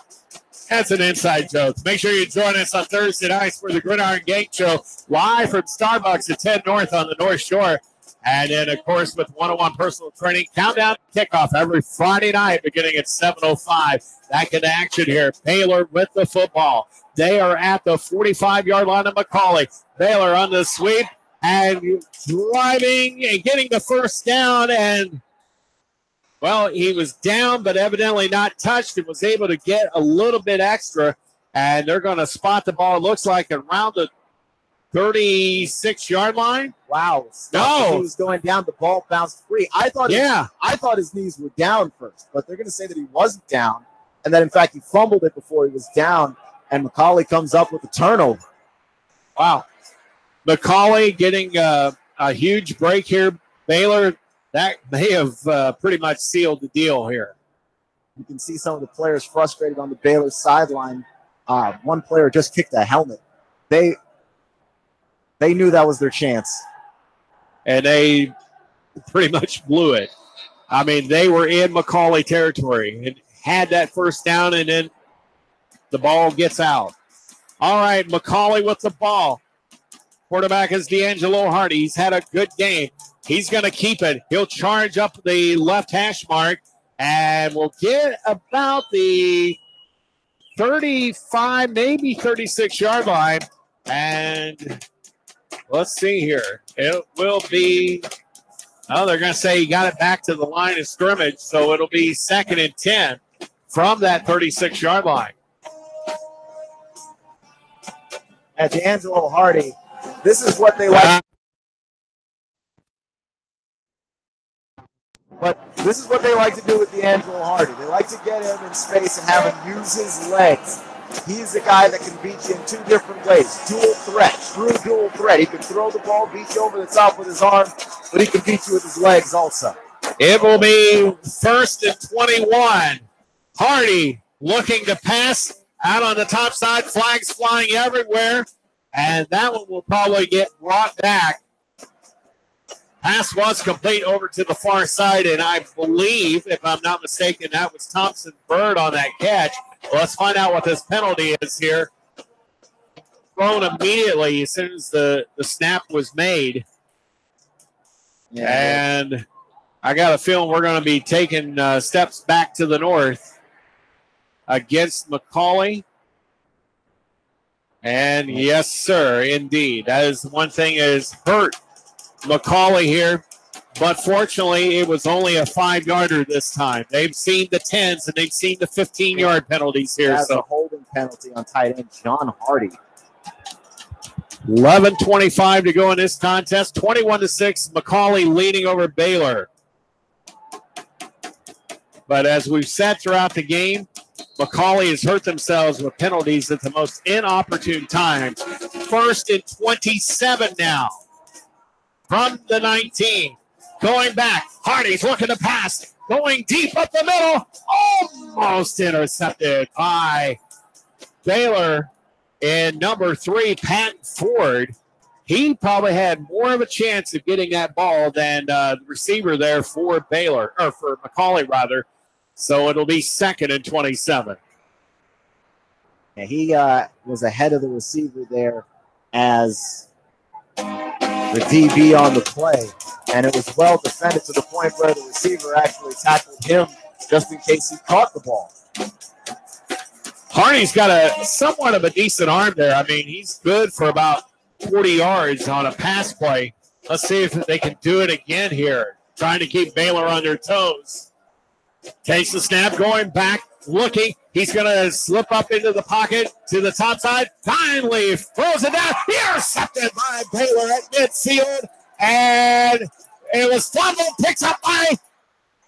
Speaker 8: That's an inside joke. Make sure you join us on Thursday nights for the Gridiron Gang Show, live from Starbucks at 10 North on the North Shore. And then, of course, with one-on-one personal training, countdown kickoff every Friday night beginning at 7:05. Back in action here. Baylor with the football. They are at the 45-yard line of McCallie. Baylor on the sweep and driving and getting the first down. And, well, he was down but evidently not touched and was able to get a little bit extra. And they're going to spot the ball, it looks like, around the 36-yard line.
Speaker 4: Wow.
Speaker 8: No.
Speaker 4: He was going down. The ball bounced free. I thought his knees were down first, but they're going to say that he wasn't down and that, in fact, he fumbled it before he was down, and McCallie comes up with a turnover.
Speaker 8: Wow. McCallie getting a huge break here. Baylor, that may have pretty much sealed the deal here.
Speaker 4: You can see some of the players frustrated on the Baylor sideline. One player just kicked a helmet. They knew that was their chance.
Speaker 8: And they pretty much blew it. I mean, they were in McCallie territory and had that first down, and then the ball gets out. All right, McCallie with the ball. Quarterback is D'Angelo Hardy. He's had a good game. He's going to keep it. He'll charge up the left hash mark, and we'll get about the 35, maybe 36-yard line. And let's see here. It will be, they're going to say he got it back to the line of scrimmage, so it'll be 2nd and 10 from that 36-yard line.
Speaker 4: At D'Angelo Hardy, this is what they like. But this is what they like to do with D'Angelo Hardy. They like to get him in space and have him use his legs. He's a guy that can beat you in two different ways. Dual threat, true dual threat. He can throw the ball, beat you over the top with his arm, but he can beat you with his legs also.
Speaker 8: It will be 1st and 21. Hardy looking to pass out on the top side. Flags flying everywhere. And that one will probably get brought back. Pass was complete over to the far side, and I believe, if I'm not mistaken, that was Thompson Bird on that catch. Let's find out what this penalty is here. Thrown immediately as soon as the snap was made. Yeah. And I got a feeling we're going to be taking steps back to the north against McCallie. And yes, sir, indeed. That is one thing that has hurt McCallie here. But fortunately, it was only a 5-yarder this time. They've seen the 10s and they've seen the 15-yard penalties here.
Speaker 4: That's a holding penalty on tight end John Hardy.
Speaker 8: 11:25 to go in this contest. 21-6, McCallie leading over Baylor. But as we've said throughout the game, McCallie has hurt themselves with penalties at the most inopportune times. 1st and 27 now from the 19. Going back, Hardy's looking to pass. Going deep up the middle. Almost intercepted by Baylor. And number 3, Pat Ford. He probably had more of a chance of getting that ball than the receiver there for Baylor, or for McCallie rather. So it'll be 2nd and 27.
Speaker 4: Yeah, he was ahead of the receiver there as the DB on the play, and it was well defended to the point where the receiver actually tackled him just in case he caught the ball.
Speaker 8: Hardy's got a somewhat of a decent arm there. I mean, he's good for about 40 yards on a pass play. Let's see if they can do it again here, trying to keep Baylor on their toes. Takes the snap, going back, looking. He's going to slip up into the pocket to the top side. Finally throws it down. Intercepted by Baylor at midfield. And it was fumbled, picked up by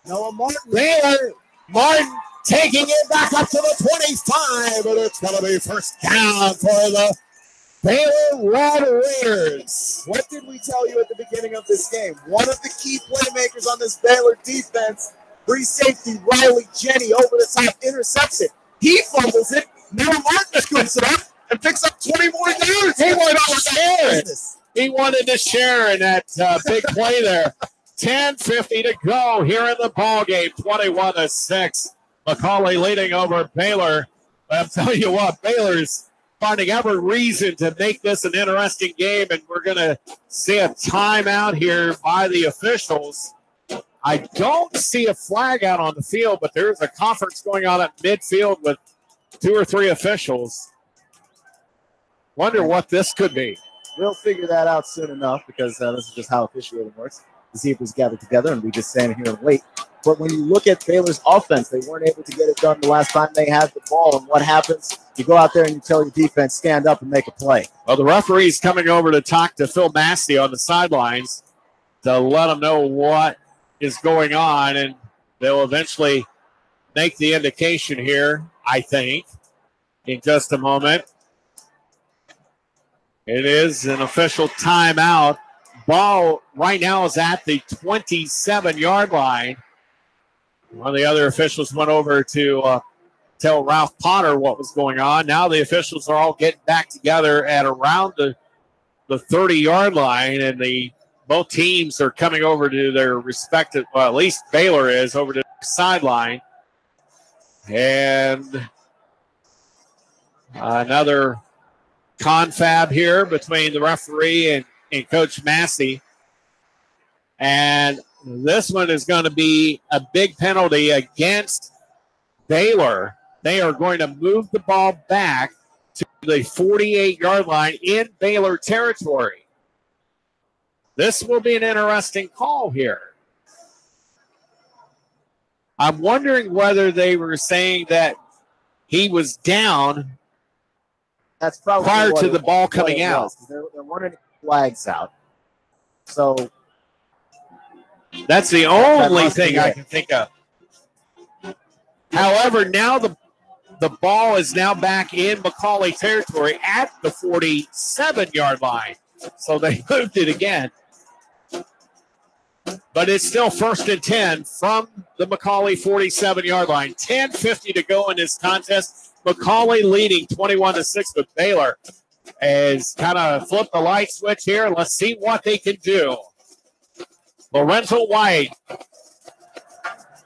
Speaker 4: Noah Martin.
Speaker 8: Baylor. Martin taking it back up to the 25, and it's going to be first down for the Baylor Red Raiders.
Speaker 4: What did we tell you at the beginning of this game? One of the key playmakers on this Baylor defense, free safety Riley Jenny, over the top, intercepts it. He fumbles it. Now Martin scoops it up and picks up 20 more yards.
Speaker 8: He wanted to share it. He wanted to share in that big play there. 10:50 to go here in the ball game. 21-6. McCallie leading over Baylor. I'll tell you what, Baylor's finding every reason to make this an interesting game, and we're going to see a timeout here by the officials. I don't see a flag out on the field, but there's a conference going on at midfield with 2 or 3 officials. Wonder what this could be.
Speaker 4: We'll figure that out soon enough, because this is just how officiating works. The Zebras gather together, and we just stand here and wait. But when you look at Baylor's offense, they weren't able to get it done the last time they had the ball. And what happens? You go out there and you tell your defense, stand up and make a play.
Speaker 8: Well, the referee's coming over to talk to Phil Massey on the sidelines to let him know what is going on, and they'll eventually make the indication here, I think, in just a moment. It is an official timeout. Ball right now is at the 27-yard line. One of the other officials went over to tell Ralph Potter what was going on. Now the officials are all getting back together at around the 30-yard line, and both teams are coming over to their respective, well, at least Baylor is, over to the sideline. And another confab here between the referee and Coach Massey. And this one is going to be a big penalty against Baylor. They are going to move the ball back to the 48-yard line in Baylor territory. This will be an interesting call here. I'm wondering whether they were saying that he was down.
Speaker 4: That's probably
Speaker 8: prior to the ball coming out.
Speaker 4: There weren't any flags out. So
Speaker 8: that's the only thing I can think of. However, now the ball is now back in McCallie territory at the 47-yard line. So they moved it again. But it's still 1st and 10 from the McCallie 47-yard line. 10:50 to go in this contest. McCallie leading 21-6 with Baylor. Has kind of flipped the light switch here. Let's see what they can do. Lorenzo White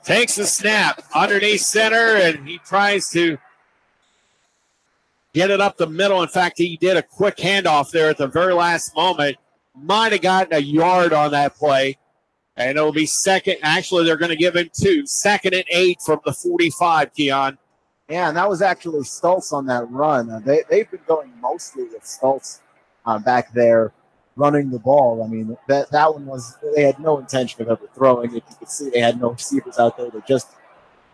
Speaker 8: takes the snap underneath center, and he tries to get it up the middle. In fact, he did a quick handoff there at the very last moment. Might have gotten a yard on that play. And it'll be second. Actually, they're going to give him 2. 2nd and 8 from the 45, Keon.
Speaker 4: Yeah, and that was actually Stultz on that run. They've been going mostly with Stultz back there running the ball. I mean, that one was, they had no intention of ever throwing it. You could see they had no receivers out there. They just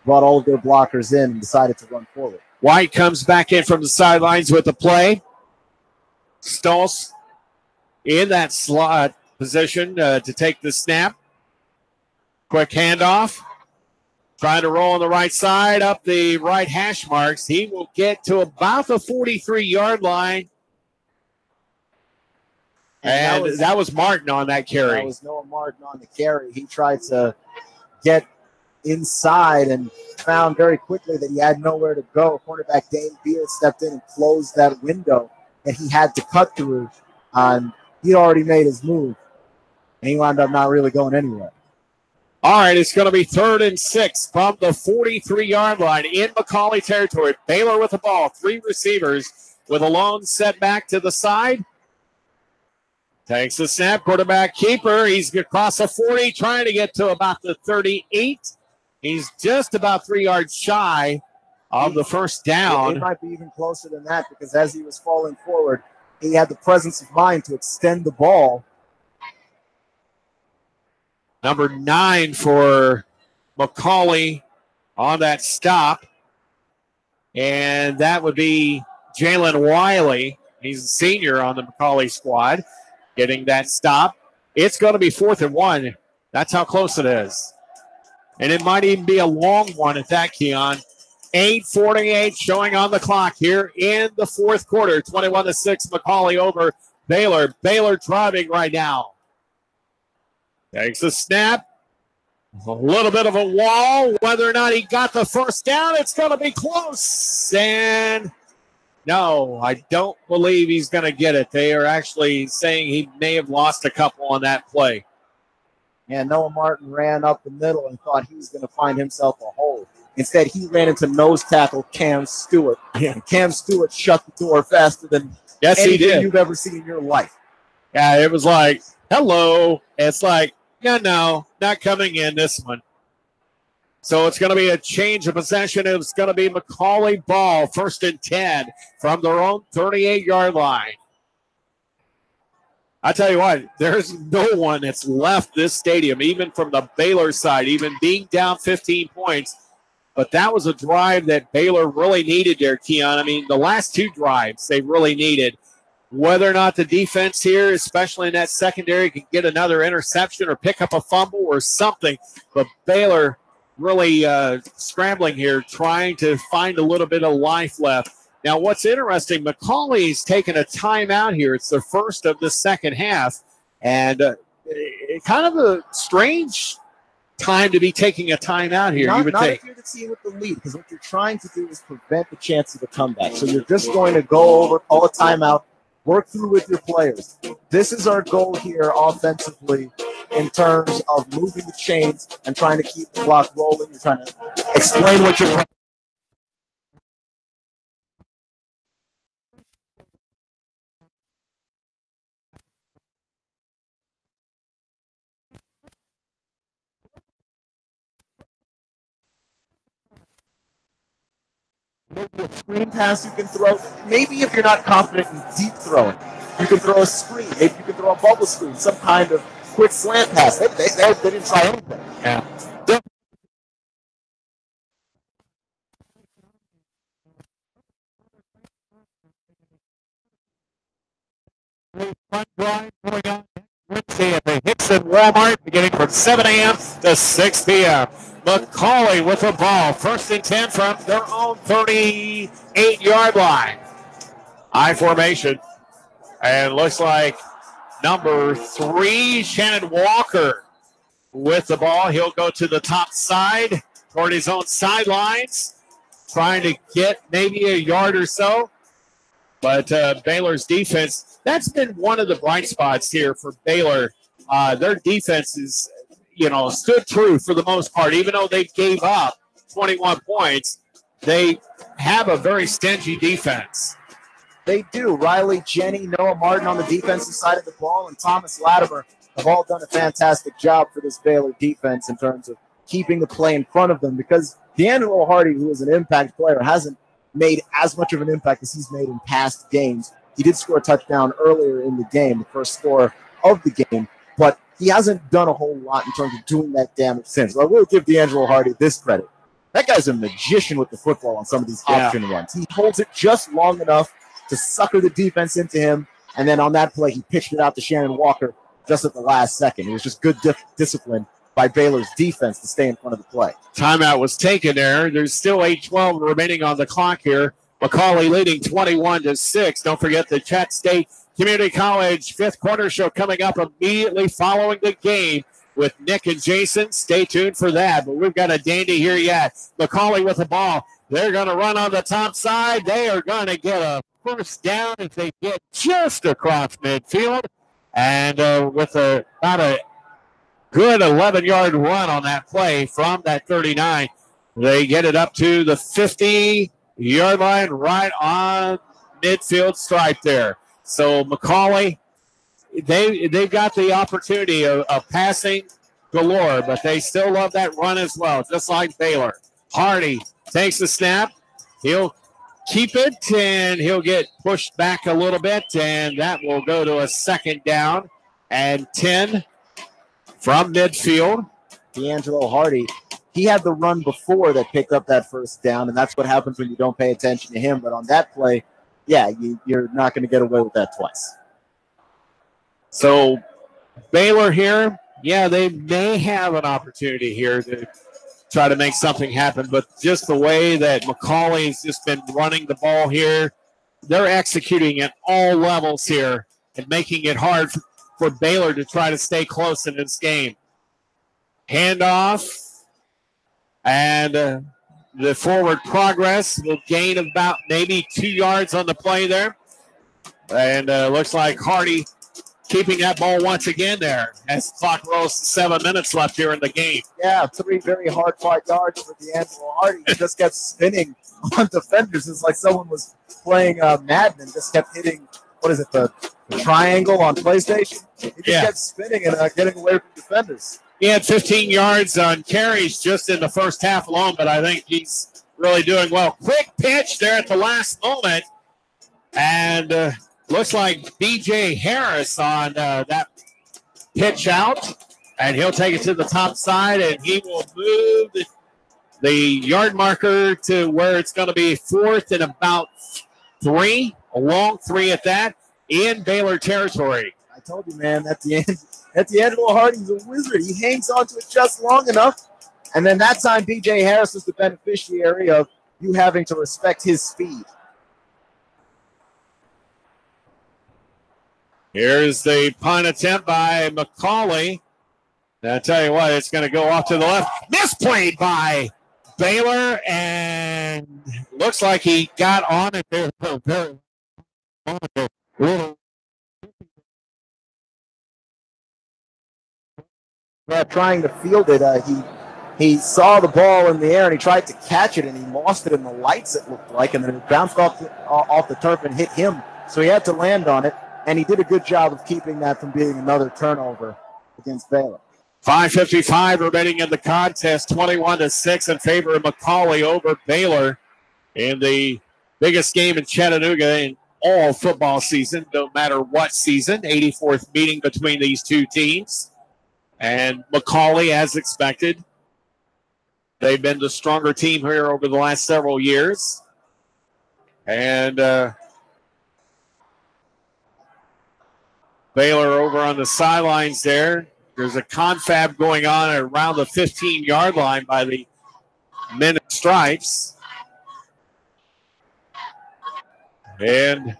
Speaker 4: brought all of their blockers in and decided to run forward.
Speaker 8: White comes back in from the sidelines with the play. Stultz in that slot position to take the snap. Quick handoff. Trying to roll on the right side up the right hash marks. He will get to about the 43-yard line. And that was Martin on that carry.
Speaker 4: That was Noah Martin on the carry. He tried to get inside and found very quickly that he had nowhere to go. Cornerback Dane Beard stepped in and closed that window that he had to cut through. He'd already made his move, and he wound up not really going anywhere.
Speaker 8: All right, it's going to be 3rd and 6 from the 43-yard line in McCallie territory. Baylor with the ball, 3 receivers with a long setback to the side. Takes the snap, quarterback keeper. He's across the 40, trying to get to about the 38. He's just about 3 yards shy of the first down.
Speaker 4: It might be even closer than that, because as he was falling forward, he had the presence of mind to extend the ball.
Speaker 8: Number 9 for McCallie on that stop. And that would be Jalen Wiley. He's a senior on the McCallie squad, getting that stop. It's going to be 4th and 1. That's how close it is. And it might even be a long one at that, Keon. 8:48 showing on the clock here in the fourth quarter. 21-6, McCallie over Baylor. Baylor driving right now. Takes a snap. A little bit of a wall. Whether or not he got the first down, it's going to be close. And no, I don't believe he's going to get it. They are actually saying he may have lost a couple on that play.
Speaker 4: And Noah Martin ran up the middle and thought he was going to find himself a hole. Instead, he ran into nose tackle Cam Stewart. And Cam Stewart shut the door faster than anything you've ever seen in your life.
Speaker 8: Yeah, it was like, hello. It's like, yeah, no, not coming in this one. So it's going to be a change of possession. It's going to be McCallie ball, 1st and 10 from their own 38-yard line. I tell you what, there's no one that's left this stadium, even from the Baylor side, even being down 15 points. But that was a drive that Baylor really needed there, Keon. I mean, the last 2 drives they really needed. Whether or not the defense here, especially in that secondary, can get another interception or pick up a fumble or something. But Baylor really scrambling here, trying to find a little bit of life left. Now, what's interesting, McCallie's taken a timeout here. It's the first of the second half. And kind of a strange time to be taking a timeout here.
Speaker 4: Not if you're the team with the lead, because what you're trying to do is prevent the chance of a comeback. So you're just going to go over, call a timeout, work through with your players. This is our goal here offensively in terms of moving the chains and trying to keep the clock rolling. You're trying to explain what you're trying. Maybe a screen pass you can throw. Maybe if you're not confident in deep throwing, you can throw a screen. Maybe you can throw a bubble screen, some kind of quick slant pass. They didn't try anything.
Speaker 8: Yeah. Fun drive going on Wednesday at the Hickson Walmart, beginning from 7 a.m. to 6 p.m. McCallie with the ball, 1st and 10 from their own 38-yard line. I formation. And looks like number 3, Shannon Walker, with the ball. He'll go to the top side toward his own sidelines, trying to get maybe a yard or so. But Baylor's defense, that's been one of the bright spots here for Baylor. Their defense is, stood true for the most part. Even though they gave up 21 points, they have a very stingy defense.
Speaker 4: They do. Riley, Jenny, Noah Martin on the defensive side of the ball, and Thomas Latimer have all done a fantastic job for this Baylor defense in terms of keeping the play in front of them, because D'Angelo Hardy, who is an impact player, hasn't made as much of an impact as he's made in past games. He did score a touchdown earlier in the game, the first score of the game, but he hasn't done a whole lot in terms of doing that damage since. So I will give D'Angelo Hardy this credit. That guy's a magician with the football on some of these option runs. He holds it just long enough to sucker the defense into him, and then on that play, he pitched it out to Shannon Walker just at the last second. It was just good discipline by Baylor's defense to stay in front of the play.
Speaker 8: Timeout was taken there. There's still 8:12 remaining on the clock here. McCallie leading 21-6. Don't forget the Chat State Community College fifth quarter show coming up immediately following the game with Nick and Jason. Stay tuned for that. But we've got a dandy here yet. McCallie with the ball. They're going to run on the top side. They are going to get a first down if they get just across midfield. And with about a good 11-yard run on that play from that 39, they get it up to the 50-yard line right on midfield stripe there. So McCallie, they've got the opportunity of passing galore, but they still love that run as well, just like Baylor. Hardy takes the snap. He'll keep it, and he'll get pushed back a little bit, and that will go to a second down and 10 from midfield.
Speaker 4: D'Angelo Hardy, he had the run before that picked up that first down, and that's what happens when you don't pay attention to him. But on that play, yeah, you're not going to get away with that twice.
Speaker 8: So Baylor here, yeah, they may have an opportunity here to try to make something happen. But just the way that McCallie has just been running the ball here, they're executing at all levels here and making it hard for Baylor to try to stay close in this game. Handoff, and the forward progress will gain about maybe 2 yards on the play there. And looks like Hardy keeping that ball once again there as the clock rolls to 7 minutes left here in the game.
Speaker 4: Yeah, 3 very hard-fought yards for D'Angelo Hardy. He just kept spinning on defenders. It's like someone was playing Madden and just kept hitting, what is it, the triangle on PlayStation? He just kept spinning and getting away from defenders.
Speaker 8: He had 15 yards on carries just in the first half alone, but I think he's really doing well. Quick pitch there at the last moment. And looks like B.J. Harris on that pitch out. And he'll take it to the top side, and he will move the yard marker to where it's going to be 4th and about 3, a long 3 at that, in Baylor territory.
Speaker 4: I told you, man, at the end. D'Angelo Hardy's a wizard. He hangs on to it just long enough. And then that time, B.J. Harris was the beneficiary of you having to respect his speed.
Speaker 8: Here's the punt attempt by McCallie. And I tell you what, it's going to go off to the left. Misplayed by Baylor, and looks like he got on it there.
Speaker 4: Trying to field it, he saw the ball in the air and he tried to catch it and he lost it in the lights, it looked like, and then it bounced off the turf and hit him. So he had to land on it, and he did a good job of keeping that from being another turnover against Baylor.
Speaker 8: 5:55 remaining in the contest, 21-6 in favor of McCallie over Baylor in the biggest game in Chattanooga in all football season, no matter what season. 84th meeting between these two teams. And McCallie, as expected, they've been the stronger team here over the last several years. And Baylor over on the sidelines there. There's a confab going on around the 15-yard line by the men in stripes. And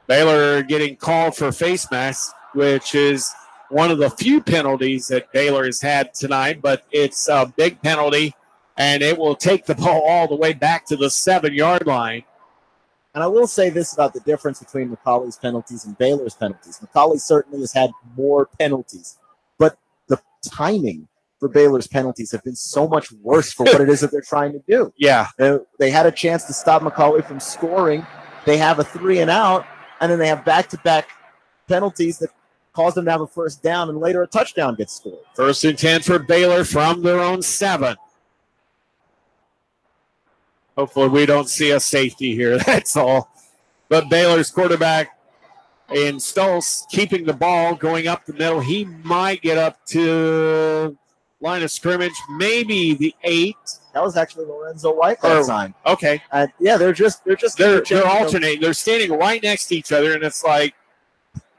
Speaker 8: Baylor getting called for face mask, which is one of the few penalties that Baylor has had tonight, but it's a big penalty, and it will take the ball all the way back to the 7-yard line.
Speaker 4: And I will say this about the difference between McCallie's penalties and Baylor's penalties. McCallie certainly has had more penalties, but the timing for Baylor's penalties have been so much worse for what it is that they're trying to do.
Speaker 8: Yeah.
Speaker 4: They had a chance to stop McCallie from scoring. They have a 3-and-out, and then they have back-to-back penalties that cause them to have a first down, and later a touchdown gets scored.
Speaker 8: 1st and 10 for Baylor from their own 7. Hopefully we don't see a safety here, that's all. But Baylor's quarterback in Stoltz keeping the ball, going up the middle. He might get up to line of scrimmage, maybe the 8.
Speaker 4: That was actually Lorenzo White that time.
Speaker 8: Okay.
Speaker 4: Yeah, they're
Speaker 8: alternating. They're standing right next to each other, and it's like,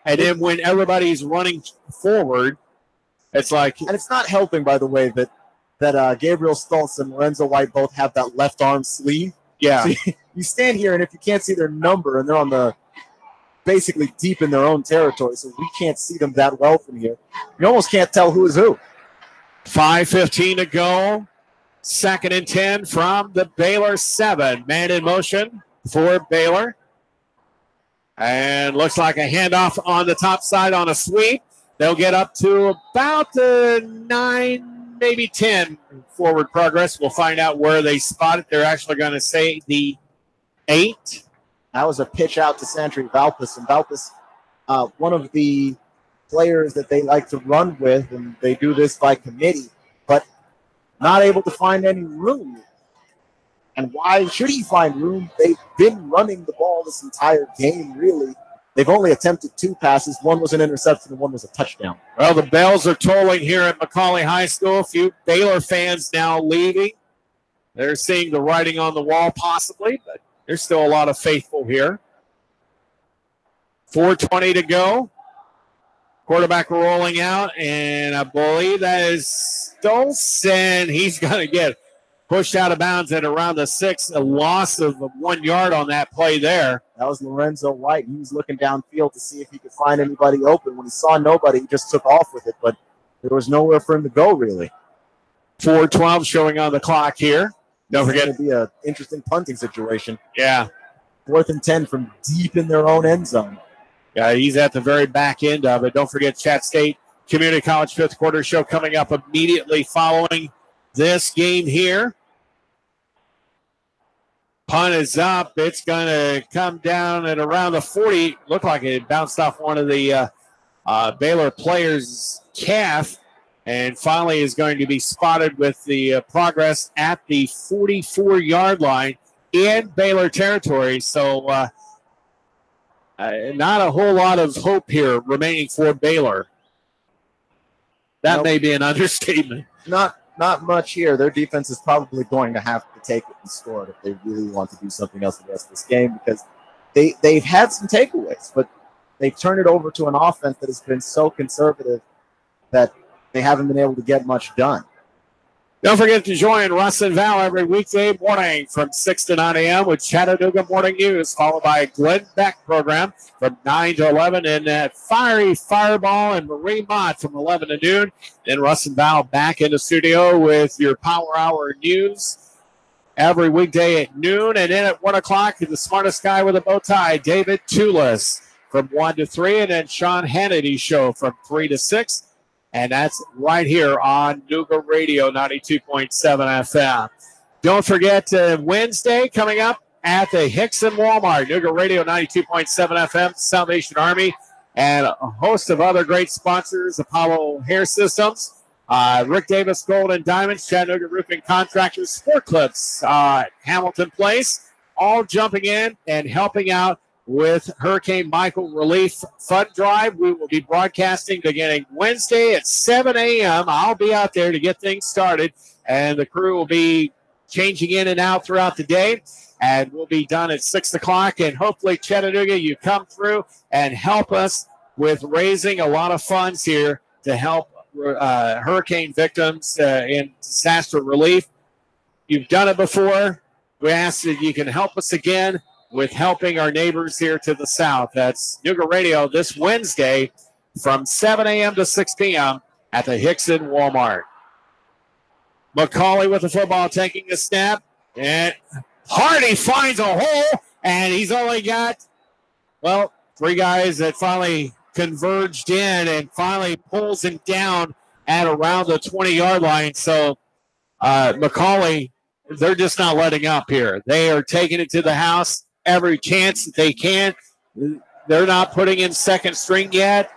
Speaker 8: and then when everybody's running forward, it's like,
Speaker 4: and it's not helping, by the way, that Gabriel Stoltz and Lorenzo White both have that left arm sleeve.
Speaker 8: Yeah.
Speaker 4: So you stand here, and if you can't see their number, and they're on the basically deep in their own territory, so we can't see them that well from here, you almost can't tell who is who.
Speaker 8: 5:15 to go. 2nd and 10 from the Baylor 7. Man in motion for Baylor. And looks like a handoff on the top side on a sweep. They'll get up to about 9, maybe 10 forward progress. We'll find out where they spot it. They're actually going to say the 8.
Speaker 4: That was a pitch out to Sandry Valpus. And Valpus, one of the players that they like to run with, and they do this by committee, but not able to find any room. And why should he find room? They've been running the ball this entire game, really. They've only attempted 2 passes. One was an interception and one was a touchdown.
Speaker 8: Well, the bells are tolling here at McCallie High School. A few Baylor fans now leaving. They're seeing the writing on the wall possibly, but there's still a lot of faithful here. 4:20 to go. Of Quarterback rolling out, and I believe that is Stoltz, and he's going to get pushed out of bounds at around the 6, a loss of 1 yard on that play there.
Speaker 4: That was Lorenzo White. He was looking downfield to see if he could find anybody open. When he saw nobody, he just took off with it, but there was nowhere for him to go, really.
Speaker 8: 4:12 showing on the clock here. Don't forget.
Speaker 4: It's going to be an interesting punting situation.
Speaker 8: Yeah.
Speaker 4: 4th and 10 from deep in their own end zone.
Speaker 8: Yeah, he's at the very back end of it. Don't forget Chat State Community College 5th quarter show coming up immediately following this game here. Punt is up. It's going to come down at around the 40. Looked like it bounced off one of the Baylor players' calf, and finally is going to be spotted with the progress at the 44-yard line in Baylor territory. So not a whole lot of hope here remaining for Baylor. That may be an understatement.
Speaker 4: Not much here. Their defense is probably going to have to take it and score it if they really want to do something else the rest of this game, because they've had some takeaways, but they've turned it over to an offense that has been so conservative that they haven't been able to get much done.
Speaker 8: Don't forget to join Russ and Val every weekday morning from 6 to 9 a.m. with Chattanooga Morning News, followed by a Glenn Beck program from 9 to 11, and that Fiery Fireball and Marie Mott from 11 to noon. Then Russ and Val back in the studio with your Power Hour News every weekday at noon. And then at 1 o'clock, the smartest guy with a bow tie, David Tulis from 1 to 3, and then Sean Hannity show from 3 to 6. And that's right here on Nooga Radio 92.7 FM. Don't forget Wednesday coming up at the Hickson Walmart. Nooga Radio 92.7 FM, Salvation Army, and a host of other great sponsors, Apollo Hair Systems, Rick Davis Gold and Diamonds, Chattanooga Roofing Contractors, Sport Clips, Hamilton Place, all jumping in and helping out with Hurricane Michael Relief Fund Drive. We will be broadcasting beginning Wednesday at 7 a.m. I'll be out there to get things started, and the crew will be changing in and out throughout the day, and we'll be done at 6 o'clock. And hopefully, Chattanooga, you come through and help us with raising a lot of funds here to help hurricane victims in disaster relief. You've done it before. We ask that you can help us again with helping our neighbors here to the south. That's Nooga Radio this Wednesday from 7 a.m. to 6 p.m. at the Hickson Walmart. McCallie with the football taking a snap, and Hardy finds a hole, and he's only got, 3 guys that finally converged in and finally pulls him down at around the 20-yard line. So McCallie, they're just not letting up here. They are taking it to the house every chance that they can. They're not putting in second string yet.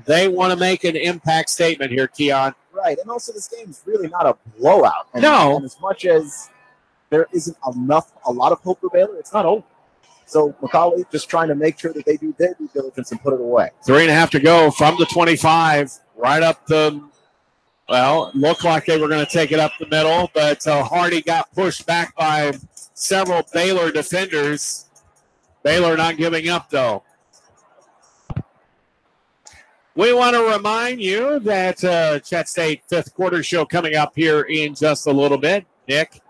Speaker 8: They want to make an impact statement here, Keon.
Speaker 4: Right, and also this game is really not a blowout. And as much as there isn't a lot of hope for Baylor, it's not over. So McCallie just trying to make sure that they do their due diligence and put it away.
Speaker 8: 3.5 to go from the 25, right up the, it looked like they were going to take it up the middle, but Hardy got pushed back by several Baylor defenders. Baylor not giving up, though. We want to remind you that Chat State 5th quarter show coming up here in just a little bit. Nick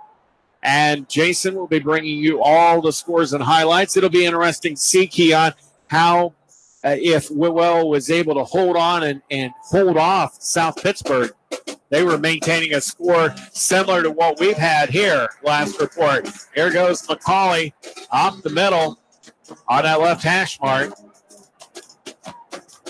Speaker 8: and Jason will be bringing you all the scores and highlights. It'll be interesting to see, Keon, how if Whitwell was able to hold on and hold off South Pittsburgh. They were maintaining a score similar to what we've had here last report. Here goes McCallie up the middle on that left hash mark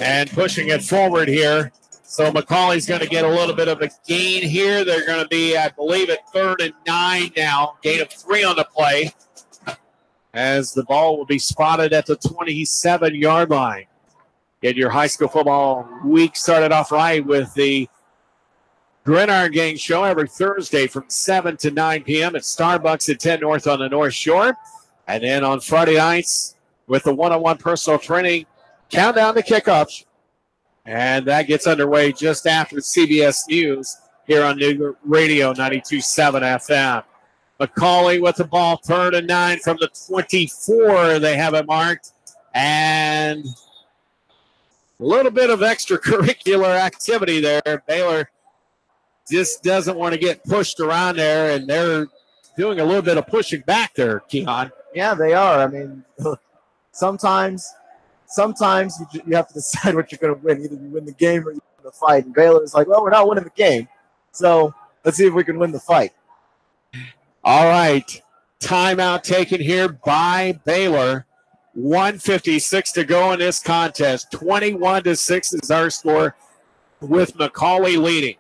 Speaker 8: and pushing it forward here. So McCallie's going to get a little bit of a gain here. They're going to be, I believe, at 3rd and 9 now. Gain of 3 on the play as the ball will be spotted at the 27-yard line. Get your high school football week started off right with the Gridiron Gang show every Thursday from 7 to 9 p.m. at Starbucks at 10 North on the North Shore. And then on Friday nights with the one-on-one personal training countdown to kickoffs. And that gets underway just after CBS News here on Nooga Radio 92.7 FM. McCallie with the ball, 3rd and 9 from the 24. They have it marked. And A little bit of extracurricular activity there. Baylor just doesn't want to get pushed around there, and they're doing a little bit of pushing back there, Keon.
Speaker 4: Yeah, they are. I mean, sometimes you have to decide what you're going to win. Either you win the game or you win the fight. And Baylor is like, well, we're not winning the game, so let's see if we can win the fight.
Speaker 8: All right. Timeout taken here by Baylor. 1:56 to go in this contest. 21-6 is our score with McCallie leading.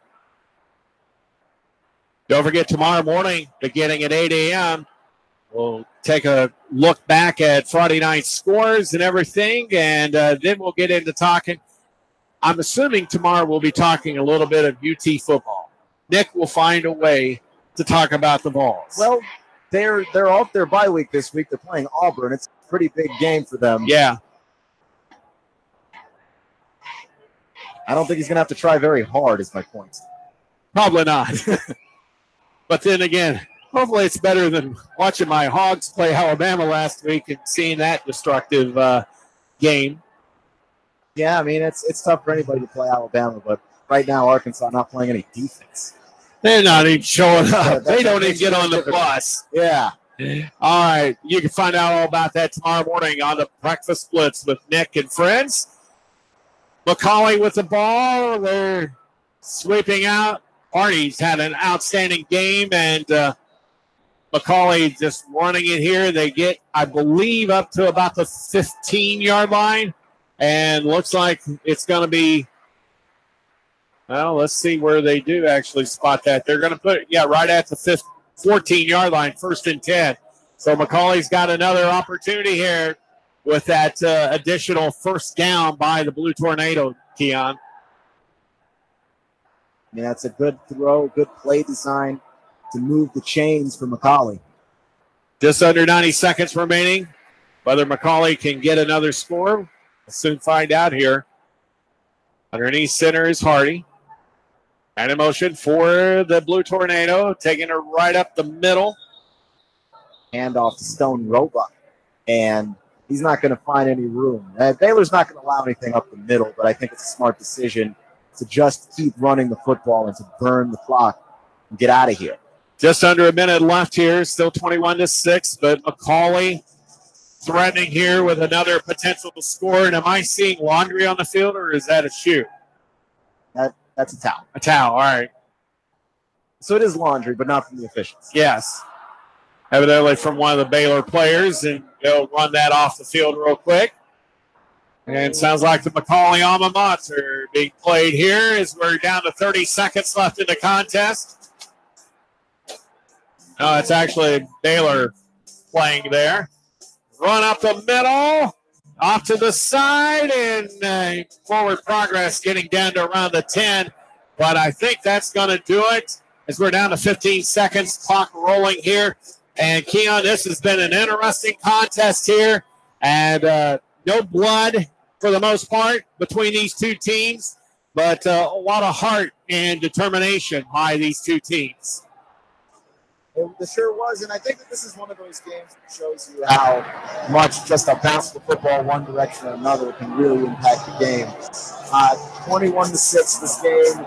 Speaker 8: Don't forget, tomorrow morning, beginning at 8 a.m., we'll take a look back at Friday night scores and everything, and then we'll get into talking. I'm assuming tomorrow we'll be talking a little bit of UT football. Nick will find a way to talk about the Vols.
Speaker 4: Well, they're off their bye week this week. They're playing Auburn. It's a pretty big game for them.
Speaker 8: Yeah.
Speaker 4: I don't think he's going to have to try very hard, is my point.
Speaker 8: Probably not. But then again, hopefully it's better than watching my Hogs play Alabama last week and seeing that destructive game.
Speaker 4: Yeah, I mean, it's tough for anybody to play Alabama, but right now Arkansas not playing any defense.
Speaker 8: They're not even showing up. They don't even get on the bus.
Speaker 4: Yeah.
Speaker 8: All right. You can find out all about that tomorrow morning on the Breakfast Blitz with Nick and friends. McCallie with the ball. They're sweeping out. Hardy's had an outstanding game, and McCallie just running it here. They get, I believe, up to about the 15-yard line, and looks like it's going to be, well, let's see where they do actually spot that. They're going to put it, right at the 14-yard line, 1st and 10. So McCallie's got another opportunity here with that additional first down by the Blue Tornado, Keon.
Speaker 4: Yeah, that's a good throw, good play design to move the chains for McCallie.
Speaker 8: Just under 90 seconds remaining. Whether McCallie can get another score, we'll soon find out here. Underneath center is Hardy. And in motion for the Blue Tornado, taking it right up the middle.
Speaker 4: Hand off to Stone Roebuck. And he's not going to find any room. Baylor's not going to allow anything up the middle, but I think it's a smart decision to just keep running the football and to burn the clock and get out of here.
Speaker 8: Just under a minute left here, still 21-6, but McCallie threatening here with another potential score. And am I seeing laundry on the field, or is that a shoe?
Speaker 4: That's a towel.
Speaker 8: A towel, all right.
Speaker 4: So it is laundry, but not from the officials.
Speaker 8: Yes. Evidently from one of the Baylor players, and they'll run that off the field real quick. And sounds like the McCallie alma mater being played here as we're down to 30 seconds left in the contest. No, it's actually Baylor playing there. Run up the middle, off to the side, and forward progress getting down to around the 10. But I think that's going to do it as we're down to 15 seconds. Clock rolling here. And, Keon, this has been an interesting contest here. And no blood for the most part between these two teams, but a lot of heart and determination by these two teams.
Speaker 4: It sure was, and I think that this is one of those games that shows you how much just a bounce the football one direction or another can really impact the game. 21-6 this game.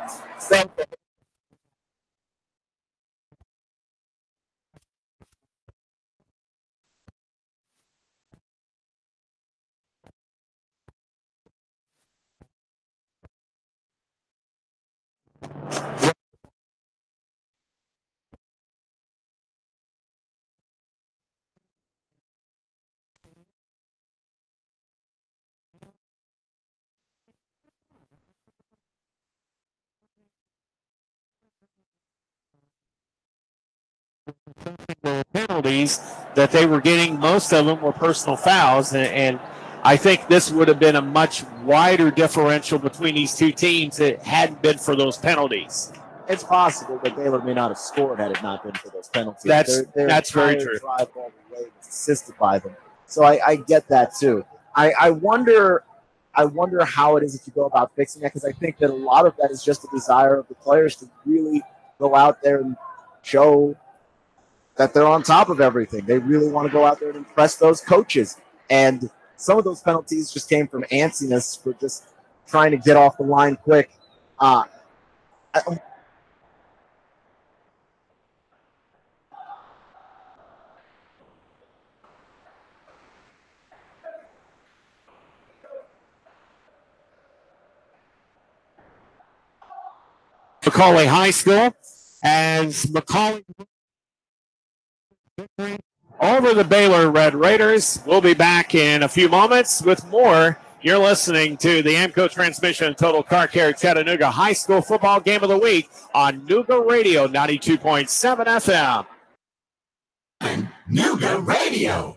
Speaker 8: Penalties that they were getting, most of them were personal fouls, and I think this would have been a much wider differential between these two teams if it hadn't been for those penalties.
Speaker 4: It's possible that Baylor may not have scored had it not been for those penalties.
Speaker 8: That's very true.
Speaker 4: Drive all the way was assisted by them, so I get that too. I wonder how it is that you go about fixing that, because I think that a lot of that is just a desire of the players to really go out there and show that they're on top of everything. They really want to go out there and impress those coaches. And some of those penalties just came from antsiness for just trying to get off the line quick.
Speaker 8: McCallie High School as McCallie over the Baylor Red Raiders. We'll be back in a few moments with more. You're listening to the AMCO Transmission Total Car Care Chattanooga High School Football Game of the Week on NoogaRadio 92.7 FM.
Speaker 12: NoogaRadio.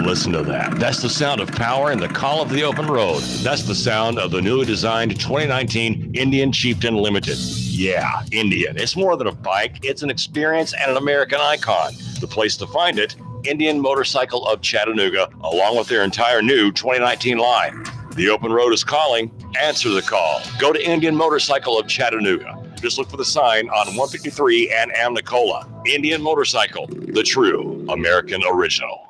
Speaker 7: Listen to that. That's the sound of power and the call of the open road. That's the sound of the newly designed 2019 Indian Chieftain Limited. Yeah, Indian. It's more than a bike. It's an experience and an American icon. The place to find it, Indian Motorcycle of Chattanooga, along with their entire new 2019 line. The open road is calling. Answer the call. Go to Indian Motorcycle of Chattanooga. Just look for the sign on 153 and Amnicola. Indian Motorcycle, the true American original.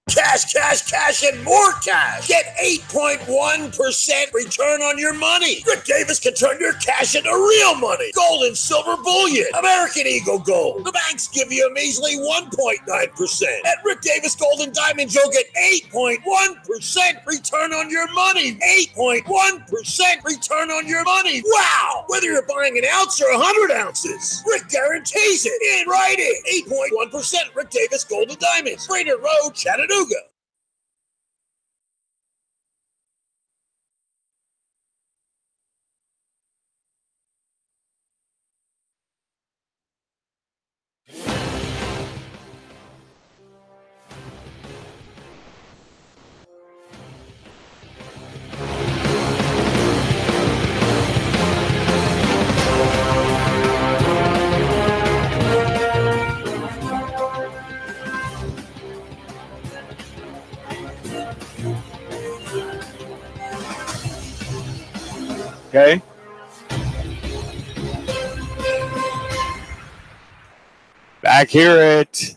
Speaker 12: Cash, cash, cash, and more cash. Get 8.1% return on your money. Rick Davis can turn your cash into real money. Gold and silver bullion. American Eagle Gold. The banks give you a measly 1.9%. At Rick Davis Gold and Diamonds, you'll get 8.1% return on your money. 8.1% return on your money. Wow! Whether you're buying an ounce or 100 ounces, Rick guarantees it in writing. 8.1% Rick Davis Gold and Diamonds. Freighter Road, Chattanooga.
Speaker 8: Okay. Back here at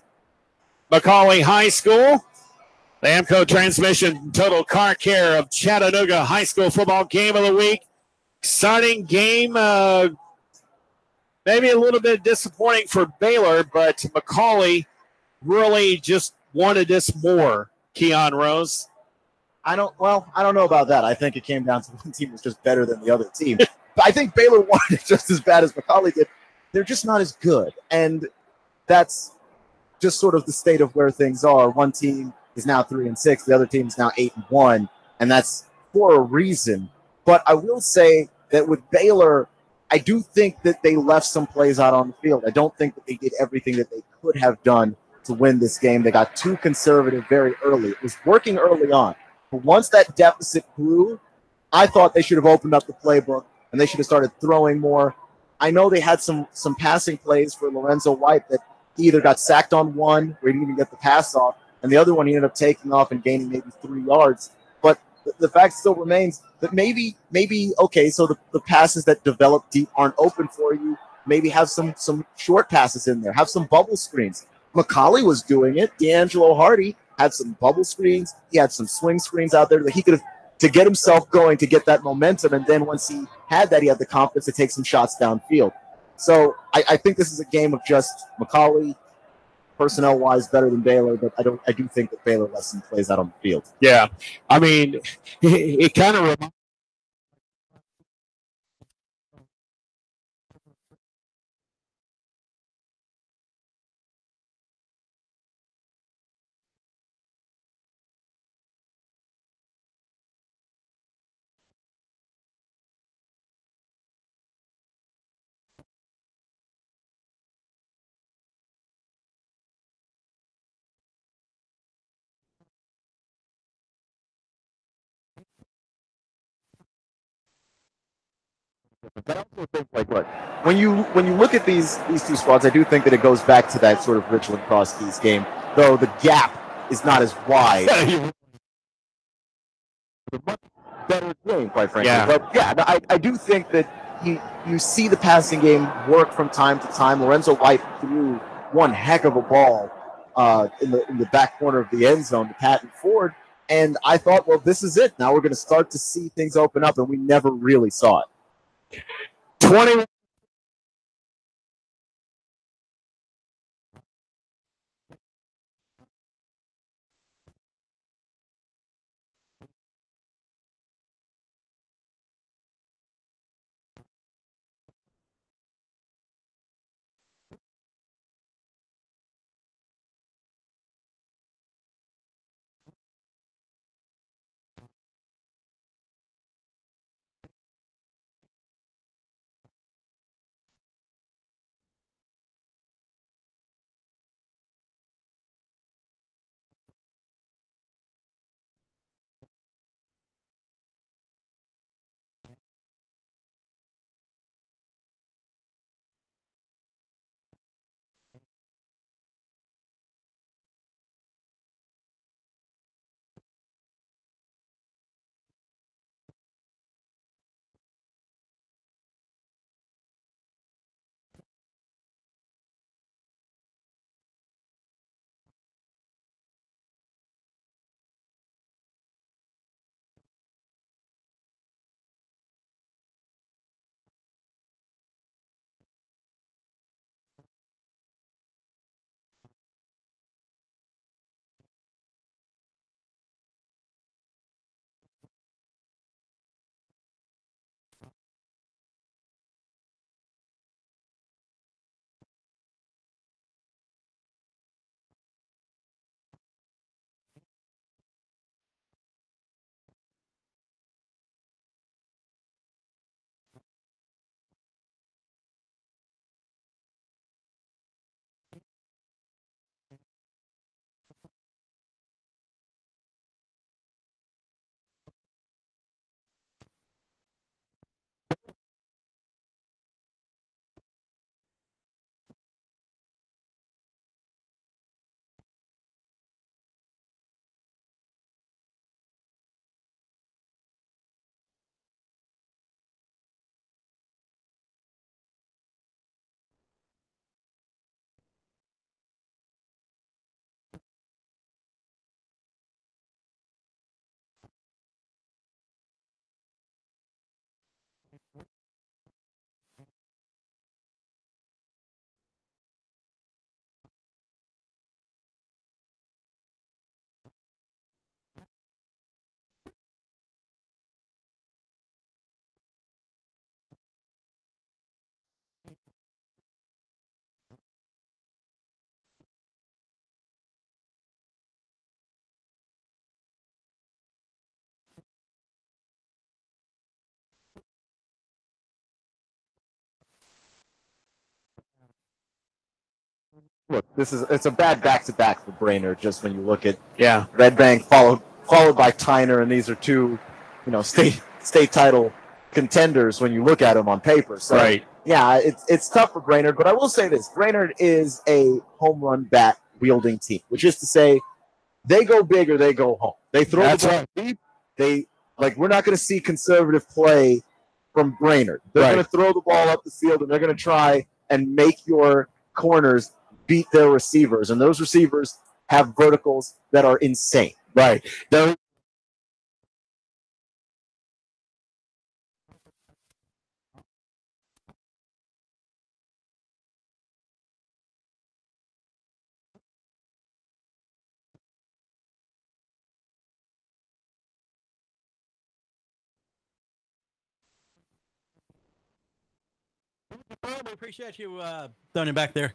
Speaker 8: McCallie High School, the AMCO Transmission Total Car Care of Chattanooga High School Football Game of the Week. Exciting game. Maybe a little bit disappointing for Baylor, but McCallie really just wanted this more. Keon Rose.
Speaker 4: I don't know about that. I think it came down to one team was just better than the other team. But I think Baylor wanted it just as bad as McCallie did. They're just not as good. And that's just sort of the state of where things are. One team is now 3-6. The other team is now 8-1. And that's for a reason. But I will say that with Baylor, I do think that they left some plays out on the field. I don't think that they did everything that they could have done to win this game. They got too conservative very early. It was working early on. But once that deficit grew, I thought they should have opened up the playbook and they should have started throwing more. I know they had some passing plays for Lorenzo White that he either got sacked on one where he didn't even get the pass off, and the other one he ended up taking off and gaining maybe 3 yards. But the fact still remains that maybe okay, so the passes that develop deep aren't open for you. Maybe have some short passes in there. Have some bubble screens. McCallie was doing it. D'Angelo Hardy had some bubble screens. He had some swing screens out there that he could have to get himself going, to get that momentum. And then once he had that, he had the confidence to take some shots downfield. So I think this is a game of just McCallie, personnel-wise, better than Baylor, but I do think that Baylor left some plays out on the field.
Speaker 8: Yeah. I mean, it kind of reminds
Speaker 4: But I also think, like, look, when you look at these two squads, I do think that it goes back to that sort of Richland Cross Keys game, though the gap is not as wide. Better game, quite frankly.
Speaker 8: Yeah.
Speaker 4: But yeah, I do think that you see the passing game work from time to time. Lorenzo White threw one heck of a ball in the back corner of the end zone to Patton Ford, And I thought, well, this is it. Now we're going to start to see things open up, and we never really saw it.
Speaker 8: 20.
Speaker 4: Look, it's a bad back-to-back for Brainerd. Just when you look at Red Bank followed by Tyner, and these are two, state title contenders when you look at them on paper. So,
Speaker 8: Right.
Speaker 4: Yeah, it's tough for Brainerd, but I will say this: Brainerd is a home run bat wielding team, which is to say, they go big or they go home. They throw the ball deep. We're not going to see conservative play from Brainerd. They're going to throw the ball up the field, and they're going to try and make your corners beat their receivers, and those receivers have verticals that are insane.
Speaker 8: Right. They're
Speaker 2: We appreciate you throwing it back there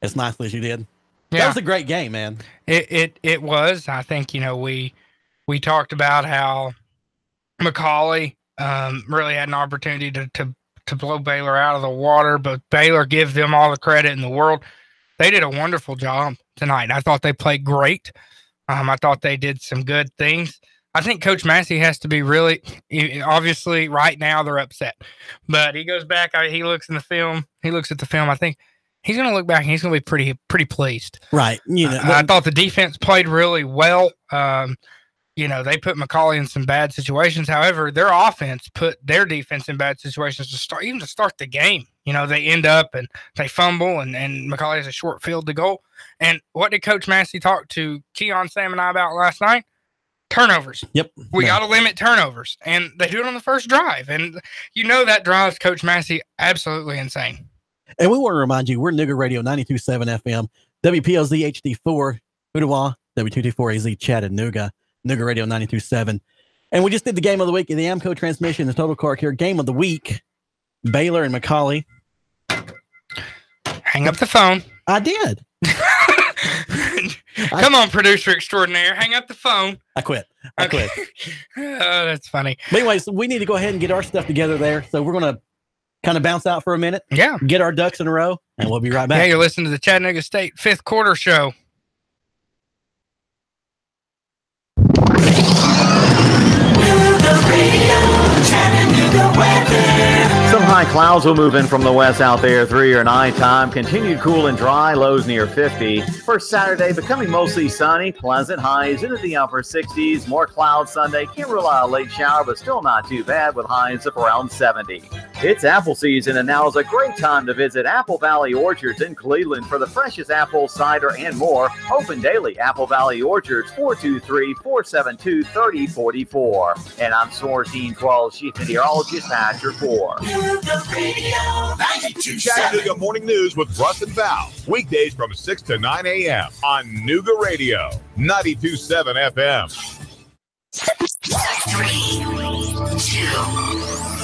Speaker 2: as nicely as you did.
Speaker 1: Yeah.
Speaker 2: That was a great game, man.
Speaker 1: It was. I think, we talked about how McCallie really had an opportunity to blow Baylor out of the water, but Baylor gives them all the credit in the world. They did a wonderful job tonight. I thought they played great. I thought they did some good things. I think Coach Massey has to be really, obviously right now they're upset, but he goes back, he looks at the film. I think he's going to look back and he's going to be pretty pleased.
Speaker 2: Right.
Speaker 1: I thought the defense played really well. They put McCallie in some bad situations. However, their offense put their defense in bad situations to start the game. They end up and they fumble and McCallie has a short field to goal. And what did Coach Massey talk to Keon, Sam, and I about last night? Turnovers.
Speaker 2: Yep.
Speaker 1: We got to limit turnovers. And they do it on the first drive. And that drives Coach Massey absolutely insane.
Speaker 2: And we want to remind you, we're NoogaRadio 92.7 FM, WPLZ HD4, Ottawa, W224AZ Chattanooga, NoogaRadio 92.7. And we just did the game of the week, the AMCO transmission, the total car care game of the week, Baylor and McCallie.
Speaker 1: Hang up the phone.
Speaker 2: I did.
Speaker 1: Come on, producer extraordinaire. Hang up the phone.
Speaker 2: I quit.
Speaker 1: Oh, that's funny.
Speaker 2: But anyways, we need to go ahead and get our stuff together there. So we're going to kind of bounce out for a minute.
Speaker 1: Yeah.
Speaker 2: Get our ducks in a row, and we'll be right back.
Speaker 1: Yeah, you're listening to the Chattanooga State 5th quarter show.
Speaker 14: Some high clouds will move in from the west out there through your nighttime. Continued cool and dry, lows near 50. First Saturday becoming mostly sunny, pleasant highs into the upper 60s. More clouds Sunday. Can't rule out a late shower, but still not too bad with highs of around 70. It's apple season, and now is a great time to visit Apple Valley Orchards in Cleveland for the freshest apple cider and more. Open daily. Apple Valley Orchards, 423-472-3044. And I'm Source Dean 12, Chief Meteorologist at your 4.
Speaker 11: Chattanooga Morning News with Russ and Val. Weekdays from 6 to 9 a.m. on NoogaRadio 92.7 FM.
Speaker 12: 3, 2,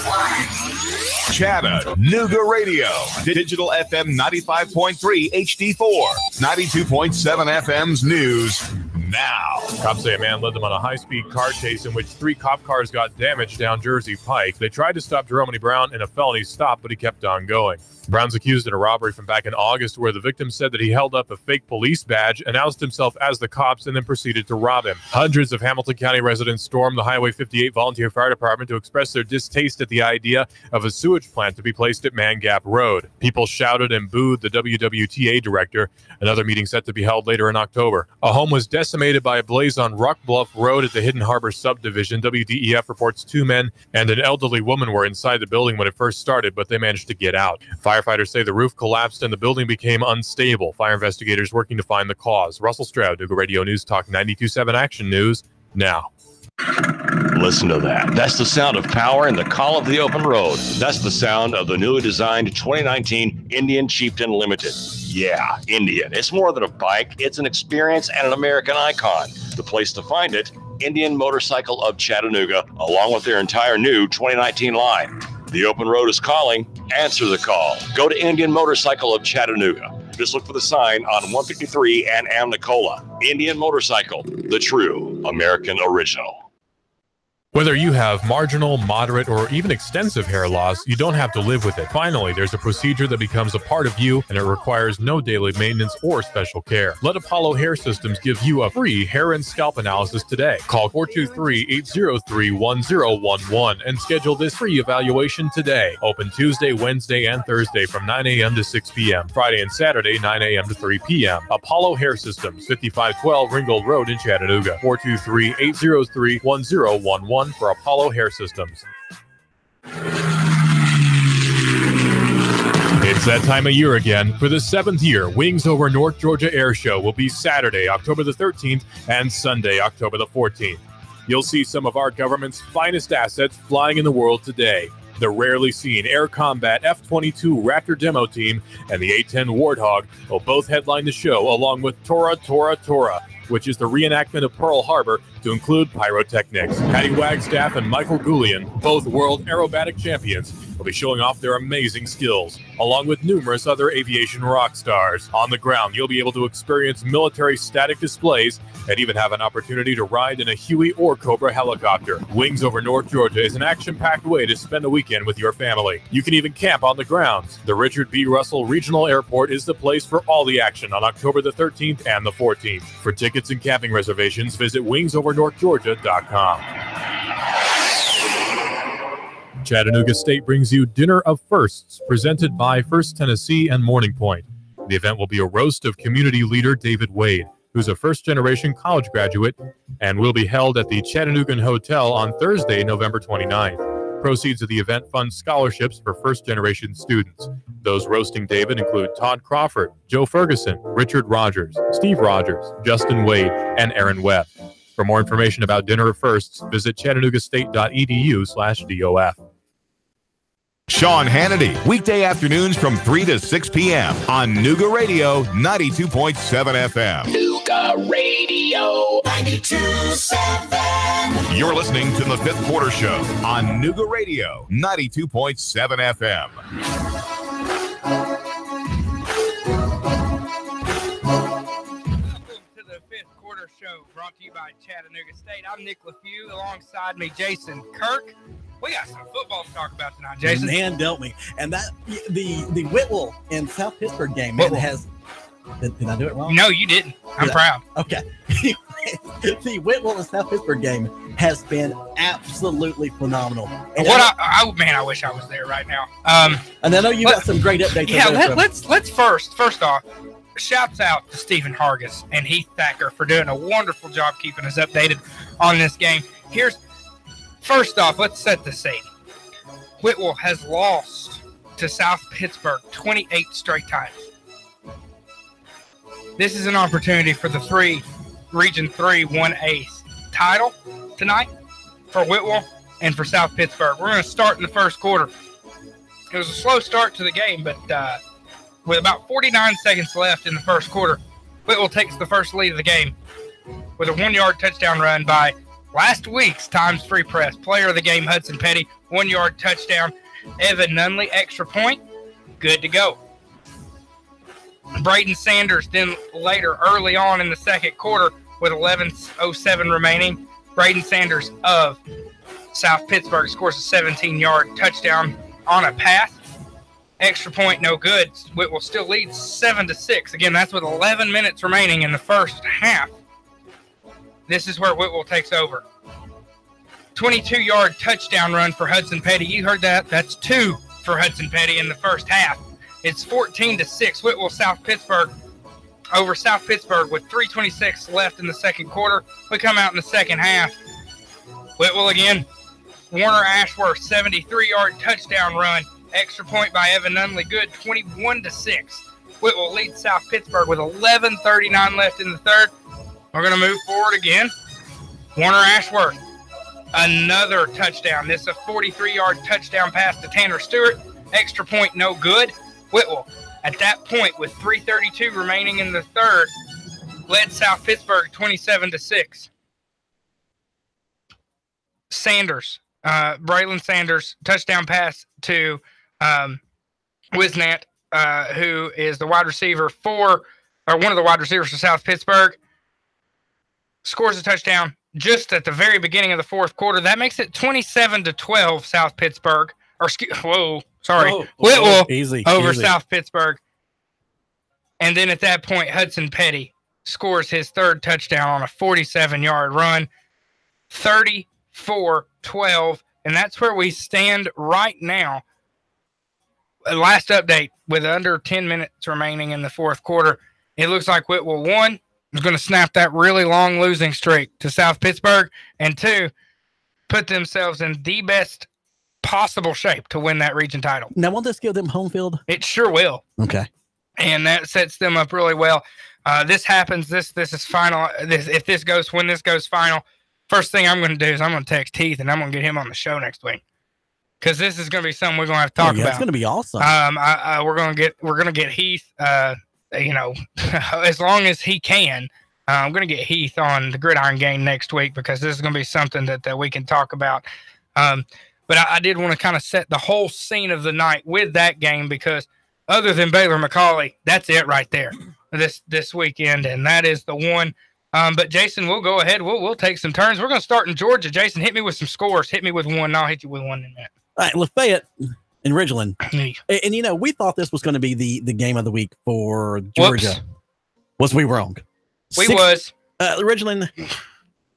Speaker 12: 1.
Speaker 11: Chattanooga Radio. Digital FM 95.3 HD4. 92.7 FM's news now.
Speaker 6: Cops say a man led them on a high-speed car chase in which 3 cop cars got damaged down Jersey Pike. They tried to stop Jerome Brown in a felony stop, but he kept on going. Brown's accused in a robbery from back in August where the victim said that he held up a fake police badge, announced himself as the cops, and then proceeded to rob him. Hundreds of Hamilton County residents stormed the Highway 58 Volunteer Fire Department to express their distaste at the idea of a sewage plant to be placed at Man Gap Road. People shouted and booed the WWTA director. Another meeting set to be held later in October. A home was decimated by a blaze on Rock Bluff Road at the Hidden Harbor subdivision. WDEF reports 2 men and an elderly woman were inside the building when it first started, but they managed to get out. Firefighters say the roof collapsed and the building became unstable. Fire investigators working to find the cause. Russell Stroud, NoogaRadio News Talk 92.7 Action News now.
Speaker 7: Listen to that. That's the sound of power and the call of the open road. That's the sound of the newly designed 2019 Indian Chieftain Limited. Yeah, Indian. It's more than a bike. It's an experience and an American icon. The place to find it, Indian Motorcycle of Chattanooga, along with their entire new 2019 line. The open road is calling. Answer the call. Go to Indian Motorcycle of Chattanooga. Just look for the sign on 153 and Amnicola. Indian Motorcycle, the true American original.
Speaker 6: Whether you have marginal, moderate, or even extensive hair loss, you don't have to live with it. Finally, there's a procedure that becomes a part of you, and it requires no daily maintenance or special care. Let Apollo Hair Systems give you a free hair and scalp analysis today. Call 423-803-1011 and schedule this free evaluation today. Open Tuesday, Wednesday, and Thursday from 9 a.m. to 6 p.m. Friday and Saturday, 9 a.m. to 3 p.m. Apollo Hair Systems, 5512 Ringgold Road in Chattanooga. 423-803-1011. For Apollo Hair Systems. It's that time of year again. For the 7th year, Wings Over North Georgia Air Show will be Saturday, October the 13th, and Sunday, October the 14th. You'll see some of our government's finest assets flying in the world today. The rarely seen Air Combat F-22 Raptor demo team and the A-10 Warthog will both headline the show, along with Tora, which is the reenactment of Pearl Harbor to include pyrotechnics. Patty Wagstaff and Michael Goulian, both world aerobatic champions, will be showing off their amazing skills, along with numerous other aviation rock stars. On the ground, you'll be able to experience military static displays and even have an opportunity to ride in a Huey or Cobra helicopter. Wings Over North Georgia is an action-packed way to spend a weekend with your family. You can even camp on the grounds. The Richard B. Russell Regional Airport is the place for all the action on October the 13th and the 14th. For tickets and camping reservations, visit wingsovernorthgeorgia.com. Chattanooga State brings you Dinner of Firsts, presented by First Tennessee and Morning Point. The event will be a roast of community leader David Wade, who's a first-generation college graduate, and will be held at the Chattanooga Hotel on Thursday, November 29th. Proceeds of the event fund scholarships for first-generation students. Those roasting David include Todd Crawford, Joe Ferguson, Richard Rogers, Steve Rogers, Justin Wade, and Aaron Webb. For more information about dinner firsts, visit chattanoogastate.edu/DOF.
Speaker 11: Sean Hannity, weekday afternoons from 3 to 6 p.m. on Nooga Radio 92.7 FM.
Speaker 13: Nooga Radio 92.7.
Speaker 11: You're listening to the Fifth Quarter Show on Nooga Radio 92.7 FM.
Speaker 1: Show brought to you by Chattanooga State. I'm Nick LeFew. Alongside me, Jason Kirk. We got some football to talk about tonight, Jason.
Speaker 2: Man dealt me. And that the Whitwell and South Pittsburgh game has. Did I do it wrong?
Speaker 1: No, you didn't. I'm proud.
Speaker 2: Okay. The Whitwell and South Pittsburgh game has been absolutely phenomenal. And
Speaker 1: I wish I was there right now.
Speaker 2: And I know you got some great updates.
Speaker 1: Yeah, let's first off, shouts out to Stephen Hargis and Heath Thacker for doing a wonderful job keeping us updated on this game. First off, let's set the scene. Whitwell has lost to South Pittsburgh 28 straight times. This is an opportunity for the Region 3 1A title tonight for Whitwell and for South Pittsburgh. We're going to start in the first quarter. It was a slow start to the game, but with about 49 seconds left in the first quarter, Whitwell takes the first lead of the game with a 1-yard touchdown run by last week's Times Free Press player of the game, Hudson Petty. 1-yard touchdown. Evan Nunley, extra point. Good to go. Braden Sanders then later, early on in the second quarter, with 11:07 remaining, Braden Sanders of South Pittsburgh scores a 17-yard touchdown on a pass. Extra point, no good. Whitwell still leads 7-6. Again, that's with 11 minutes remaining in the first half. This is where Whitwell takes over. 22-yard touchdown run for Hudson Petty. You heard that. That's 2 for Hudson Petty in the first half. It's 14-6. Whitwell, South Pittsburgh over South Pittsburgh with 3:26 left in the second quarter. We come out in the second half. Whitwell again. Warner Ashworth, 73-yard touchdown run. Extra point by Evan Nunley. Good, 21-6. Whitwell leads South Pittsburgh with 11:39 left in the third. We're going to move forward again. Warner Ashworth, another touchdown. This is a 43-yard touchdown pass to Tanner Stewart. Extra point, no good. Whitwell, at that point, with 3:32 remaining in the third, led South Pittsburgh 27-6. Sanders, Braylon Sanders, touchdown pass to Wisnant, who is the wide receiver one of the wide receivers for South Pittsburgh. Scores a touchdown just at the very beginning of the fourth quarter. That makes it 27-12 South Pittsburgh. Whitwell over South Pittsburgh. And then at that point, Hudson Petty scores his third touchdown on a 47-yard run. 34-12. And that's where we stand right now. Last update, with under 10 minutes remaining in the fourth quarter, it looks like Whitwell, 1, is going to snap that really long losing streak to South Pittsburgh, and 2, put themselves in the best possible shape to win that region title.
Speaker 2: Now, won't this give them home field?
Speaker 1: It sure will.
Speaker 2: Okay.
Speaker 1: And that sets them up really well. This happens. This is final. When this goes final, first thing I'm going to do is I'm going to text Heath, and I'm going to get him on the show next week, because this is going to be something we're going to have to talk about.
Speaker 2: It's going to be awesome.
Speaker 1: We're going to get Heath. As long as he can, I'm going to get Heath on the Gridiron game next week, because this is going to be something that we can talk about. But I did want to kind of set the whole scene of the night with that game, because other than Baylor McCallie, that's it right there this weekend, and that is the one. But Jason, we'll go ahead. We'll take some turns. We're going to start in Georgia. Jason, hit me with some scores. Hit me with one, and I'll hit you with one in a minute.
Speaker 2: All right, Lafayette and Ridgeland. And we thought this was going to be the game of the week for Georgia.
Speaker 1: Whoops.
Speaker 2: Was we wrong? Ridgeland,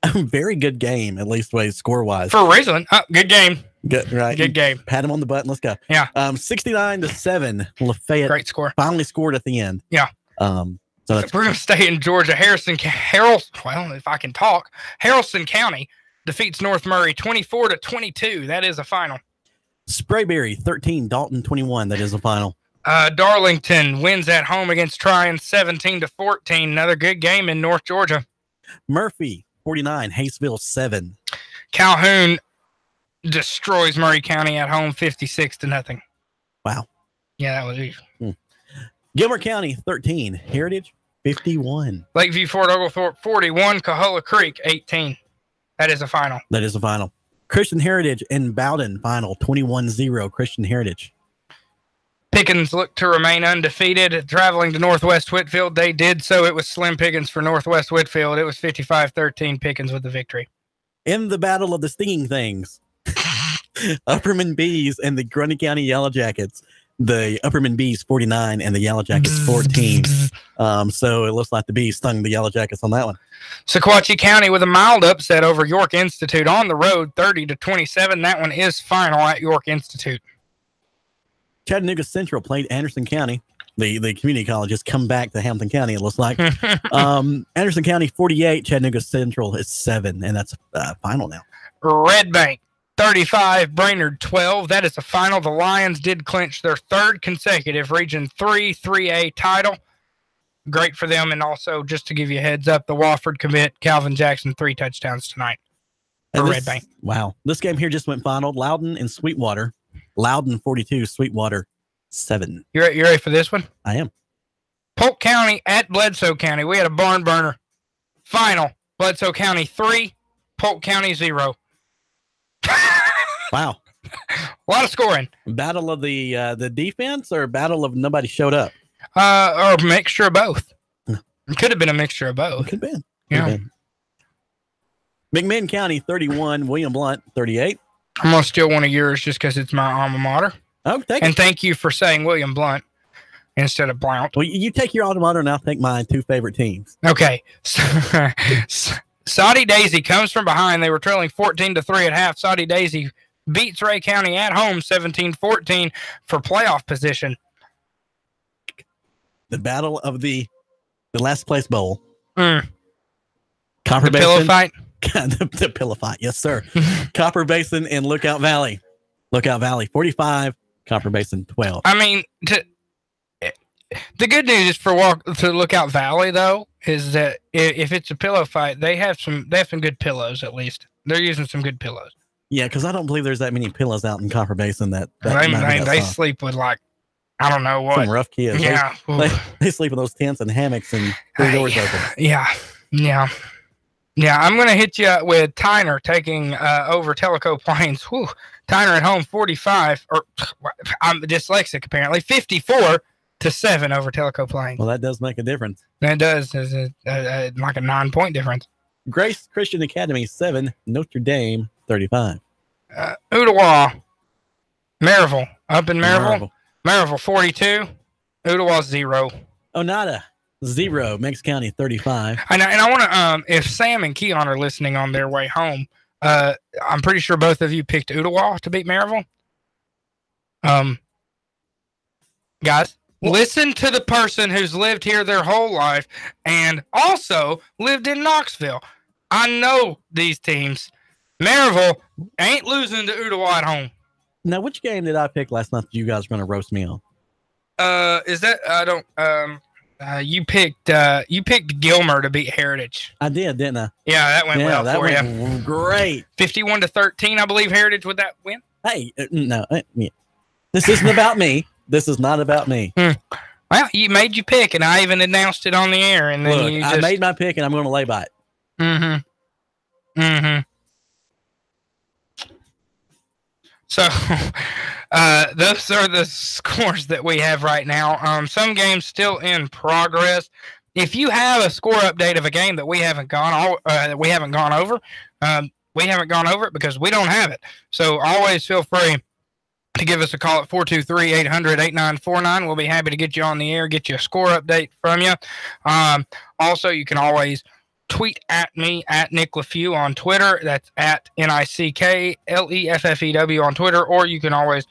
Speaker 2: a very good game, at least score-wise.
Speaker 1: For Ridgeland, good game.
Speaker 2: Good, right?
Speaker 1: Good game.
Speaker 2: Pat him on the button. Let's go.
Speaker 1: Yeah.
Speaker 2: 69-7. Lafayette.
Speaker 1: Great score.
Speaker 2: Finally scored at the end.
Speaker 1: Yeah.
Speaker 2: So
Speaker 1: we're going to stay in Georgia. Harrison County defeats North Murray 24-22. That is a final.
Speaker 2: Sprayberry 13, Dalton 21. That is a final.
Speaker 1: Darlington wins at home against Tryon 17-14. Another good game in North Georgia.
Speaker 2: Murphy 49, Hayesville 7.
Speaker 1: Calhoun destroys Murray County at home 56-0.
Speaker 2: Wow.
Speaker 1: Yeah, that was easy.
Speaker 2: Gilmer County 13, Heritage 51.
Speaker 1: Lakeview Fort Oglethorpe 41, Coahulla Creek 18. That is a final.
Speaker 2: That is a final. Christian Heritage and Bowden final 21-0 Christian Heritage.
Speaker 1: Pickens looked to remain undefeated. Traveling to Northwest Whitfield, they did so. It was slim pickings for Northwest Whitfield. It was 55-13 Pickens with the victory.
Speaker 2: In the battle of the stinging things, Upperman Bees and the Grundy County Yellow Jackets. The Upperman Bees 49 and the Yellow Jackets 14. So it looks like the Bees stung the Yellow Jackets on that one.
Speaker 1: Sequatchie County with a mild upset over York Institute on the road, 30-27. That one is final at York Institute.
Speaker 2: Chattanooga Central played Anderson County. The community college has come back to Hampton County, it looks like. Anderson County 48, Chattanooga Central is 7, and that's final now.
Speaker 1: Red Bank 35, Brainerd 12. That is the final. The Lions did clinch their third consecutive Region 3 3A title. Great for them. And also, just to give you a heads up, the Wofford commit, Calvin Jackson, 3 touchdowns tonight for Red Bank.
Speaker 2: Wow. This game here just went final. Loudon and Sweetwater. Loudon 42, Sweetwater 7.
Speaker 1: You ready for this one?
Speaker 2: I am.
Speaker 1: Polk County at Bledsoe County. We had a barn burner. Final. Bledsoe County 3, Polk County 0.
Speaker 2: Wow.
Speaker 1: A lot of scoring.
Speaker 2: Battle of the defense or battle of nobody showed up?
Speaker 1: Or a mixture of both. It could have been a mixture of both.
Speaker 2: Could have been.
Speaker 1: Yeah.
Speaker 2: McMinn County 31, William Blunt 38.
Speaker 1: I'm going to steal one of yours just because it's my alma mater.
Speaker 2: Oh,
Speaker 1: thank you for saying William Blunt instead of Blount.
Speaker 2: Well, you take your alma mater and I'll take my 2 favorite teams.
Speaker 1: Okay. Soddy Daisy comes from behind. They were trailing 14-3 at half. Soddy Daisy beats Ray County at home 17-14 for playoff position.
Speaker 2: The battle of the last place bowl.
Speaker 1: The
Speaker 2: Pillow
Speaker 1: fight?
Speaker 2: the pillow fight, yes, sir. Copper Basin and Lookout Valley. Lookout Valley 45, Copper Basin 12.
Speaker 1: I mean, the good news is for Lookout Valley, though, is that if it's a pillow fight, they have some good pillows, at least. They're using some good pillows.
Speaker 2: Yeah, because I don't believe there's that many pillows out in Copper Basin that
Speaker 1: they sleep with, like, I don't know what.
Speaker 2: Some rough kids.
Speaker 1: Yeah.
Speaker 2: They sleep in those tents and hammocks and their doors open.
Speaker 1: Yeah. I'm going to hit you with Tyner taking over Tellico Plains. Whew. Tyner at home 45, or I'm dyslexic apparently, 54-7 over Tellico Plains.
Speaker 2: Well, that does make a difference.
Speaker 1: That does. It's like a 9-point difference.
Speaker 2: Grace Christian Academy 7, Notre Dame 35.
Speaker 1: Ottawa, Maryville, up in Maryville. Maryville 42, Ottawa 0.
Speaker 2: Onada 0, Meigs County 35.
Speaker 1: And I want to, if Sam and Keon are listening on their way home, I'm pretty sure both of you picked Ottawa to beat Maryville. Guys, listen to the person who's lived here their whole life and also lived in Knoxville. I know these teams. Maryville ain't losing to Ottawa at home.
Speaker 2: Now, which game did I pick last night that you guys were going to roast me on?
Speaker 1: Is that I don't you picked Gilmer to beat Heritage.
Speaker 2: I did, didn't I?
Speaker 1: Yeah, that went well for you.
Speaker 2: Great.
Speaker 1: 51-13, I believe Heritage would that win.
Speaker 2: Hey, no, this isn't about me. This is not about me.
Speaker 1: Well, you made your pick, and I even announced it on the air. And then
Speaker 2: Look, I made my pick, and I'm going to lay by it.
Speaker 1: So, those are the scores that we have right now. Some games still in progress. If you have a score update of a game that we haven't gone over, we haven't gone over it because we don't have it. So always feel free to give us a call at 423-800-8949. We'll be happy to get you on the air, get you a score update from you. Also, you can always tweet at me at Nick LeFew on Twitter. That's at NickLeffew on Twitter, or you can always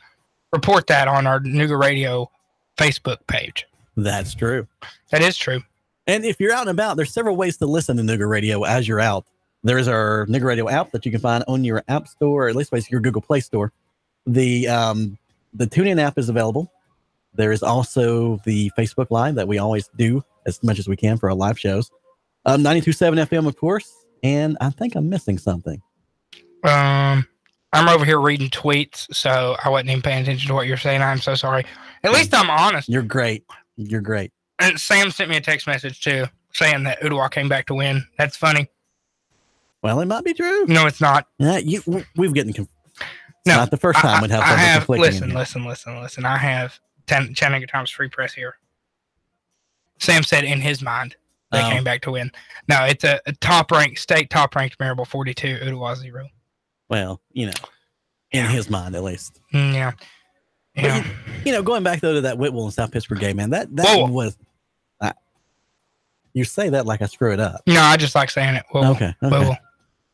Speaker 1: report that on our NoogaRadio Facebook page.
Speaker 2: That's true.
Speaker 1: That is true.
Speaker 2: And if you're out and about, there's several ways to listen to NoogaRadio as you're out. There's our NoogaRadio app that you can find on your app store, or at least your Google Play Store. The TuneIn app is available. There is also the Facebook Live that we always do as much as we can for our live shows. 92.7 FM, of course, and I think I'm missing something.
Speaker 1: I'm over here reading tweets, so I wasn't even paying attention to what you're saying. I'm so sorry. At least I'm honest.
Speaker 2: You're great. You're great.
Speaker 1: And Sam sent me a text message too, saying that Ottawa came back to win. That's funny.
Speaker 2: Well, it might be true.
Speaker 1: No, it's not.
Speaker 2: Yeah, we've getting. It's not the first time we'd have something conflicting.
Speaker 1: Listen. I have Chattanooga Times Free Press here. Sam said in his mind they came back to win. No, it's a state top ranked Marable 42, Ottawa 0.
Speaker 2: Well, in his mind at least.
Speaker 1: Yeah.
Speaker 2: But, going back though to that Whitwell and South Pittsburgh game, man, that was. You say that like I screw it up.
Speaker 1: No, I just like saying it.
Speaker 2: Okay.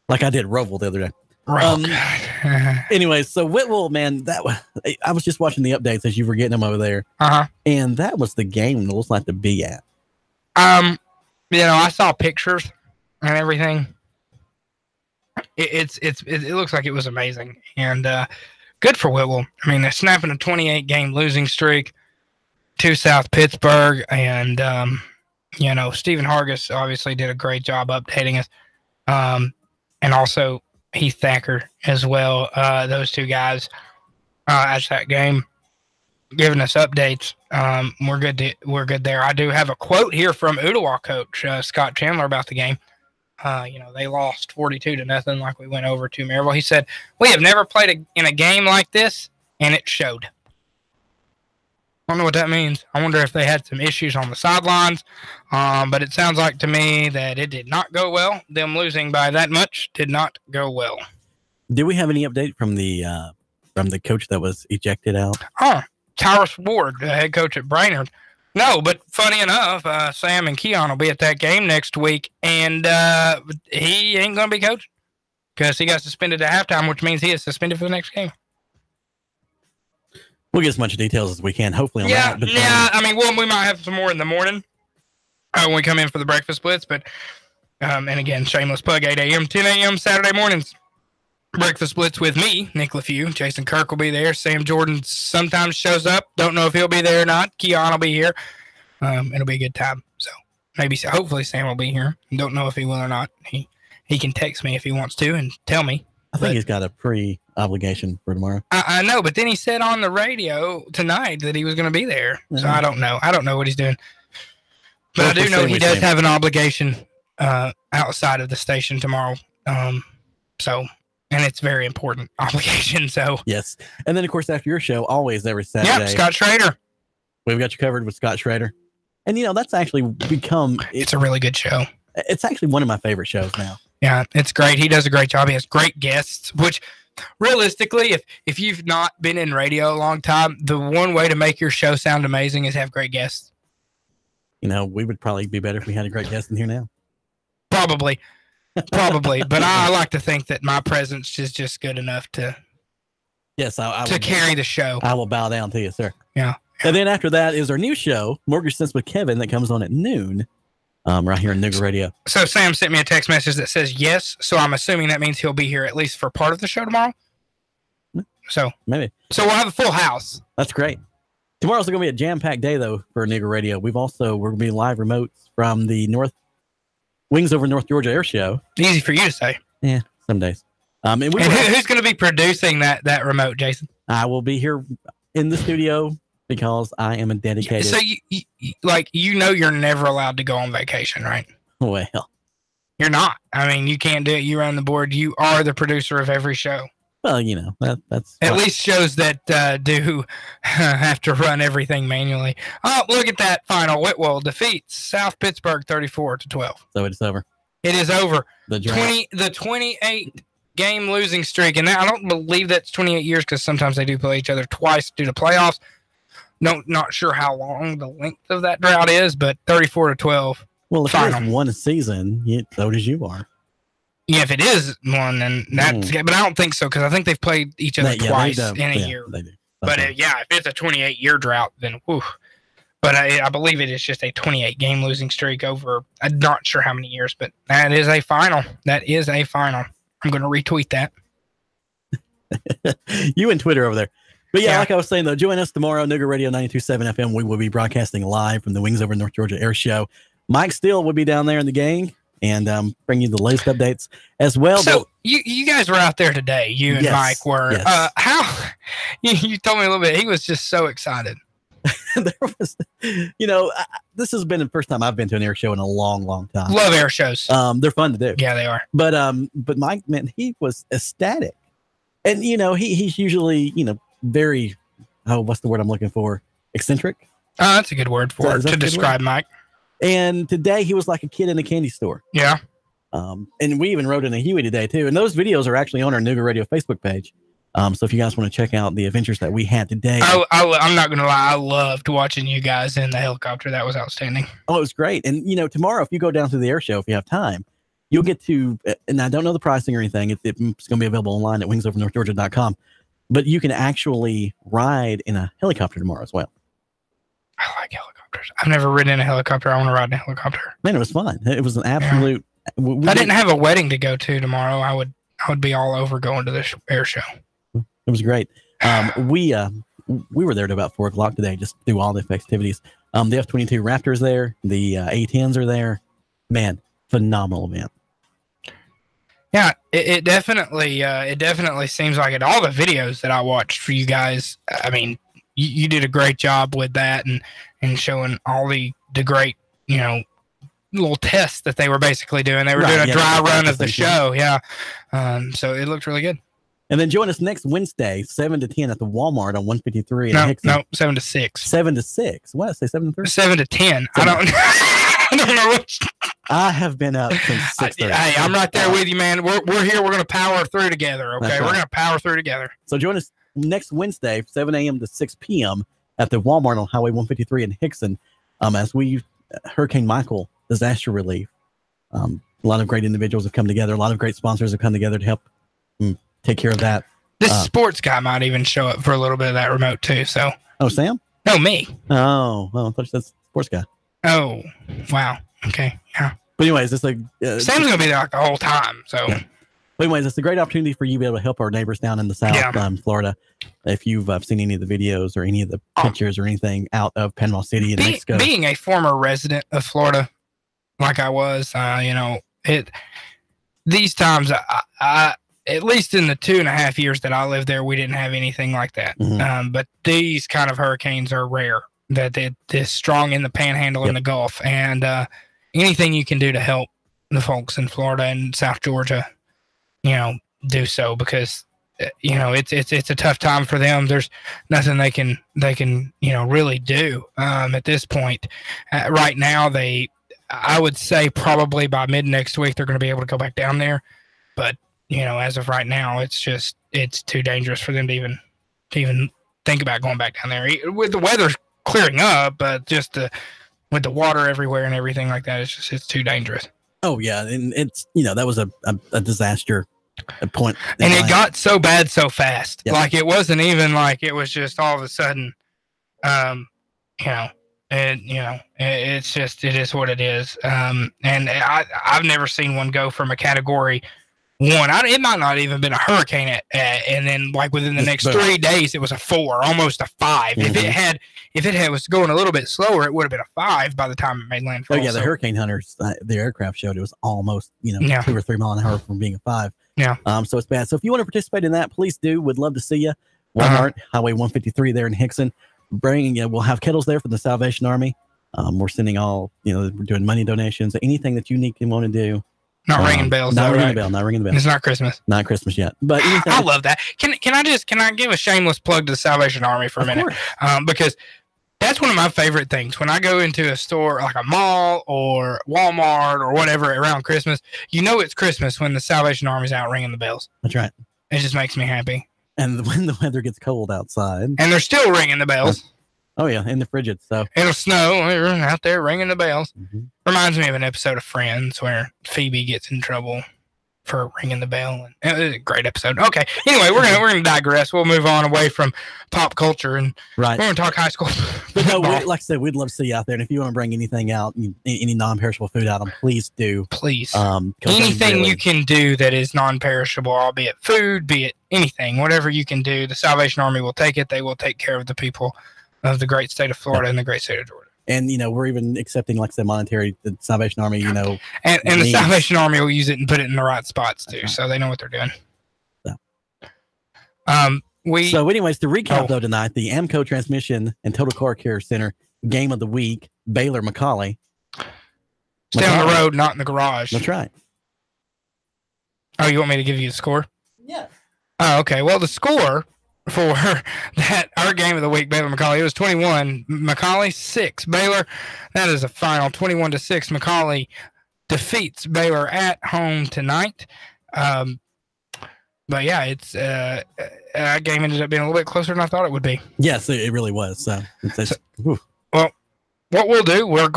Speaker 2: Like I did Roval the other day. Anyways, so Whitwell, man, I was just watching the updates as you were getting them over there. And that was the game it looks like to be at.
Speaker 1: I saw pictures and everything. It looks like it was amazing, and good for Whitwell. I mean, they're snapping a 28-game losing streak to South Pittsburgh, and Stephen Hargis obviously did a great job updating us, and also Heath Thacker as well. Those two guys at that game, giving us updates. We're good there. I do have a quote here from Ottawa coach Scott Chandler about the game. They lost 42-0, like we went over to Maryville. He said, "We have never played in a game like this, and it showed." I don't know what that means. I wonder if they had some issues on the sidelines, but it sounds like to me that it did not go well. Them losing by that much did not go well.
Speaker 2: Do we have any update from the coach that was ejected out?
Speaker 1: Tyrus Ward, the head coach at Brainerd. No, but funny enough, Sam and Keon will be at that game next week, and he ain't going to be coaching because he got suspended at halftime, which means he is suspended for the next game.
Speaker 2: We'll get as much details as we can, hopefully.
Speaker 1: I mean, we might have some more in the morning when we come in for the breakfast blitz, but, and again, shameless plug, 8 a.m., 10 a.m. Saturday mornings. Breakfast blitz with me, Nick LeFew. Jason Kirk will be there. Sam Jordan sometimes shows up. Don't know if he'll be there or not. Keon will be here. It'll be a good time. So hopefully Sam will be here. Don't know if he will or not. He can text me if he wants to and tell me.
Speaker 2: I think he's got a pre-obligation for tomorrow.
Speaker 1: I know, but then he said on the radio tonight that he was going to be there. So I don't know. I don't know what he's doing. But I do know he does have an obligation outside of the station tomorrow. And it's a very important obligation. So
Speaker 2: yes. And then, of course, after your show, always every Saturday.
Speaker 1: Yeah, Scott Schrader.
Speaker 2: We've got you covered with Scott Schrader. And, that's actually become...
Speaker 1: It's a really good show.
Speaker 2: It's actually one of my favorite shows now.
Speaker 1: Yeah, it's great. He does a great job. He has great guests, which realistically, if you've not been in radio a long time, the one way to make your show sound amazing is have great guests.
Speaker 2: We would probably be better if we had a great guest in here now.
Speaker 1: Probably. But I like to think that my presence is just good enough to carry the show.
Speaker 2: I will bow down to you, sir.
Speaker 1: Yeah.
Speaker 2: And then after that is our new show, Mortgage Sense with Kevin, that comes on at noon right here on NoogaRadio.
Speaker 1: So Sam sent me a text message that says yes, so I'm assuming that means he'll be here at least for part of the show tomorrow. So
Speaker 2: maybe.
Speaker 1: So we'll have a full house.
Speaker 2: That's great. Tomorrow's going to be a jam-packed day, though, for NoogaRadio. We're going to be live remotes from the Wings Over North Georgia Air Show.
Speaker 1: Easy for you to say.
Speaker 2: Yeah, some days. And
Speaker 1: who's going to be producing that remote, Jason?
Speaker 2: I will be here in the studio because I am a dedicated.
Speaker 1: So you're never allowed to go on vacation, right?
Speaker 2: Well,
Speaker 1: you're not. I mean, you can't do it. You run the board. You are the producer of every show.
Speaker 2: Well, that's
Speaker 1: at least shows that do have to run everything manually. Oh, look at that final. Whitwell defeats South Pittsburgh 34-12.
Speaker 2: So it's over.
Speaker 1: It is over.
Speaker 2: The
Speaker 1: 28-game losing streak, and I don't believe that's 28 years because sometimes they do play each other twice due to playoffs. Not sure how long the length of that drought is, but 34-12.
Speaker 2: Well, if it's one season, so does you are.
Speaker 1: Yeah, if it is one, then that's but I don't think so because I think they've played each other twice in a year.
Speaker 2: They do.
Speaker 1: But if it's a 28-year drought, then whew. But I believe it is just a 28-game losing streak over. I'm not sure how many years, but that is a final. That is a final. I'm going to retweet that.
Speaker 2: You and Twitter over there. But like I was saying, though, join us tomorrow, NoogaRadio 92.7 FM. We will be broadcasting live from the Wings Over North Georgia Air Show. Mike Steele will be down there in the gang. and bring you the latest updates as well.
Speaker 1: So you guys were out there today. You and Mike were.
Speaker 2: Yes.
Speaker 1: How you told me a little bit. He was just so excited.
Speaker 2: There was, this has been the first time I've been to an air show in a long, long time.
Speaker 1: Love air shows.
Speaker 2: They're fun to do.
Speaker 1: Yeah, they are.
Speaker 2: But Mike, man, he was ecstatic, and he's usually very, what's the word I'm looking for? Eccentric.
Speaker 1: That's a good word for it to describe Mike. And
Speaker 2: today he was like a kid in a candy store.
Speaker 1: Yeah.
Speaker 2: And we even rode in a Huey today too. And those videos are actually on our NoogaRadio Facebook page. So if you guys want to check out the adventures that we had today.
Speaker 1: I'm not going to lie. I loved watching you guys in the helicopter. That was outstanding.
Speaker 2: Oh, it was great. And, tomorrow, if you go down to the air show, if you have time, you'll get to, and I don't know the pricing or anything. It's going to be available online at wingsovernorthgeorgia.com. But you can actually ride in a helicopter tomorrow as well.
Speaker 1: I like helicopters. I've never ridden in a helicopter. I want to ride in a helicopter.
Speaker 2: Man, it was fun. It was an absolute.
Speaker 1: Yeah. If I didn't have a wedding to go to tomorrow, I would be all over going to this air show.
Speaker 2: It was great. We were there at about 4:00 today, just do all the festivities. The F-22 Raptors there, the A-10s are there. Man, phenomenal event.
Speaker 1: Yeah, it definitely seems like it. All the videos that I watched for you guys, I mean, you did a great job with that and showing all the great, little tests that they were basically doing. They were doing a dry run of the show. Yeah. So it looked really good.
Speaker 2: And then join us next Wednesday, 7 to 10 at the Walmart on 153.
Speaker 1: No, 7 to 6.
Speaker 2: 7 to 6. What did I say? 7 to 3?
Speaker 1: 7 to 10. I don't know which.
Speaker 2: I have been up since 6:30.
Speaker 1: Hey, I'm right there with you, man. We're here. We're going to power through together. Okay, we're going to power through together.
Speaker 2: So join us next Wednesday, 7 a.m. to 6 p.m. at the Walmart on Highway 153 in Hickson, as we Hurricane Michael disaster relief. A lot of great individuals have come together. A lot of great sponsors have come together to help take care of that.
Speaker 1: This sports guy might even show up for a little bit of that remote too. So.
Speaker 2: Oh, Sam?
Speaker 1: No, me.
Speaker 2: Oh, well, I thought you said sports guy.
Speaker 1: Oh, wow. Okay. Yeah.
Speaker 2: But anyways, it's like
Speaker 1: Sam's gonna be there like the whole time. So.
Speaker 2: Yeah. But anyways, it's a great opportunity for you to be able to help our neighbors down in the South, Florida. If you've seen any of the videos or any of the pictures or anything out of Panama City and Mexico.
Speaker 1: Being a former resident of Florida, like I was, these times, I at least in the 2.5 years that I lived there, we didn't have anything like that.
Speaker 2: Mm-hmm.
Speaker 1: But these kind of hurricanes are rare. That they're strong in the Panhandle and the Gulf, and anything you can do to help the folks in Florida and South Georgia, do so, because it's a tough time for them. There's nothing they can really do at this point. Right now, I would say probably by mid next week they're going to be able to go back down there, but as of right now, it's too dangerous for them to even think about going back down there. With the weather clearing up, but just with the water everywhere and everything like that, it's too dangerous.
Speaker 2: Oh yeah, and it's that was a disaster point,
Speaker 1: and it got so bad so fast.
Speaker 2: Yep.
Speaker 1: Like it wasn't even like it was just all of a sudden, it's just it is what it is. And I've never seen one go from a category 1. It might not even been a hurricane and then like within the next 3 days it was a 4, almost a 5.
Speaker 2: Mm-hmm.
Speaker 1: If it was going a little bit slower, it would have been a 5 by the time it made landfall.
Speaker 2: Oh yeah, the hurricane hunters, the aircraft showed it was almost 2 or 3 mile an hour from being a 5.
Speaker 1: Yeah.
Speaker 2: So it's bad. So if you want to participate in that, please do. Would love to see you. Walmart, Highway 153 there in Hickson. We'll have kettles there for the Salvation Army. We're sending all, we're doing money donations. Anything that you need and want to do.
Speaker 1: Not ringing bells.
Speaker 2: Not ringing the bell.
Speaker 1: It's not Christmas.
Speaker 2: Not Christmas yet. But
Speaker 1: I love that. Can I give a shameless plug to the Salvation Army for a minute? Because that's one of my favorite things. When I go into a store like a mall or Walmart or whatever around Christmas, it's Christmas when the Salvation Army's out ringing the bells.
Speaker 2: That's right.
Speaker 1: It just makes me happy.
Speaker 2: And when the weather gets cold outside.
Speaker 1: And they're still ringing the bells.
Speaker 2: Oh, yeah, in the frigid. So
Speaker 1: it'll snow. They're out there ringing the bells.
Speaker 2: Mm-hmm.
Speaker 1: Reminds me of an episode of Friends where Phoebe gets in trouble for ringing the bell. And it was a great episode. Okay. Anyway, we're gonna digress. We'll move on away from pop culture and we're gonna talk high school.
Speaker 2: But no, like I said, we'd love to see you out there. And if you want to bring anything out, any non-perishable food out, please do.
Speaker 1: Please. Anything you can do that is non-perishable, albeit food, be it anything, whatever you can do, the Salvation Army will take it. They will take care of the people of the great state of Florida and the great state of Georgia.
Speaker 2: And, we're even accepting, like I said, monetary, the Salvation Army, And
Speaker 1: the Salvation Army will use it and put it in the right spots, too. Right. So they know what they're doing.
Speaker 2: So anyways, to recap, though, tonight, the AMCO Transmission and Total Car Care Center game of the week, Baylor McCallie.
Speaker 1: Stay on the road, not in the garage.
Speaker 2: That's right.
Speaker 1: Oh, you want me to give you the score?
Speaker 2: Yeah.
Speaker 1: Oh, okay. Well, the score for our game of the week, Baylor McCallie, it was 21. McCallie 6. Baylor, that is a final 21-6. McCallie defeats Baylor at home tonight. But yeah, it's that game ended up being a little bit closer than I thought it would be.
Speaker 2: Yes, it really was.
Speaker 1: Well, what we'll do, we'll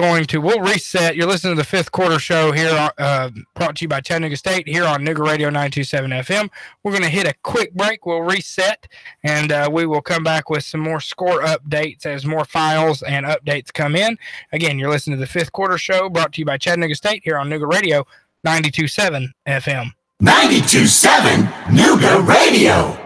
Speaker 1: reset. You're listening to the fifth quarter show here, brought to you by Chattanooga State here on NoogaRadio 927 FM. We're going to hit a quick break. We'll reset, and we will come back with some more score updates as more files and updates come in. Again, you're listening to the fifth quarter show, brought to you by Chattanooga State here on NoogaRadio 927 FM.
Speaker 12: 92.7 NoogaRadio.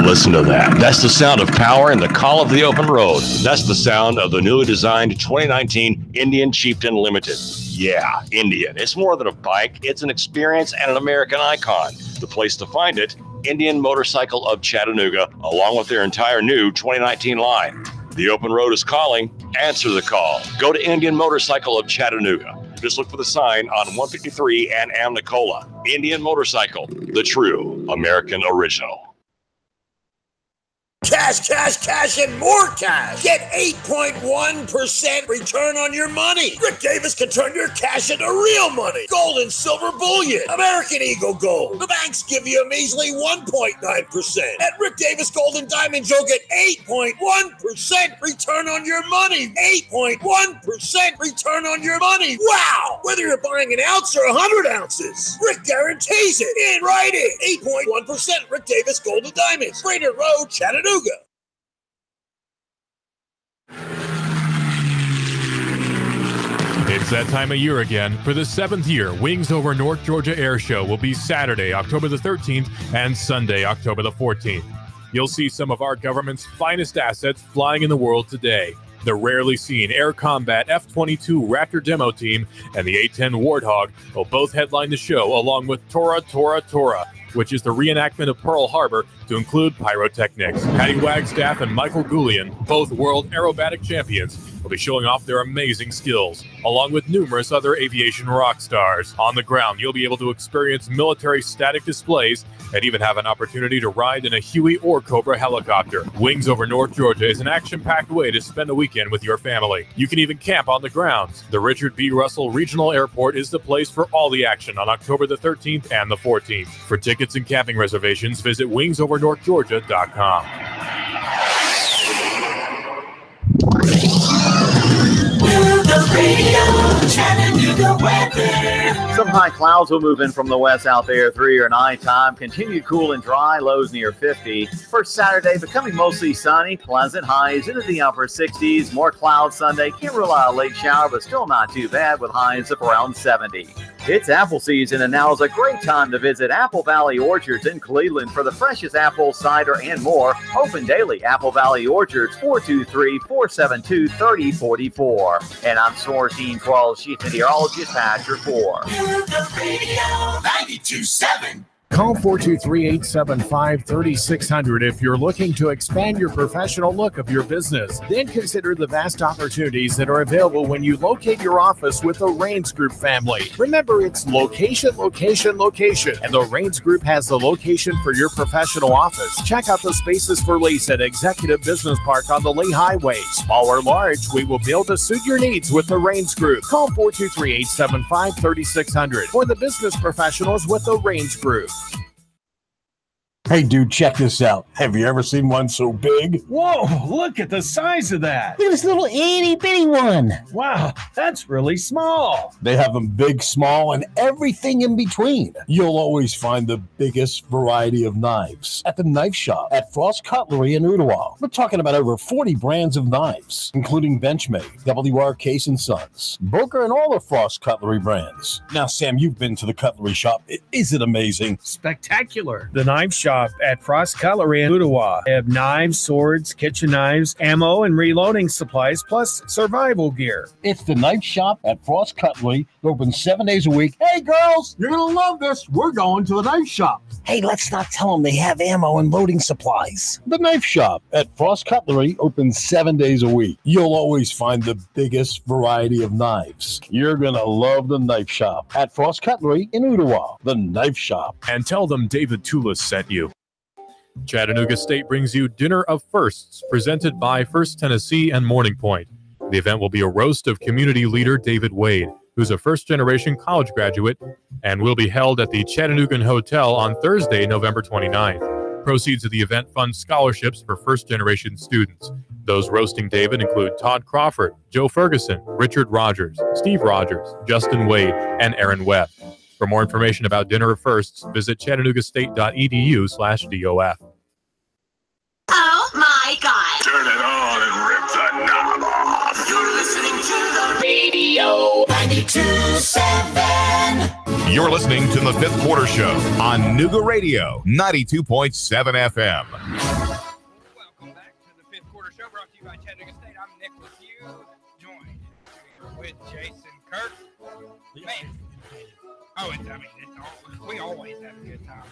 Speaker 7: Listen to that. That's the sound of power and the call of the open road. That's the sound of the newly designed 2019 Indian Chieftain Limited. Yeah, Indian. It's more than a bike. It's an experience and an American icon. The place to find it, Indian Motorcycle of Chattanooga, along with their entire new 2019 line. The open road is calling. Answer the call. Go to Indian Motorcycle of Chattanooga. Just look for the sign on 153 and Amnicola. Indian Motorcycle, the true American original.
Speaker 12: Cash, cash, cash, and more cash. Get 8.1% return on your money. Rick Davis can turn your cash into real money. Gold and silver bullion. American Eagle Gold. The banks give you a measly 1.9%. At Rick Davis Gold and Diamonds, you'll get 8.1% return on your money. 8.1% return on your money. Wow! Whether you're buying an ounce or 100 ounces, Rick guarantees it in writing. 8.1% Rick Davis Gold and Diamonds. Brainerd Road, Chattanooga.
Speaker 6: It's that time of year again. For the 7th year, Wings Over North Georgia Air Show will be Saturday, October the 13th, and Sunday, October the 14th. You'll see some of our government's finest assets flying in the world today. The rarely seen Air Combat F-22 Raptor demo team and the A-10 Warthog will both headline the show, along with Tora, which is the reenactment of Pearl Harbor to include pyrotechnics. Patty Wagstaff and Michael Goulian, both world aerobatic champions, will be showing off their amazing skills, along with numerous other aviation rock stars. On the ground, you'll be able to experience military static displays and even have an opportunity to ride in a Huey or Cobra helicopter. Wings Over North Georgia is an action-packed way to spend a weekend with your family. You can even camp on the grounds. The Richard B. Russell Regional Airport is the place for all the action on October the 13th and the 14th. For tickets and camping reservations, visit wingsovernorthgeorgia.com.
Speaker 14: Some high clouds will move in from the west out there 3 or 9 time. Continued cool and dry, lows near 50. First Saturday becoming mostly sunny, pleasant highs into the upper 60s. More clouds Sunday. Can't rule out a late shower, but still not too bad with highs of around 70. It's apple season, and now is a great time to visit Apple Valley Orchards in Cleveland for the freshest apple cider and more. Open daily. Apple Valley Orchards, 423-472-3044. And I'm Soar Team 12 Chief Meteorologist Patrick 4.
Speaker 12: 92.7.
Speaker 10: Call 423-875-3600 if you're looking to expand your professional look of your business. Then consider the vast opportunities that are available when you locate your office with the Raines Group family. Remember, it's location, location, location. And the Raines Group has the location for your professional office. Check out the spaces for lease at Executive Business Park on the Lee Highway. Small or large, we will be able to suit your needs with the Raines Group. Call 423-875-3600 for the business professionals with the Raines Group.
Speaker 9: Hey, dude, check this out. Have you ever seen one so big?
Speaker 10: Whoa, look at the size of that.
Speaker 9: Look at this little itty-bitty one.
Speaker 10: Wow, that's really small.
Speaker 9: They have them big, small, and everything in between. You'll always find the biggest variety of knives at the knife shop at Frost Cutlery in Ottawa. We're talking about over 40 brands of knives, including Benchmade, W.R. Case & Sons, Booker, and all the Frost Cutlery brands. Now, Sam, you've been to the cutlery shop. Is it amazing?
Speaker 10: Spectacular. The knife shop shop at Frost Cutlery in Ottawa. They have knives, swords, kitchen knives, ammo, and reloading supplies, plus survival gear.
Speaker 9: It's the knife shop at Frost Cutlery, open 7 days a week. Hey, girls, you're going to love this. We're going to the knife shop. Hey, let's not tell them they have ammo and loading supplies. The knife shop at Frost Cutlery, open 7 days a week. You'll always find the biggest variety of knives. You're going to love the knife shop at Frost Cutlery in Ottawa. The knife shop.
Speaker 6: And tell them David Toulis sent you. Chattanooga State brings you Dinner of Firsts, presented by First Tennessee and Morning Point. The event will be a roast of community leader David Wade, who's a first-generation college graduate, and will be held at the Chattanooga Hotel on Thursday, November 29th. Proceeds of the event fund scholarships for first-generation students. Those roasting David include Todd Crawford, Joe Ferguson, Richard Rogers, Steve Rogers, Justin Wade, and Aaron Webb. For more information about Dinner of Firsts, visit chattanoogastate.edu/DOF.
Speaker 13: Oh my God. Turn it on and rip the knob off. You're listening to the radio 92.7.
Speaker 11: You're listening to the Fifth Quarter Show on NoogaRadio 92.7 FM.
Speaker 1: Welcome back to the Fifth Quarter Show, brought to you by Chattanooga State. I'm Nick LeFew, joined with Jason Kirk. Man. We always have a good time.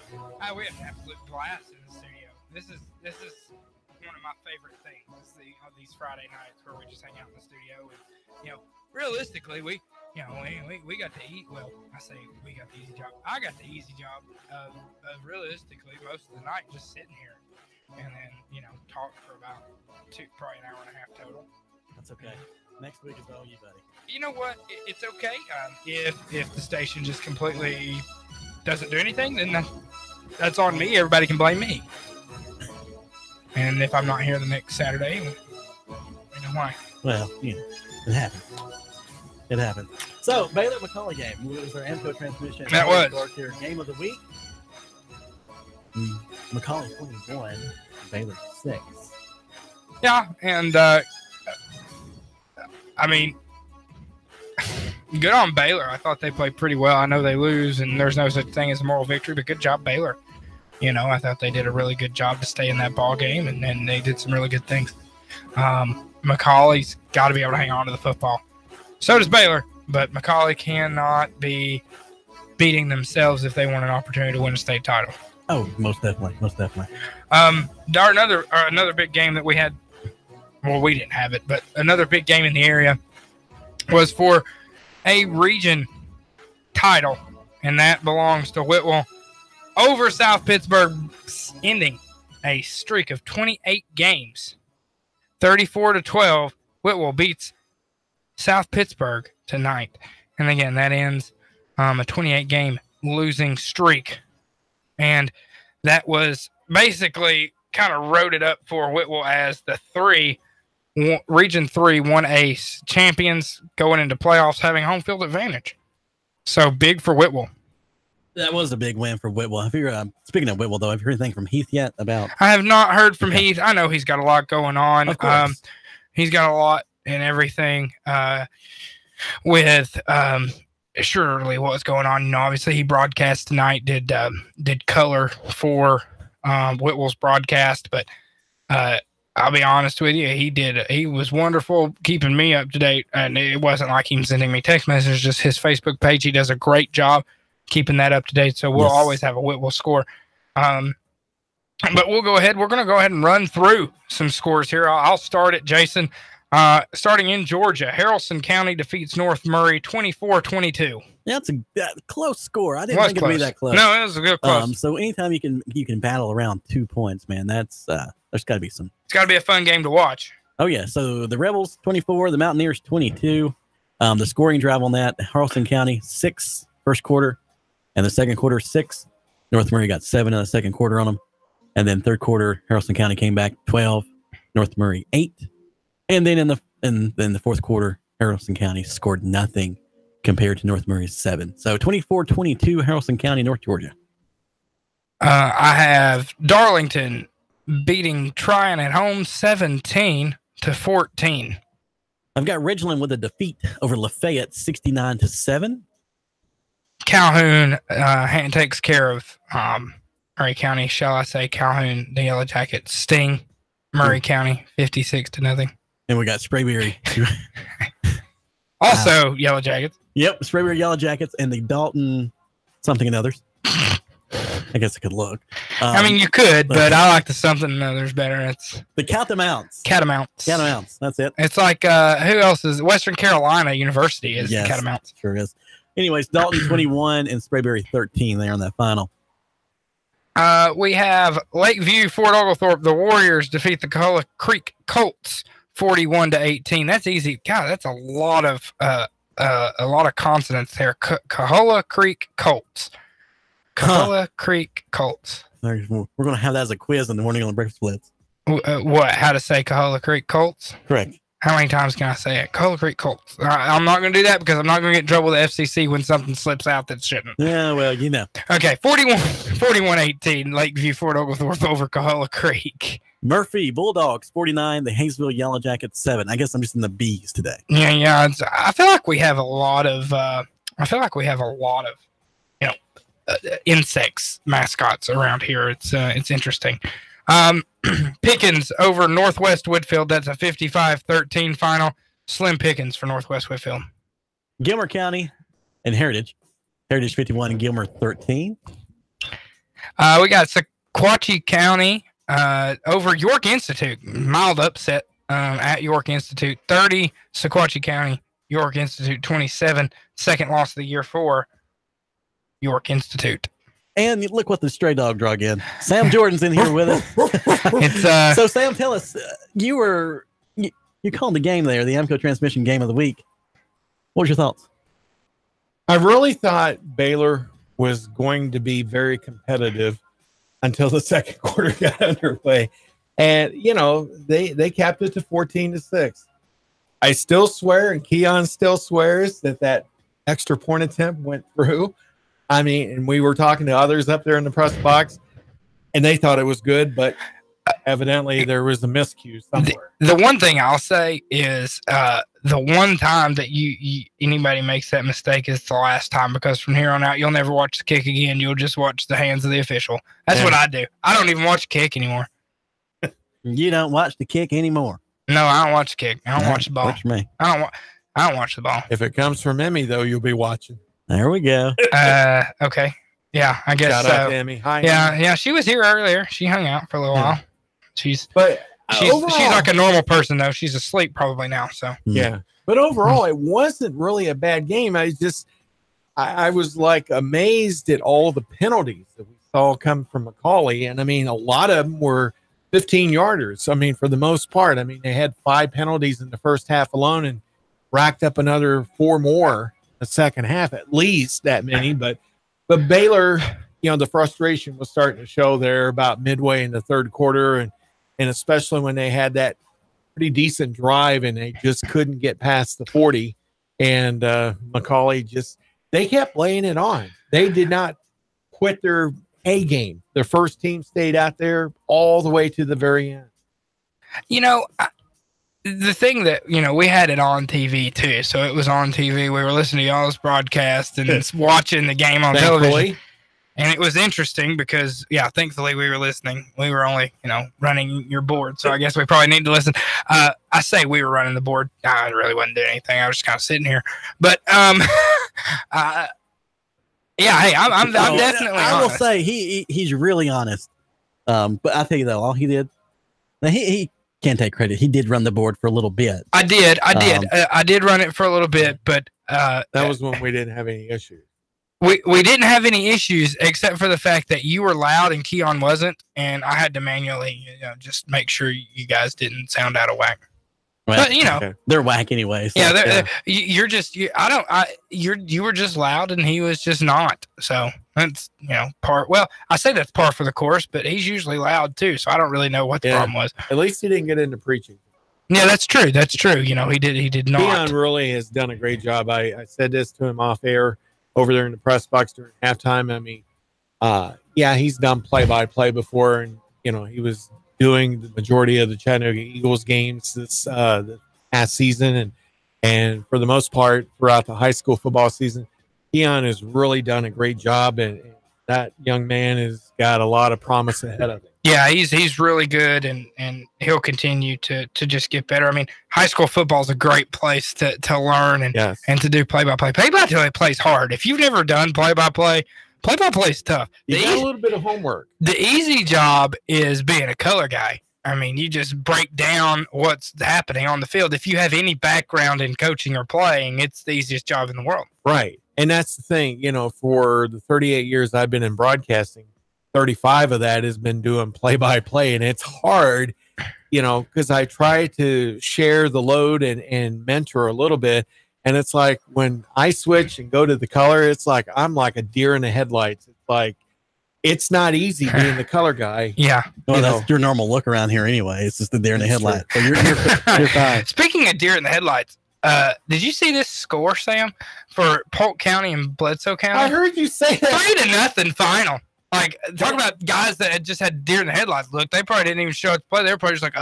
Speaker 1: We have an absolute blast in the studio. This is one of my favorite things. These Friday nights where we just hang out in the studio, and realistically, we got to eat. Well, I say we got the easy job. I got the easy job of realistically most of the night just sitting here, and then talk for about probably an hour and a half total.
Speaker 2: That's okay. Next week is all you, buddy.
Speaker 1: You know what? It's okay. If the station just completely doesn't do anything, then that's on me. Everybody can blame me. And if I'm not here the next Saturday, you know why.
Speaker 2: Well, it happens. It happened. So, Baylor McCallie game. It was our AMCO transmission.
Speaker 1: That was.
Speaker 2: Our game of the week. McCallie 21, Baylor 6.
Speaker 1: Yeah, and good on Baylor. I thought they played pretty well. I know they lose, and there's no such thing as a moral victory, but good job, Baylor. I thought they did a really good job to stay in that ball game, and then they did some really good things. McCallie's got to be able to hang on to the football. So does Baylor, but McCallie cannot be beating themselves if they want an opportunity to win a state title.
Speaker 2: Oh, most definitely.
Speaker 1: Another big game that we had, well, we didn't have it, but another big game in the area was for a region title, and that belongs to Whitwell over South Pittsburgh, ending a streak of 28 games. 34-12, Whitwell beats South Pittsburgh tonight. And again, that ends a 28-game losing streak. And that was basically kind of wrote it up for Whitwell as the Region 3 1A champions going into playoffs having home field advantage. So big for Whitwell.
Speaker 2: That was a big win for Whitwell. Speaking of Whitwell, though, have you heard anything from Heath yet about?
Speaker 1: I have not heard from Heath. I know he's got a lot going on.
Speaker 2: Of course.
Speaker 1: He's got a lot and everything with surely what's going on. Obviously he broadcast tonight, did color for Whitwell's broadcast, but I'll be honest with you, he was wonderful keeping me up to date, and it wasn't like him sending me text messages, just his Facebook page. He does a great job keeping that up to date, so we'll always have a Whitwell score. But we're going to go ahead and run through some scores here. I'll start it, Jason. Starting in Georgia, Haralson County defeats North Murray 24-22.
Speaker 2: Yeah, it's a close score. I didn't think it'd be that close.
Speaker 1: No, it was a good close.
Speaker 2: So anytime you can battle around 2 points, man, that's there's got to be some.
Speaker 1: It's got to be a fun game to watch.
Speaker 2: Oh yeah. So the Rebels 24, the Mountaineers 22. The scoring drive on that: Haralson County 6 first quarter, and the second quarter 6. North Murray got 7 in the second quarter on them, and then third quarter Haralson County came back 12, North Murray 8, and then in the fourth quarter Haralson County scored nothing compared to North Murray's 7. So 24-22 Haralson County, North Georgia.
Speaker 1: I have Darlington beating Tryon at home 17-14.
Speaker 2: I've got Ridgeland with a defeat over Lafayette 69-7.
Speaker 1: Calhoun takes care of Murray County, shall I say, Calhoun, the Yellow Jackets sting Murray County 56-0.
Speaker 2: And we got Sprayberry.
Speaker 1: Also, Yellow Jackets.
Speaker 2: Yep, Sprayberry Yellow Jackets and the Dalton something and others. I guess I could look.
Speaker 1: I mean, you could, but I like the something and others better. It's
Speaker 2: the Catamounts.
Speaker 1: Catamounts.
Speaker 2: That's it.
Speaker 1: It's like, who else is Western Carolina University is
Speaker 2: yes,
Speaker 1: Catamounts.
Speaker 2: Sure is. Anyways, Dalton 21 and Sprayberry 13 there on that final.
Speaker 1: We have Lakeview, Fort Oglethorpe. The Warriors defeat the Cohola Creek Colts 41-18. That's easy. God, that's a lot of consonants there. Cohola Creek Colts. Cohola Creek Colts.
Speaker 2: We're going to have that as a quiz in the morning on the Breakfast Blitz.
Speaker 1: What? How to say Cohola Creek Colts?
Speaker 2: Correct.
Speaker 1: How many times can I say it? Cohola Creek Colts. I'm not going to do that because I'm not going to get in trouble with the FCC when something slips out that shouldn't.
Speaker 2: Yeah, well, you know.
Speaker 1: Okay, 41-18, Lakeview, Fort Oglethorpe over Cohola Creek.
Speaker 2: Murphy, Bulldogs, 49, the Hayesville Yellow Jackets, 7. I guess I'm just in the B's today.
Speaker 1: Yeah. I feel like we have a lot of, insects mascots around here. It's interesting. Pickens over Northwest Woodfield. That's a 55-13 final. Slim Pickens for Northwest Woodfield.
Speaker 2: Gilmer County and Heritage. Heritage 51 and Gilmer 13.
Speaker 1: We got Sequatchie County over York Institute. Mild upset at York Institute. 30, Sequatchie County. York Institute 27. Second loss of the year for York Institute.
Speaker 2: And look what the stray dog drug in. Sam Jordan's in here with us. So Sam, tell us, you called the game there, the AMCO Transmission Game of the Week. What was your thoughts?
Speaker 8: I really thought Baylor was going to be very competitive until the second quarter got underway. And, they capped it to 14-6. I still swear, and Keon still swears, that extra point attempt went through. I mean, and we were talking to others up there in the press box, and they thought it was good, but evidently there was a miscue somewhere.
Speaker 1: The one thing I'll say is the one time that anybody makes that mistake is the last time, because from here on out, you'll never watch the kick again. You'll just watch the hands of the official. That's what I do. I don't even watch the kick anymore.
Speaker 2: You don't watch the kick anymore?
Speaker 1: No, I don't watch the kick. I don't watch the ball.
Speaker 2: Watch me.
Speaker 1: I don't watch the ball.
Speaker 8: If it comes from Emmy, though, you'll be watching.
Speaker 2: There we go.
Speaker 1: Okay. Yeah, I guess
Speaker 8: Shout out to Emmy. Hi, Emmy.
Speaker 1: Yeah. She was here earlier. She hung out for a little while. She's
Speaker 8: overall,
Speaker 1: like a normal person though. She's asleep probably now. So
Speaker 8: yeah. But overall, it wasn't really a bad game. I was like amazed at all the penalties that we saw come from McCallie, and I mean a lot of them were 15-yarders. I mean, for the most part, I mean they had 5 penalties in the first half alone, and racked up another 4 more. The second half, at least that many, but Baylor, the frustration was starting to show there about midway in the third quarter, and especially when they had that pretty decent drive and they just couldn't get past the 40, and McCallie they kept laying it on. They did not quit their A game. Their first team stayed out there all the way to the very end.
Speaker 1: The thing that, we had it on TV too. So it was on TV. We were listening to y'all's broadcast and watching the game on television. And it was interesting because, thankfully we were listening. We were only, running your board. So I guess we probably need to listen. I say we were running the board. I really wasn't doing anything. I was just kind of sitting here. But, hey, I'm definitely honest.
Speaker 2: I will say he's really honest. But I tell you though, all he did, he can't take credit. He did run the board for a little bit.
Speaker 1: I did. I did run it for a little bit, but
Speaker 8: that was when we didn't have any issues.
Speaker 1: We didn't have any issues except for the fact that you were loud and Keon wasn't, and I had to manually, just make sure you guys didn't sound out of whack.
Speaker 2: Well,
Speaker 1: but
Speaker 2: they're whack anyway. So,
Speaker 1: you were just loud and he was just not. So that's par. Well, I say that's par for the course, but he's usually loud too. So I don't really know what the problem was.
Speaker 8: At least he didn't get into preaching.
Speaker 1: Yeah, that's true. That's true. He did not.
Speaker 8: Keon really has done a great job. I said this to him off air over there in the press box during halftime. I mean, he's done play-by-play before, and he was doing the majority of the Chattanooga Eagles games this past season, and for the most part throughout the high school football season, Keon has really done a great job, and that young man has got a lot of promise ahead of him.
Speaker 1: Yeah, he's really good, and he'll continue to just get better. I mean, high school football is a great place to learn and to do play-by-play. Play is hard. If you've never done play-by-play is tough.
Speaker 8: You got a little bit of homework.
Speaker 1: The easy job is being a color guy. I mean, you just break down what's happening on the field. If you have any background in coaching or playing, it's the easiest job in the world.
Speaker 8: Right, and that's the thing. For the 38 years I've been in broadcasting, 35 of that has been doing play-by-play, and it's hard, because I try to share the load and mentor a little bit, and it's like when I switch and go to the color, it's like I'm like a deer in the headlights. It's like it's not easy being the color guy.
Speaker 1: Yeah,
Speaker 2: well, that's your normal look around here anyway. It's just the deer in the headlights. So you're fine.
Speaker 1: Speaking of deer in the headlights, did you see this score, Sam, for Polk County and Bledsoe County?
Speaker 8: I heard you say that.
Speaker 1: 3-0 final. Like, talk about guys that had just had deer in the headlights look. They probably didn't even show up to play. They were probably just like,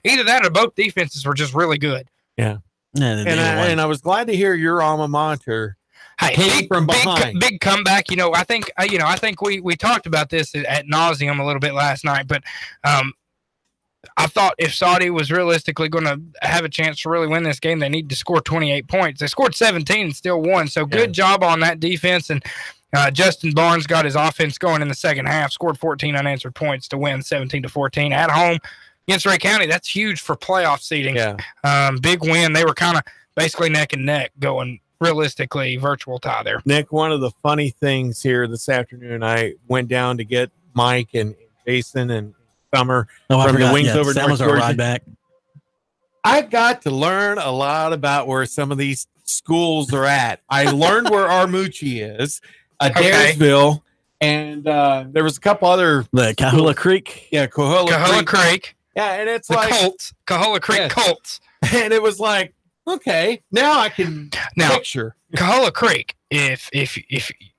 Speaker 1: either that or both defenses were just really good.
Speaker 8: Yeah. And I was glad to hear your alma mater came from behind.
Speaker 1: Big comeback. I think we talked about this at nauseum a little bit last night, but I thought if Saudi was realistically going to have a chance to really win this game, they need to score 28 points. They scored 17 and still won. So good job on that defense. And Justin Barnes got his offense going in the second half, scored 14 unanswered points to win 17-14 at home against Ray County. That's huge for playoff seeding.
Speaker 8: Yeah.
Speaker 1: Big win. They were kind of basically neck and neck going realistically virtual tie there.
Speaker 8: Nick, one of the funny things here this afternoon, I went down to get Mike and Jason and Summer from the Wings over
Speaker 2: Sam was our ride back.
Speaker 8: I got to learn a lot about where some of these schools are at. I learned where Armucci is. Adairsville, and there was a couple other
Speaker 2: the Cahoula Creek.
Speaker 8: Yeah,
Speaker 1: Cahoula Creek.
Speaker 8: Yeah, and it's
Speaker 1: the
Speaker 8: like
Speaker 1: Colts, Cahoula Creek Colts.
Speaker 8: And it was like, okay, now I can picture
Speaker 1: Cahoula Creek. If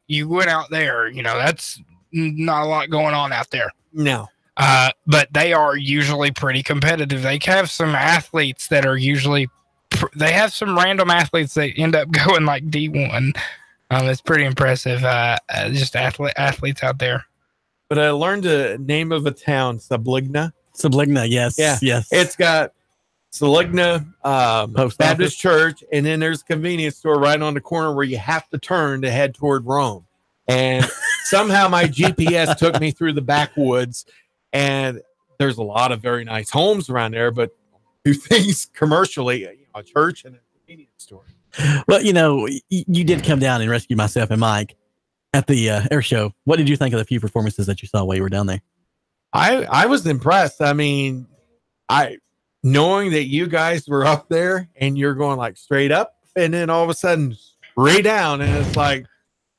Speaker 1: you went out there, that's not a lot going on out there.
Speaker 8: No.
Speaker 1: But they are usually pretty competitive. They have some athletes that are usually they have some random athletes that end up going like D1. It's pretty impressive. Just athletes out there.
Speaker 8: But I learned the name of a town, Subligna.
Speaker 2: Subligna, yes.
Speaker 8: Yeah.
Speaker 2: Yes.
Speaker 8: It's got Subligna Baptist Church, and then there's a convenience store right on the corner where you have to turn to head toward Rome. And somehow my GPS took me through the backwoods, and there's a lot of very nice homes around there, but two things commercially, a church and a convenience store.
Speaker 2: Well, you did come down and rescue myself and Mike at the air show. What did you think of the few performances that you saw while you were down there?
Speaker 8: I was impressed. I mean, knowing that you guys were up there and you're going like straight up and then all of a sudden straight down, and it's like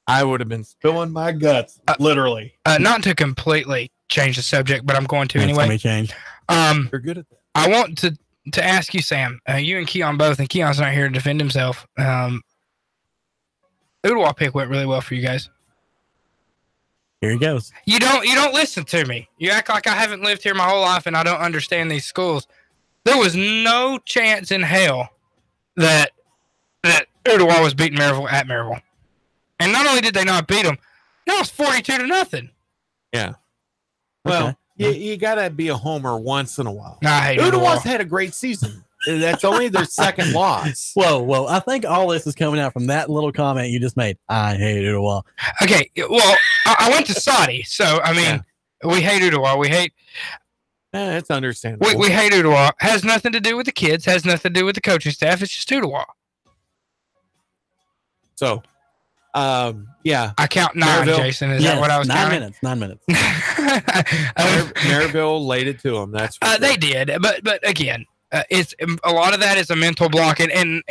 Speaker 8: I would have been spilling my guts, literally.
Speaker 1: Not to completely change the subject, but I'm going to anyway.
Speaker 2: Let me change.
Speaker 8: You're good at that.
Speaker 1: I want to ask you, Sam, you and Keon both, and Keon's not here to defend himself. Ooltewah pick went really well for you guys.
Speaker 2: Here he goes.
Speaker 1: You don't listen to me. You act like I haven't lived here my whole life and I don't understand these schools. There was no chance in hell that Ooltewah was beating Maryville at Maryville. And not only did they not beat them, it was 42-0.
Speaker 8: Yeah. Well, you got to be a homer once in a while.
Speaker 1: Nah, I hate
Speaker 8: Ooltewah's had a great season. That's only their second loss.
Speaker 2: Whoa. I think all this is coming out from that little comment you just made. I hate Ooltewah.
Speaker 1: Okay, well, I went to Saudi, so, I mean, we hate Ooltewah. We hate...
Speaker 8: it's understandable.
Speaker 1: We hate Ooltewah. Has nothing to do with the kids. Has nothing to do with the coaching staff. It's just Ooltewah.
Speaker 8: So... yeah.
Speaker 1: I count 9,
Speaker 8: Maryville.
Speaker 1: Jason. Is that what I was counting?
Speaker 2: 9 minutes.
Speaker 8: Maryville laid it to them. That's
Speaker 1: they did, but again, it's a lot of that is a mental block, and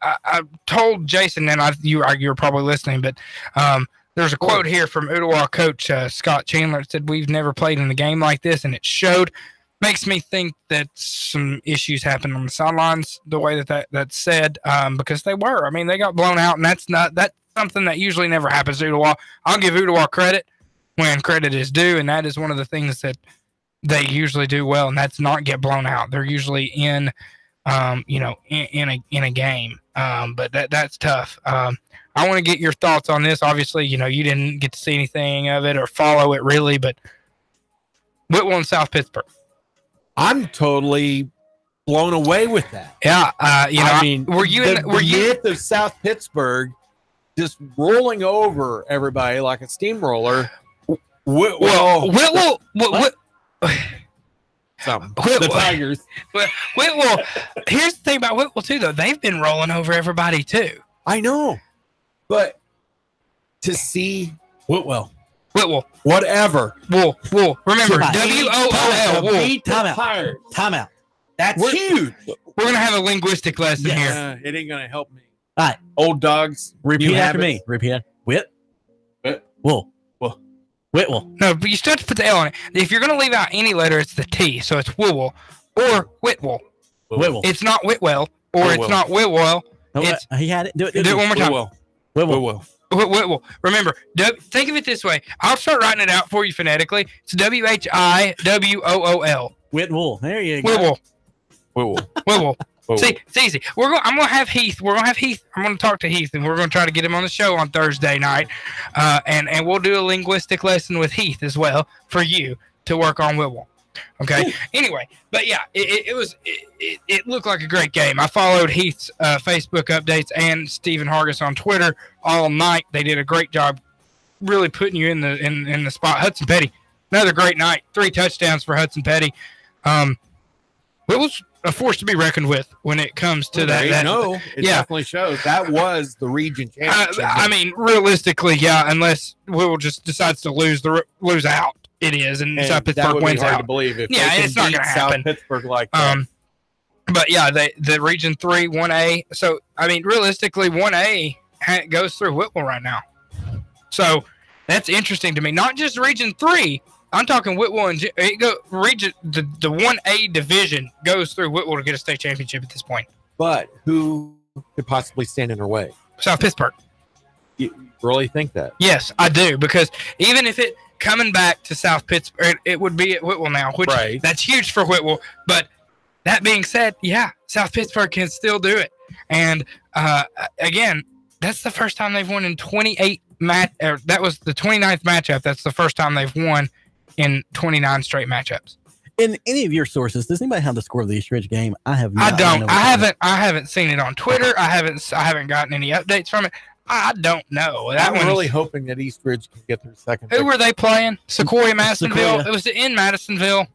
Speaker 1: I told Jason, and you were probably listening, but there's a quote here from Ooltewah coach Scott Chandler. It said, "We've never played in a game like this, and it showed." Makes me think that some issues happened on the sidelines the way that's said, because they were. I mean, they got blown out, and that's something that usually never happens to Ooltewah. I'll give Ooltewah credit when credit is due, and that is one of the things that they usually do well, and that's not get blown out. They're usually in a game, but that's tough. I I want to get your thoughts on this. Obviously, you didn't get to see anything of it or follow it really, but Whitwell and South Pittsburgh.
Speaker 8: I'm totally blown away with that.
Speaker 1: Yeah,
Speaker 8: were you myth of South Pittsburgh just rolling over everybody like a steamroller?
Speaker 1: Whitwell.
Speaker 8: The Tigers.
Speaker 1: Whitwell. Here's the thing about Whitwell too, though. They've been rolling over everybody too.
Speaker 8: I know, but to see Whitwell, whatever.
Speaker 1: Wool. Remember, W-O-O-L.
Speaker 2: Time out.
Speaker 8: That's huge.
Speaker 1: We're gonna have a linguistic lesson here.
Speaker 8: It ain't gonna help me.
Speaker 2: All right,
Speaker 8: old dogs.
Speaker 2: Repeat after me. Repeat. Wool. Whitwell.
Speaker 1: No, but you still have to put the L on it. If you're going to leave out any letter, it's the T. So it's Whitwell or Whitwell.
Speaker 2: Whitwell.
Speaker 1: It's not Whitwell or it's not Whitwell. It's,
Speaker 2: he had it. Do it
Speaker 1: one more time. Whitwell. Remember, think of it this way. I'll start writing it out for you phonetically. It's W-H-I-W-O-O-L.
Speaker 2: Whitwell. There you go.
Speaker 1: Whitwell. See, it's easy. I'm gonna have Heath. I'm gonna talk to Heath, and we're gonna try to get him on the show on Thursday night, and we'll do a linguistic lesson with Heath as well for you to work on Whitwell. Okay. Anyway, but yeah, it looked like a great game. I followed Heath's Facebook updates and Stephen Hargis on Twitter all night. They did a great job, really putting you in the spot. Hudson Petty, another great night. 3 touchdowns for Hudson Petty. Whitwell's a force to be reckoned with when it comes to that.
Speaker 8: It definitely shows. That was the region championship.
Speaker 1: I mean, realistically, yeah, unless Whitwell just decides to lose out, it is, and South Pittsburgh wins out.
Speaker 8: To believe if
Speaker 1: it's not going to happen.
Speaker 8: South Pittsburgh like that.
Speaker 1: But yeah, the Region 3 1A. So I mean, realistically, 1A goes through Whitwell right now. So that's interesting to me. Not just Region 3. I'm talking Whitwell and the 1A division goes through Whitwell to get a state championship at this point.
Speaker 8: But who could possibly stand in their way?
Speaker 1: South Pittsburgh.
Speaker 8: You really think that?
Speaker 1: Yes, I do, because even if it coming back to South Pittsburgh, it would be at Whitwell now, which that's huge for Whitwell. But that being said, yeah, South Pittsburgh can still do it. And again, that's the first time they've won in 28 that was the 29th matchup. That's the first time they've won in 29 straight matchups.
Speaker 2: In any of your sources, does anybody have the score of the East Ridge game? I have.
Speaker 1: I don't. I haven't seen it on Twitter. I haven't gotten any updates from it. I don't know.
Speaker 8: I'm really hoping that East Ridge can get their second.
Speaker 1: Who were they playing? Sequoia, Madisonville. It was in Madisonville.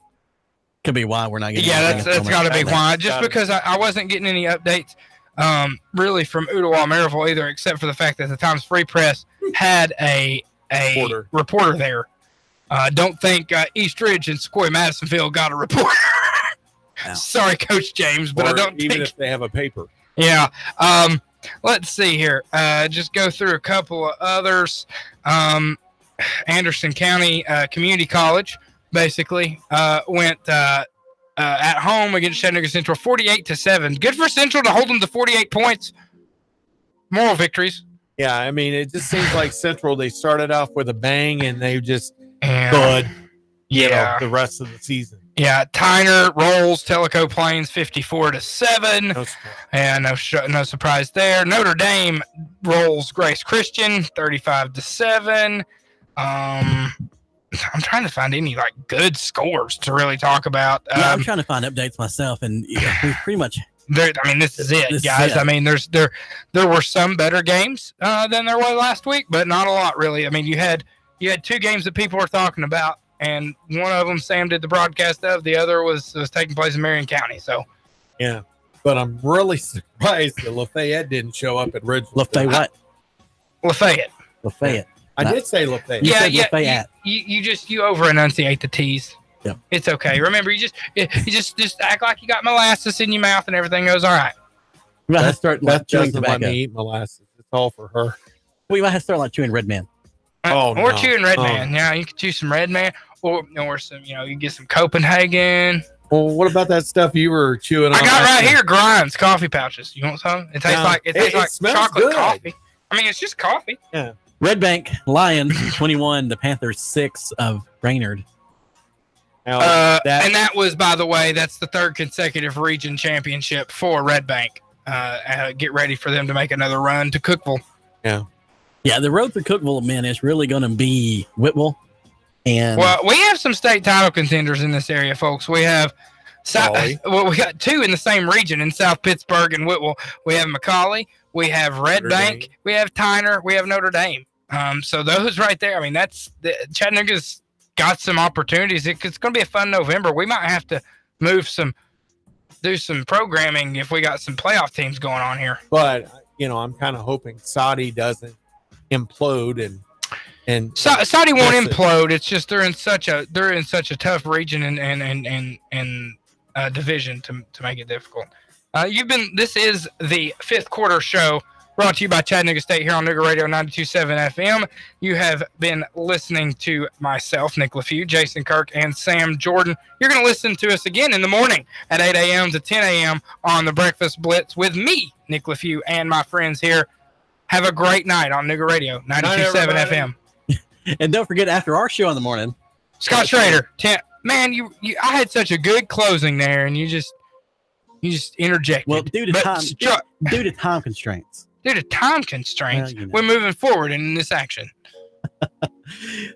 Speaker 2: Could be why we're not getting.
Speaker 1: Yeah, that's got to be why. Just because I wasn't getting any updates, really from Ottawa Maryville either, except for the fact that the Times Free Press had a reporter there. Don't think East Ridge and Sequoia Madisonville got a reporter. No. Sorry, Coach James, but I don't
Speaker 8: even if they have a paper.
Speaker 1: Yeah. Let's see here. Just go through a couple of others. Anderson County Community College basically went at home against Chattanooga Central 48-7. Good for Central to hold them to 48 points. Moral victories.
Speaker 8: Yeah, I mean, it just seems like Central, they started off with a bang and they just good.
Speaker 1: Yeah.
Speaker 8: The rest of the season.
Speaker 1: Yeah, Tyner rolls Tellico Plains 54-7. No surprise there. Notre Dame rolls Grace Christian 35-7. I'm trying to find any good scores to really talk about.
Speaker 2: I'm trying to find updates myself, and we pretty much.
Speaker 1: This is it, guys. I mean, there were some better games than there was last week, but not a lot really. I mean, you had 2 games that people were talking about. And one of them Sam did the broadcast of. The other was taking place in Marion County. So,
Speaker 8: yeah. But I'm really surprised that Lafayette didn't show up at Ridgeville.
Speaker 1: Lafayette.
Speaker 8: I did say Lafayette.
Speaker 1: Yeah,
Speaker 2: Lafayette.
Speaker 1: You over enunciate the T's.
Speaker 2: Yeah.
Speaker 1: It's okay. Remember, you just act like you got molasses in your mouth and everything goes all right.
Speaker 2: We might have to start
Speaker 8: doesn't let me eat molasses. It's all for her.
Speaker 2: We might have to start chewing Red Man.
Speaker 1: Or chewing Red Man. Yeah, you could chew some Red Man, or some, you get some Copenhagen.
Speaker 8: Well, what about that stuff you were chewing on?
Speaker 1: I got right here, Grinds coffee pouches. You want some? It tastes like chocolate
Speaker 8: good.
Speaker 1: coffee. I mean, it's just coffee.
Speaker 8: Yeah.
Speaker 2: Red Bank Lions 21, the Panthers 6 of Brainerd.
Speaker 1: And that was, by the way, that's the 3rd consecutive region championship for Red Bank. Get ready for them to make another run to Cookeville.
Speaker 8: Yeah.
Speaker 2: Yeah, the road to Cookeville, man, is really going to be Whitwell. And
Speaker 1: well, we have some state title contenders in this area, folks. We have we got two in the same region in South Pittsburgh and Whitwell. We have McCallie, we have Red Bank, we have Tyner, we have Notre Dame. So those right there, I mean, Chattanooga's got some opportunities. It's going to be a fun November. We might have to do some programming if we got some playoff teams going on here.
Speaker 8: But I'm kind of hoping Saudi doesn't implode and
Speaker 1: Saudi won't implode. It's just they're in such a tough region and division to make it difficult. This is the fifth quarter show brought to you by Chattanooga State here on NoogaRadio 92.7 FM. You have been listening to myself, Nick LeFew, Jason Kirk, and Sam Jordan. You're going to listen to us again in the morning at 8 a.m. to 10 a.m. on the Breakfast Blitz with me, Nick LeFew, and my friends here. Have a great night on NoogaRadio 92.7 FM.
Speaker 2: And don't forget, after our show in the morning,
Speaker 1: Scott Schrader, man, I had such a good closing there, and you just interjected.
Speaker 2: Well, due to time constraints.
Speaker 1: Due to time constraints, we're moving forward in this action.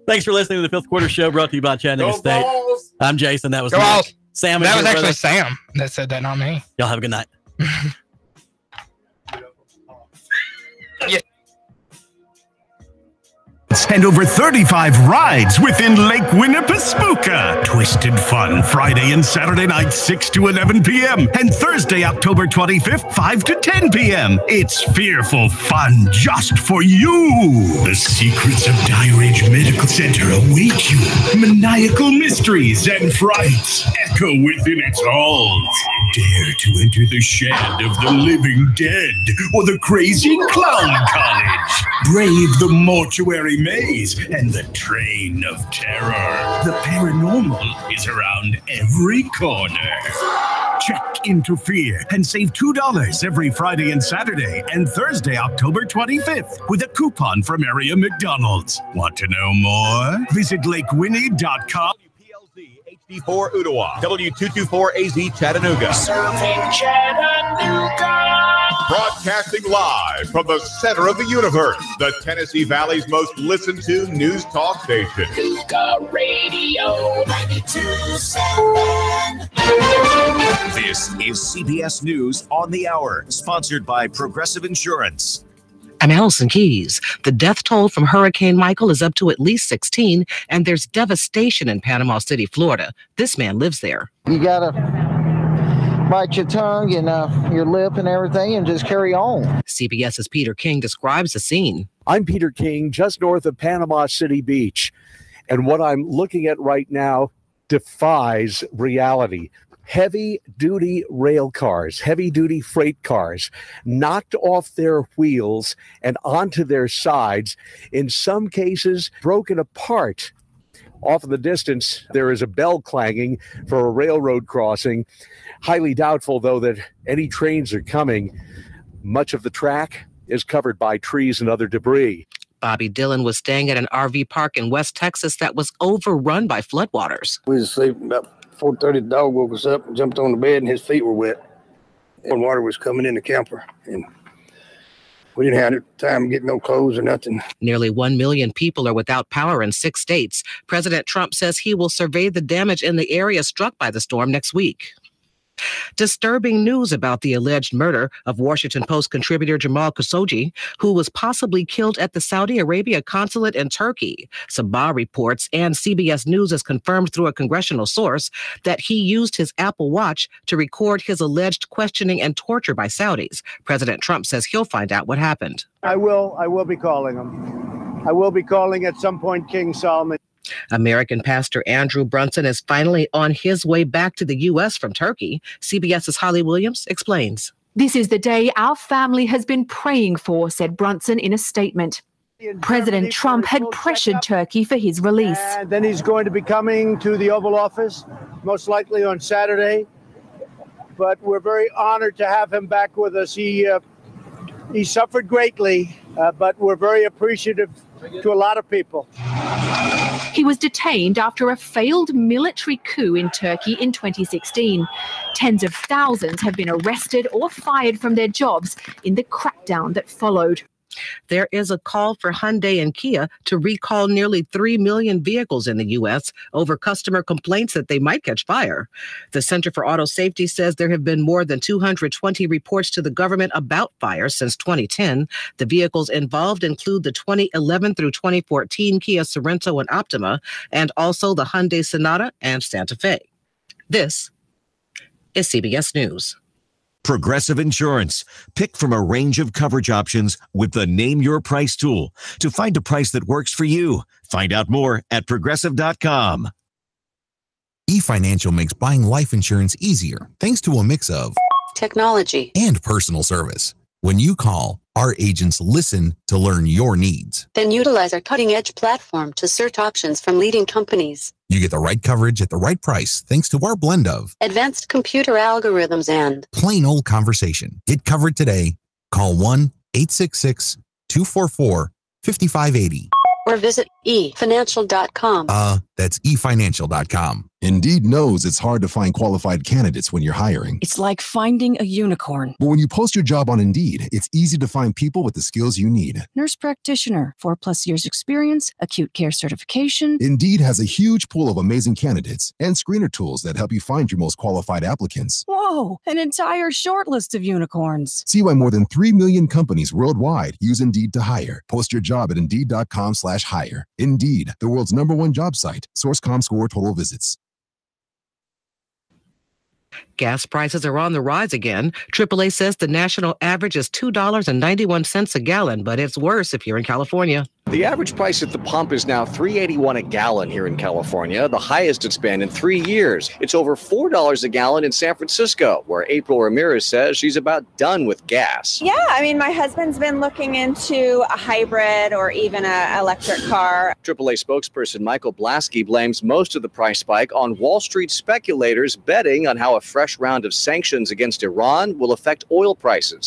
Speaker 2: Thanks for listening to the fifth quarter show brought to you by Chattanooga State.
Speaker 8: Balls.
Speaker 2: I'm Jason. That was
Speaker 1: Go Balls.
Speaker 2: Sam.
Speaker 1: That was actually Sam that said that, not me.
Speaker 2: Y'all have a good night.
Speaker 1: Yeah.
Speaker 15: And over 35 rides within Lake Winnipesaukee. Twisted Fun, Friday and Saturday night, 6 to 11 p.m. And Thursday, October 25th, 5 to 10 p.m. It's fearful fun just for you. The secrets of Dire Age Medical Center await you. Maniacal mysteries and frights echo within its halls. Dare to enter the shed of the living dead or the crazy clown college. Brave the mortuary maze and the train of terror. The paranormal is around every corner. Check into fear and save $2 every Friday and Saturday and Thursday, October 25th with a coupon from area McDonald's. Want to know more? Visit lakewinnie.com.
Speaker 11: WPLZ HD4 Ottawa, W224AZ Chattanooga.
Speaker 13: Serving Chattanooga.
Speaker 11: Broadcasting live from the center of the universe, the Tennessee Valley's most listened to news talk station.
Speaker 13: NoogaRadio 92.7.
Speaker 16: This is CBS News on the Hour, sponsored by Progressive Insurance.
Speaker 17: I'm Allison Keys. The death toll from Hurricane Michael is up to at least 16, and there's devastation in Panama City, Florida. This man lives there.
Speaker 18: You gotta bite your tongue and your lip and everything and just carry on.
Speaker 17: CBS's Peter King describes the scene.
Speaker 19: I'm Peter King, just north of Panama City Beach. And what I'm looking at right now defies reality. Heavy-duty rail cars, heavy-duty freight cars, knocked off their wheels and onto their sides, in some cases broken apart. Off in the distance, there is a bell clanging for a railroad crossing. Highly doubtful, though, that any trains are coming. Much of the track is covered by trees and other debris.
Speaker 17: Bobby Dillon was staying at an RV park in West Texas that was overrun by floodwaters.
Speaker 20: We was asleep about 4:30. The dog woke us up and jumped on the bed, and his feet were wet. And water was coming in the camper, and we didn't have time to get no clothes or nothing.
Speaker 17: Nearly 1 million people are without power in 6 states. President Trump says he will survey the damage in the area struck by the storm next week. Disturbing news about the alleged murder of Washington Post contributor Jamal Khashoggi, who was possibly killed at the Saudi Arabia consulate in Turkey. Sabah reports, and CBS News has confirmed through a congressional source, that he used his Apple Watch to record his alleged questioning and torture by Saudis. President Trump says he'll find out what happened.
Speaker 21: I will be calling him. I will be calling at some point King Solomon.
Speaker 17: American pastor Andrew Brunson is finally on his way back to the U.S. from Turkey. CBS's Holly Williams explains.
Speaker 22: This is the day our family has been praying for, said Brunson in a statement. President Trump had pressured Turkey for his release.
Speaker 21: And then he's going to be coming to the Oval Office, most likely on Saturday. But we're very honored to have him back with us. He suffered greatly, but we're very appreciative to a lot of people.
Speaker 22: He was detained after a failed military coup in Turkey in 2016. Tens of thousands have been arrested or fired from their jobs in the crackdown that followed.
Speaker 17: There is a call for Hyundai and Kia to recall nearly 3 million vehicles in the U.S. over customer complaints that they might catch fire. The Center for Auto Safety says there have been more than 220 reports to the government about fires since 2010. The vehicles involved include the 2011 through 2014 Kia Sorento and Optima, and also the Hyundai Sonata and Santa Fe. This is CBS News.
Speaker 16: Progressive Insurance. Pick from a range of coverage options with the Name Your Price tool to find a price that works for you. Find out more at Progressive.com.
Speaker 3: eFinancial makes buying life insurance easier thanks to a mix of
Speaker 5: technology
Speaker 3: and personal service. When you call, our agents listen to learn your needs.
Speaker 5: Then utilize our cutting-edge platform to search options from leading companies.
Speaker 3: You get the right coverage at the right price thanks to our blend of
Speaker 5: advanced computer algorithms and
Speaker 3: plain old conversation. Get covered today. Call 1-866-244-5580.
Speaker 5: Or visit efinancial.com.
Speaker 3: That's efinancial.com. Indeed knows it's hard to find qualified candidates when you're hiring.
Speaker 23: It's like finding a unicorn.
Speaker 3: But when you post your job on Indeed, it's easy to find people with the skills you need.
Speaker 23: Nurse practitioner, 4+ years experience, acute care certification.
Speaker 3: Indeed has a huge pool of amazing candidates and screener tools that help you find your most qualified applicants.
Speaker 23: Whoa, an entire short list of unicorns.
Speaker 3: See why more than 3 million companies worldwide use Indeed to hire. Post your job at Indeed.com/hire. Indeed, the world's #1 job site. Source.com score total visits.
Speaker 17: Gas prices are on the rise again. AAA says the national average is $2.91 a gallon, but it's worse if you're in California.
Speaker 24: The average price at the pump is now $3.81 a gallon here in California, the highest it's been in 3 years. It's over $4 a gallon in San Francisco, where April Ramirez says she's about done with gas.
Speaker 25: Yeah, I mean, my husband's been looking into a hybrid or even an electric car.
Speaker 24: AAA spokesperson Michael Blasky blames most of the price spike on Wall Street speculators betting on how a fresh round of sanctions against Iran will affect oil prices.